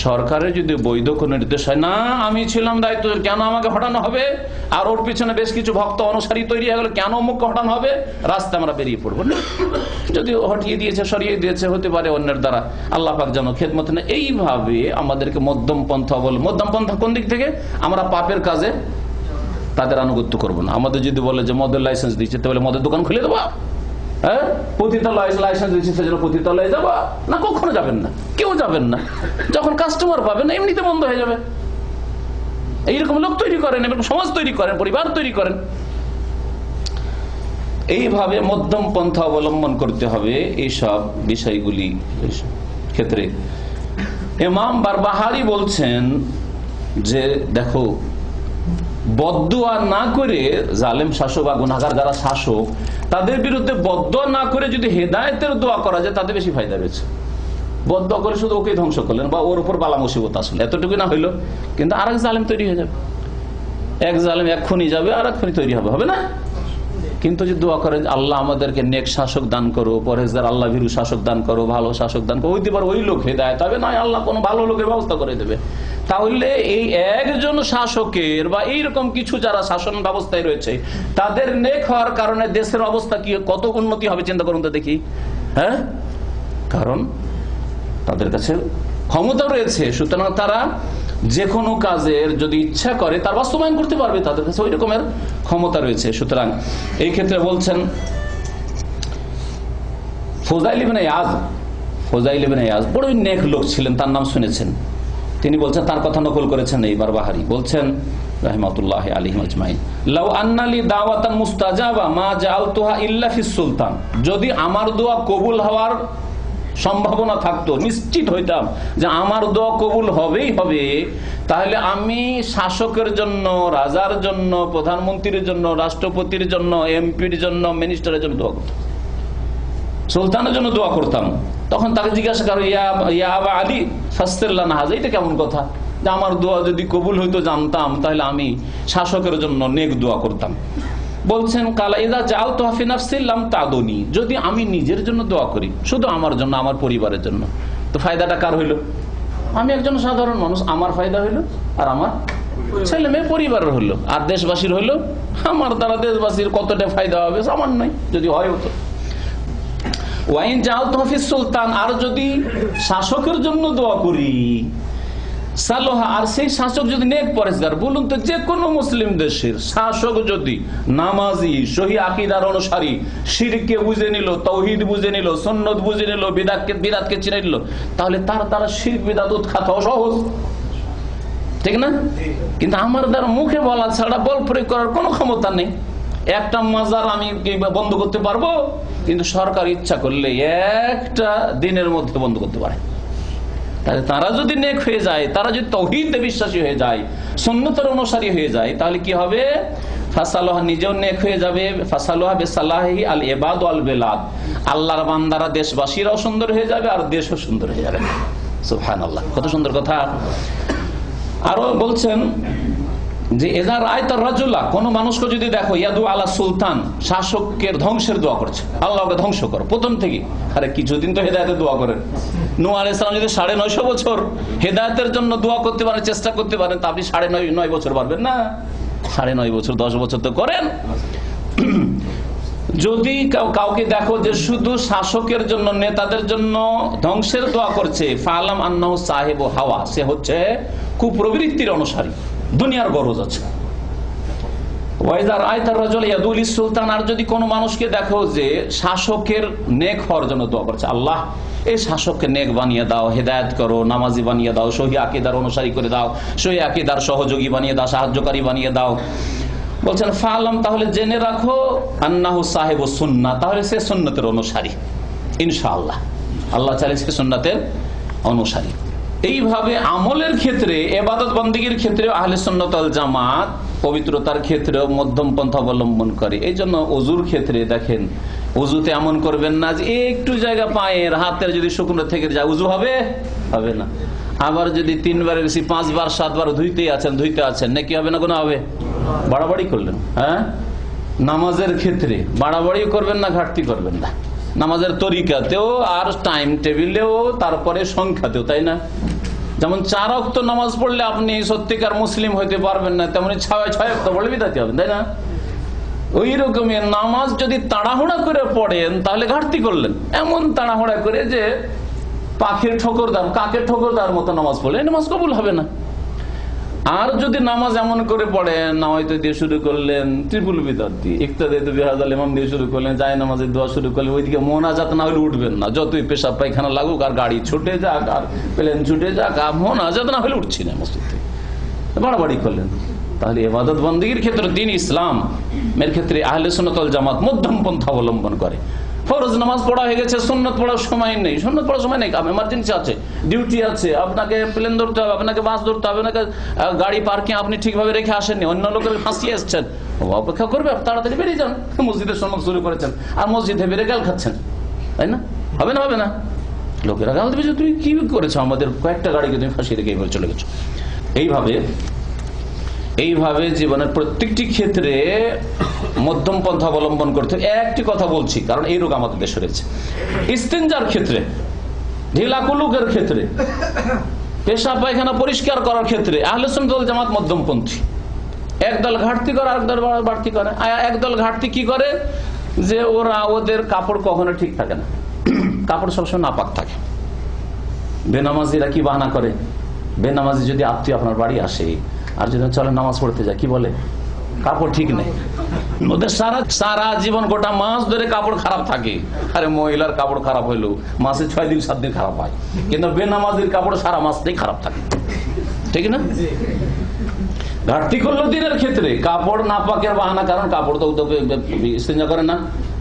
সরকারের যদি বৈধ কোনো নির্দেশ হয়, না আমি ছিলাম দায়িত্ব, কেন আমাকে হটানো হবে? আর ওর পিছনে বেশ কিছু ভক্ত অনুসারী তৈরি হয়ে গেল, কেন অমুককে হটানো হবে? রাস্তায় আমরা বেরিয়ে পড়বো না। যদি হটিয়ে দিয়েছে, সরিয়ে দিয়েছে, হতে পারে অন্যের দ্বারা, আল্লাহ পাক যেন খেদমত না। এইভাবে আমাদেরকে মধ্যম পন্থা বলে। মধ্যম পন্থা কোন দিক থেকে? আমরা পাপের কাজে তাদের আনুগত্য করবো না। আমাদের যদি বলে যে মদের লাইসেন্স দিচ্ছে, তাহলে মদের দোকান খুলে দেবো, পতিতালয় লাইসেন্স দিচ্ছে সেজন্য পতিতালয়ে যাবো না? কখনো যাবেন না, কেউ যাবেন না। যখন কাস্টমার পাবেন এমনিতে বন্ধ হয়ে যাবে। এইরকম লোক তৈরি করেন, এবং সমাজ তৈরি করেন, পরিবার তৈরি করেন। এইভাবে মধ্যম পন্থা অবলম্বন করতে হবে এইসব বিষয়গুলি ক্ষেত্রে। ইমাম বারবাহারি বলছেন যে দেখো, বদদুয়া না করে জালেম শাসক বা গুনাহগার যারা শাসক, তাদের বিরুদ্ধে বদদুয়া না করে যদি হেদায়েতের দোয়া করা যায়, তাদের বেশি ফায়দা রয়েছে। বদদুয়া করে শুধু ওকে ধ্বংস করলেন বা ওর উপর বালা মুসিবত আসলে, এতটুকু না হইলো, কিন্তু আরেক জালেম তৈরি হয়ে যাবে। এক জালেম এক্ষুনি যাবে, আর এক্ষুনি তৈরি হবে, হবে না? কিন্তু যদি দোয়া করেন আল্লাহ আমাদেরকে নেক শাসক দান করো, পরেজগার আল্লাহ ভীরু শাসক দান করো, ভালো শাসক দান করো, হইতে পারে ওই লোক হেদায়েত হবে, নয় আল্লাহ কোনো ভালো লোকের ব্যবস্থা করে দেবে। তাহলে এই একজন শাসকের বা এইরকম কিছু যারা শাসন ব্যবস্থায় রয়েছে, তাদের নেক হওয়ার কারণে দেশের অবস্থা কি, কত উন্নতি হবে চিন্তা করুন তো দেখি। কারণ তাদের কাছে ক্ষমতা রয়েছে, সুতরাং তারা যে কোনো কাজের যদি ইচ্ছা করে তার বাস্তবায়ন করতে পারবে, তাদের কাছে ওই রকমের ক্ষমতা রয়েছে। সুতরাং এই ক্ষেত্রে বলছেন ফুযাইল ইবনে ইয়াজ বড়ই নেক লোক ছিলেন, তার নাম শুনেছেন। তিনি বলছেন, তার কথা নকল করেছেন এই বারবাহারি, বলছেন রাহিমাতুল্লাহ আলাইহিম আজমাইন, লাউ আন্নালি দাওয়াতান মুস্তাজাবা মা জাআলতুহা ইল্লা ফিস সুলতান, যদি আমার দোয়া কবুল হওয়ার সম্ভাবনা থাকতো, নিশ্চিত হইতাম যে আমার দোয়া কবুল হবেই হবে, তাহলে আমি শাসকের জন্য, রাজার জন্য, প্রধানমন্ত্রীর জন্য, রাষ্ট্রপতির জন্য, এমপির জন্য, মিনিস্টারের জন্য দোয়া করতাম, সুলতানের জন্য দোয়া করতাম। তখন তাকে জিজ্ঞাসা করো, ইয়া আবা আলী ফাস্তাল্লাহ নাহাজ, এটা কেমন কথা যে আমার দোয়া যদি কবুল হইতো জানতাম তাহলে আমি শাসকের জন্য নেক দোয়া করতাম। বলছেন কালা ইদা জাল তো হাফি নাফসিল্লাম তাদুনি, যদি আমি নিজের জন্য দোয়া করি, শুধু আমার জন্য, আমার পরিবারের জন্য, তো ফায়দাটা কার হইল? আমি একজন সাধারণ মানুষ, আমার ফায়দা হইল, আর আমার ছেলে মেয়ে পরিবারের হইল, আর দেশবাসীর হইল, আমার দ্বারা দেশবাসীর কতটা ফায়দা হবে আমার নাই, যদি হয় হতো। ওয়াইন জাল তো হাফিজ সুলতান, আর যদি শাসকের জন্য দোয়া করি, সালোহা, আর সেই শাসক যদি নেক পরেজগার, বলুন তো যে কোনো মুসলিম দেশের শাসক যদি নামাজি, সহি আকীদার অনুসারী, শিরকে বুঝে নিল, তাওহীদ বুঝে নিল, সুন্নাত বুঝে নিল, বিদআতকে চিনে নিল, তাহলে তার দ্বারা শিরক বিদআত উৎখাত সহজ, ঠিক না? কিন্তু আমার দ্বারা মুখে বলা ছাড়া বল প্রয়োগ করার কোনো ক্ষমতা নেই। একটা মাজার আমি বন্ধ করতে পারবো, কিন্তু সরকার ইচ্ছা করলে একটা দিনের মধ্যে বন্ধ করতে পারে। তাহলে তারা যদি নেক হয়ে যায়, তারা যদি তাওহীদে বিশ্বাসী হয়ে যায়, সুন্নতের অনুসারী হয়ে যায়, তাহলে কি হবে? ফাসালুহা, নিজেও নেক হয়ে যাবে, ফাসালুহা বিসালাহি আল ইবাদ ওয়াল বিলাদ, আল্লাহর বান্দারা, দেশবাসীরাও সুন্দর হয়ে যাবে, আর দেশও সুন্দর হয়ে যাবে। সুবহানাল্লাহ, কত সুন্দর কথা। আরো বলছেন যে এজার আয়তার রাজুল্লাহ, কোন মানুষকে যদি দেখো ইয়াদু আলা সুলতান, শাসকের ধ্বংসের দোয়া করছে, আল্লাহকে ধ্বংস করো, প্রথম থেকে। আরে কিছুদিন তো হেদায়েতের দোয়া করেন। নূহ আলাইহিস সালাম যদি 950 বছর হেদায়েতের জন্য দোয়া করতে পারেন, চেষ্টা করতে পারেন, তা আপনি 9.5 বছর পারবেন না? 9.5 বছর, 10 বছর তো করেন। যদি কাউকে দেখো যে শুধু শাসকের জন্য, নেতাদের জন্য ধ্বংসের দোয়া করছে, ফালাম আন্নাহু সাহিবু হাওয়া, সে হচ্ছে কুপ্রবৃত্তির অনুসারী, দুনিয়ার গরজ আছে। ওয়াইদার আয়তার রাজুল ইয়াদুল সুলতান, আর যদি কোনো মানুষকে দেখো যে শাসকের নেক হওয়ার জন্য দোয়া করছে, আল্লাহ এই শাসককে নেক বানিয়ে দাও, হেদায়েত করো, নামাজি বানিয়ে দাও, সহি আকীদার অনুসারী করে দাও, সহি আকীদার সহযোগী বানিয়ে দাও, সাহায্যকারী বানিয়ে দাও। বলছেন ফালাম, তাহলে জেনে রাখো আন্নাহু সাহিবু সুন্নাহ, তাহলে সে সুন্নতের অনুসারী ইনশাআল্লাহ, আল্লাহ চাইলে সে সুন্নতের অনুসারী। এইভাবে আমলের ক্ষেত্রে, ইবাদত বন্দেগীর ক্ষেত্রে আহলে সুন্নাত ওয়াল জামাত পবিত্রতার ক্ষেত্রেও মধ্যম পন্থা অবলম্বন করে। এই জন্য ওযুর ক্ষেত্রে দেখেন, ওযুতে এমন করবেন না যে একটু জায়গা পায়ের হাতের যদি শুকনো থেকে যায় ওযু হবে, হবে না। আবার যদি 3 বারের বেশি 5 বার 7 বার ধুইতে আছেন নাকি হবে না, কোনো হবে? বাড়াবাড়ি করলেন। হ্যাঁ, নামাজের ক্ষেত্রে বাড়াবাড়ি করবেন না, ঘাটতি করবেন না, নামাজের তরিকাতেও আর টাইম টেবিলেও, তারপরে সংখ্যাতেও, তাই না? যেমন 4 ওয়াক্ত নামাজ পড়লে আপনি সত্যিকার মুসলিম হইতে পারবেন না, তেমনি 6 ওয়াক্ত পড়লে বিদাতি হবেন, তাই না? ওই রকমই নামাজ যদি তাড়াহুড়া করে পড়েন তাহলে ঘাটতি করলেন। এমন তাড়াহুড়া করে যে পাখির ঠোকর দাম, কাকের ঠোকর দেওয়ার মতো নামাজ পড়লে নামাজ কবুল হবে না। আর যদি নামাজ এমন করে পড়েন, নামাইতে দিয়ে শুরু করলেন ট্রিপল বিদাত দিয়ে, ইক্তাদাইতু বিহাযাল ইমাম দিয়ে শুরু করলেন, যায় নামাজের দোয়া শুরু করলেন, ওইদিকে মোনাজাত না হলে উঠবেন না, যতই পেশাব পায়খানা লাগুক, আর গাড়ি ছুটে যাক, আর প্লেন ছুটে যাক, আর মোনাজাত না হলে উঠছি না মসজিদ থেকে, বাড়াবাড়ি করলেন। তাহলে ইবাদত বন্দেগীর ক্ষেত্রে দ্বীন ইসলাম এর ক্ষেত্রে আহলে সুন্নাত ওয়াল জামাত মধ্যম পন্থা অবলম্বন করে। ফরজ নামাজ পড়া হয়ে গেছে, সুন্নত পড়ার সময় নেই, সুন্নত পড়ার সময় নেই, এমার্জেন্সি আছে, ডিউটি আছে, আপনাকে প্লেন ধরতে হবে, আপনাকে বাস ধরতে হবে, আপনাকে গাড়ি পার্কিং আপনি ঠিকভাবে রেখে আসেননি, অন্য লোকের ফাঁসিয়ে এসছেন, অপেক্ষা করবে, তাড়াতাড়ি বেরিয়ে যান, মসজিদের সন্ন্যত শুরু করেছেন, আর মসজিদে বেরিয়ে গাল খাচ্ছেন, তাই না? হবে না, হবে না? লোকেরা গাল দেবে যে তুমি কি করেছো, আমাদের কয়েকটা গাড়িকে তুমি ফাঁসিয়ে রেখে এইভাবে চলে গেছো। এইভাবে জীবনের প্রত্যেকটি ক্ষেত্রে মধ্যম পন্থা অবলম্বন করতে। একটি কথা বলছি, কারণ এই রোগ আমাদের দেশে রয়েছে। ইস্তেঞ্জার ক্ষেত্রে, ঢিলা কুলুকের ক্ষেত্রে, পেশাব পায়খানা পরিষ্কার করার ক্ষেত্রে আহলে সুন্নাত ওয়াল জামাত মধ্যমপন্থী। একদল ঘাটতি করে, আরেকদল বাড়তি করে। একদল ঘাটতি কি করে, যে ওদের কাপড় কখনো ঠিক থাকে না, কাপড় সবসময় নাপাক থাকে। বেনামাজিরা কি বাহানা করে, বেনামাজি যদি আত্মীয় আপনার বাড়ি আসে আর যদি চলে নামাজ পড়তে যায়, কি বলে, কাপড় ঠিক নেই। ওদের সারা জীবন গোটা মাস ধরে কাপড় খারাপ থাকে। আরে মহিলার কাপড় খারাপ হইলো মাসে 6 দিন 7 দিন খারাপ হয়, কিন্তু বেনামাজির কাপড় সারা মাসটাই খারাপ থাকে, ঠিক না? ঘাটতি করলো দিনের ক্ষেত্রে, কাপড় না পাকের বাহানা, কারণ কাপড় তো ইস্তেঞ্জা করে না,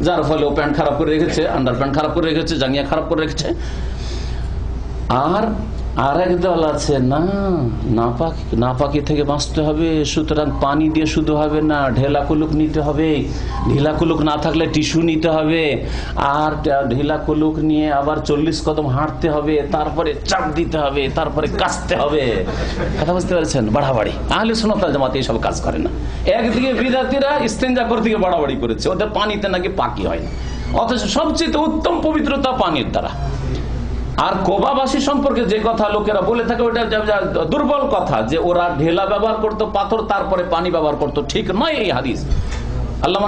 যার ফলে ও প্যান্ট খারাপ করে রেখেছে, আন্ডার প্যান্ট খারাপ করে রেখেছে, জাঙ্গিয়া খারাপ করে রেখেছে। আর এক দল আছে না, নাপাকি থেকে বাঁচতে হবে, সুতরাং পানি দিয়ে শুধু হবে না, ঢেলা কুলুক নিতে হবে, ঢিলা কুলুক না থাকলে টিস্যু নিতে হবে, আর ঢিলা কুলুক নিয়ে আবার 40 কদম হাঁটতে হবে, তারপরে চাপ দিতে হবে, তারপরে কাচতে হবে। কথা বুঝতে পারছেন? বাড়াবাড়ি। আহলে সুন্নাত ওয়াল জামাত এইসব কাজ করে না। একদিকে বিদআতীরা ইস্তেঞ্জা করতে গিয়ে বাড়াবাড়ি করেছে, ওদের পানিতে নাকি পাকি হয় না, অথচ সবচেয়ে উত্তম পবিত্রতা পানির দ্বারা। আর কোবাবাসী সম্পর্কে যে কথা লোকেরা বলে থাকে ওটা দুর্বল কথা, যে ওরা ঢেলা ব্যবহার করতো, পাথর, তারপরে পানি ব্যবহার করতো। ঠিক নয় এই হাদিস, আল্লাহ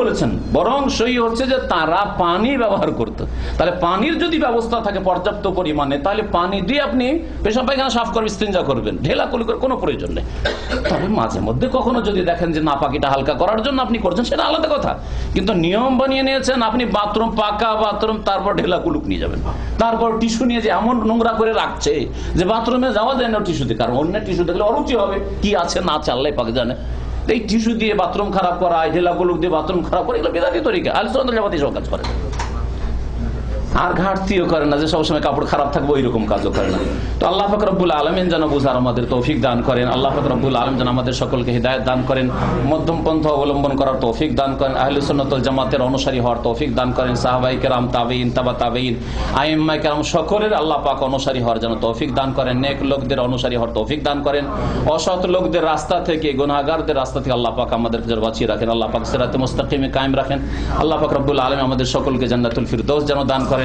বলেছেন। বরং সহি হচ্ছে যে তারা পানি ব্যবহার করত। তাহলে পানির যদি ব্যবস্থা থাকে পর্যাপ্ত পরিমাণে, তাহলে পানি দিয়ে আপনি পেশাব পায়খানা সাফ করবেন, ইস্তেঞ্জা করবেন, ঢেলা কুলুকের কোনো প্রয়োজন নেই। তবে মাঝে মধ্যে কখনো যদি দেখেন যে নাপাকিটা হালকা করার জন্য আপনি করছেন, সেটা আলাদা কথা। কিন্তু নিয়ম বানিয়ে নিয়েছেন আপনি, বাথরুম, পাকা বাথরুম, তারপর ঢেলা কুলুক নিয়ে যাবেন, তারপর টিস্যু নিয়ে যে এমন নোংরা করে রাখছে যে বাথরুমে যাওয়া যায় না টিস্যুতে, কারণ অন্য টিস্যু দেখলে অরুচি হবে, কি আছে না আছে আল্লাহ পাক জানে। এই টিস্যু দিয়ে বাথরুম খারাপ করা, ঢেলা গুলুক দিয়ে বাথরুম খারাপ করা, এগুলো বেদাতি তরিকা। আহলে সুন্নাত ওয়াল জামাত এসব কাজ করে। আর ঘাটতিও করে না যে সবসময় কাপড় খারাপ থাকবে, ওইরকম কাজও করে না। তো আল্লাহ পাক রব্বুল আলামিন যেন বুঝার আমাদের তৌফিক দান করেন। আল্লাহ পাক রব্বুল আলামিন যেন আমাদের সকলকে হিদায়াত দান করেন, মধ্যম পন্থা অবলম্বন করার তৌফিক দান করেন, আহলে সুন্নাত ওয়াল জামাতের অনুসারী হওয়ার তৌফিক দান করেন, সাহাবায়ে কেরাম, তাবেঈন, তাবা তাবেঈন, আইম্মায়ে কেরাম সকলের আল্লাহ পাক অনুসারী হওয়ার যেন তৌফিক দান করেন, নেক লোকদের অনুসারী হওয়ার তৌফিক দান করেন, অসৎ লোকদের রাস্তা থেকে, গুনাহগারদের রাস্তা থেকে আল্লাহ পাক আমাদেরকে যেন বাঁচিয়ে রাখেন, আল্লাহ পাক সিরাতে মুস্তাকিমে কায়েম রাখেন। আল্লাহ পাক রব্বুল আলামিন আমাদের সকলকে জান্নাতুল ফিরদৌস যেন দান করেন।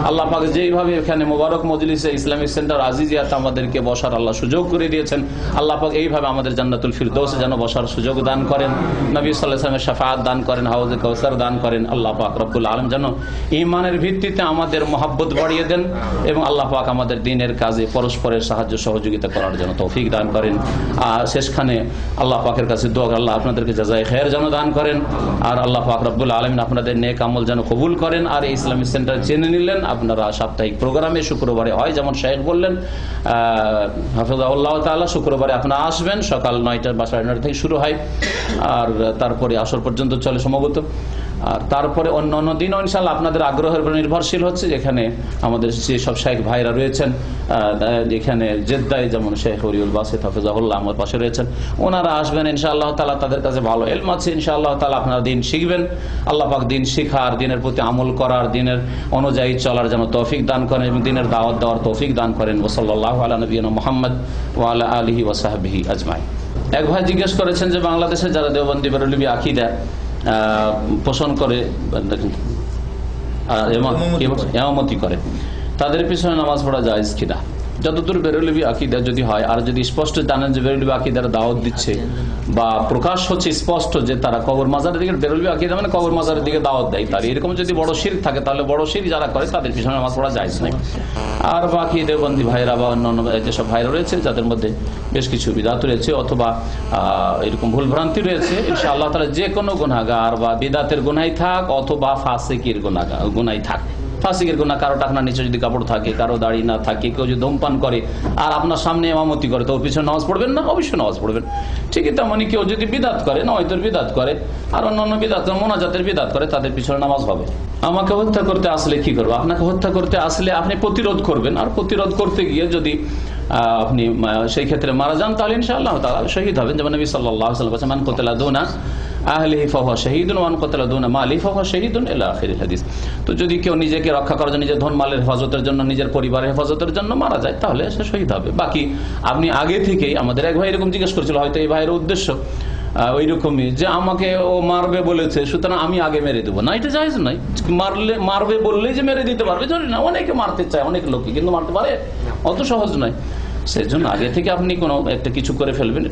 আল্লাহ পাক যেইভাবে এখানে মোবারক মজলিসে ইসলামিক সেন্টার আজিজিয়াতে আমাদেরকে বসার আল্লাহ সুযোগ করে দিয়েছেন, আল্লাহ পাক এইভাবে আমাদের জান্নাতুল ফিরদৌসে যেন বসার সুযোগ দান করেন, নবী সাল্লাল্লাহু আলাইহি ওয়াসাল্লামের শাফাআত দান করেন, হাউজে কাউসার দান করেন। আল্লাহ পাক রব্বুল আলামিন যেন ঈমানের ভিত্তিতে আমাদের মহব্বত বাড়িয়ে দেন এবং আল্লাহ পাক আমাদের দ্বীনের কাজে পরস্পরের সাহায্য সহযোগিতা করার জন্য তৌফিক দান করেন। আর শেষখানে আল্লাহ পাকের কাছে দোয়া, আল্লাহ আপনাদেরকে জাযায়ে খায়ের যেন দান করেন, আর আল্লাহ পাক রব্বুল আলামিন আপনাদের নেক আমল যেন কবুল করেন। আর এই ইসলামিক সেন্টার জেনে নিলেন আপনারা সাপ্তাহিক প্রোগ্রামে শুক্রবারে হয়, যেমন শাইখ বললেন হাফিজাহুল্লাহ তাআলা, শুক্রবারে আপনারা আসবেন, সকাল 9টা বা 9:30 থেকে শুরু হয়, আর তারপরে আসর পর্যন্ত চলে সম্ভবত। আর তারপরে অন্য দিনও ইনশাআল্লাহ আপনাদের আগ্রহের উপর নির্ভরশীল হচ্ছে, যেখানে আমাদের যে সব শাইখ ভাইরা রয়েছেন, এখানে জেদ্দায় যেমন শেখ ওলিউল বাসিত হাফিজাহুল্লাহ আমার পাশে রয়েছেন, ওনারা আসবেন ইনশাআল্লাহ তাআলা। তাদের কাছে ভালো ইলম আছে ইনশাআল্লাহ তাআলা, আপনারা দিন শিখবেন। আল্লাহ পাক দিন শিখার, দিনের প্রতি আমল করার, দিনের অনুযায়ী চলার যেন তৌফিক দান করেন এবং দিনের দাওয়াত দেওয়ার তৌফিক দান করেন। ওয়া সাল্লাল্লাহু আলা নবিয়িনা মুহাম্মদ ওয়া আলা আলিহি ওয়া সাহবিহি আজমাইন। এক ভাই জিজ্ঞেস করেছেন যে বাংলাদেশে যারা দেওবন্দি বেরলভী আকীদা পোষণ করে, ইমামতি করে, তাদের পিছনে নামাজ পড়া জায়েজ কিনা? যতদূর বেরলভী আকীদা যদি হয়, আর যদি স্পষ্ট জানেন যে বেরলভী আকীদার দাওয়াত দিচ্ছে বা প্রকাশ হচ্ছে স্পষ্ট যে তারা কবর মাজারের দিকে, বেরলভী আকীদা মানে কবর মাজারের দিকে দাওয়াত দেয়, তাহলে এরকম যদি বড় শিরক থাকে, তাহলে বড় শিরক যারা করে তাদের পিছনে নামাজ পড়া জায়েজ নাই। আর বাকি দেওবন্দি ভাইরা বা অন্যান্য যেসব ভাইরা রয়েছে যাদের মধ্যে বেশ কিছু বিদআত রয়েছে অথবা এরকম ভুলভ্রান্তি রয়েছে, ইনশাআল্লাহ তাআলা যে কোনো গুনাহগার বা বিদআতের গুনাহ থাক অথবা ফাসিকের গুনাহ থাক, ফাসিকের গুনাহ, কারো টাকনা নিচে যদি কাপড় থাকে, কারো দাড়ি না থাকে, কেউ যদি ধূমপান করে আর আপনার সামনে ইমামতি করে, তো ওর পিছনে নামাজ পড়বেন না? অবশ্যই নামাজ পড়বেন। ঠিক তেমনি কেউ যদি বিদআত করে, নওয়াইতের বিদআত করে, আর অন্যান্য বিদআত, মোনাজাতের বিদআত করে, তাদের পিছনে নামাজ হবে। আমাকে হত্যা করতে আসলে কি করবো? আপনাকে হত্যা করতে আসলে আপনি প্রতিরোধ করবেন, আর প্রতিরোধ করতে গিয়ে যদি আপনি সেই ক্ষেত্রে মারা যান, তাহলে ইনশাআল্লাহ তাআলা শহীদ হবেন। যেমন নবী সাল্লাল্লাহু আলাইহি ওয়াসাল্লাম বলেছেন, মান কুতিলা দুনা আহলিহি ফাহুয়া শাহীদুন ওয়া মান কুতিলা দুনা মালিহি ফাহুয়া শাহীদুন ইলা আখিরিল হাদিস। তো যদি কেউ নিজেকে রক্ষা করার জন্য, নিজের ধন মালের হেফাজতের জন্য, নিজের পরিবারের হেফাজতের জন্য মারা যায়, তাহলে সে শহীদ হবে। বাকি আপনি আগে থেকেই, আমাদের এক ভাই এরকম জিজ্ঞেস করেছিল, হয়তো এই ভাইয়ের উদ্দেশ্য ওই রকমই যে আমাকে ও মারবে বলেছে, সুতরাং আমি আগে মেরে দেবো না, এটা জায়েজ নয়। মারবে বললেই যে মেরে দিতে পারবে জানি না, অনেকে মারতে চায়, অনেক লোককে, কিন্তু মারতে পারে? অত সহজ নয়। সেজন্য আগে থেকে আপনি কোনো একটা কিছু করে ফেলবেন।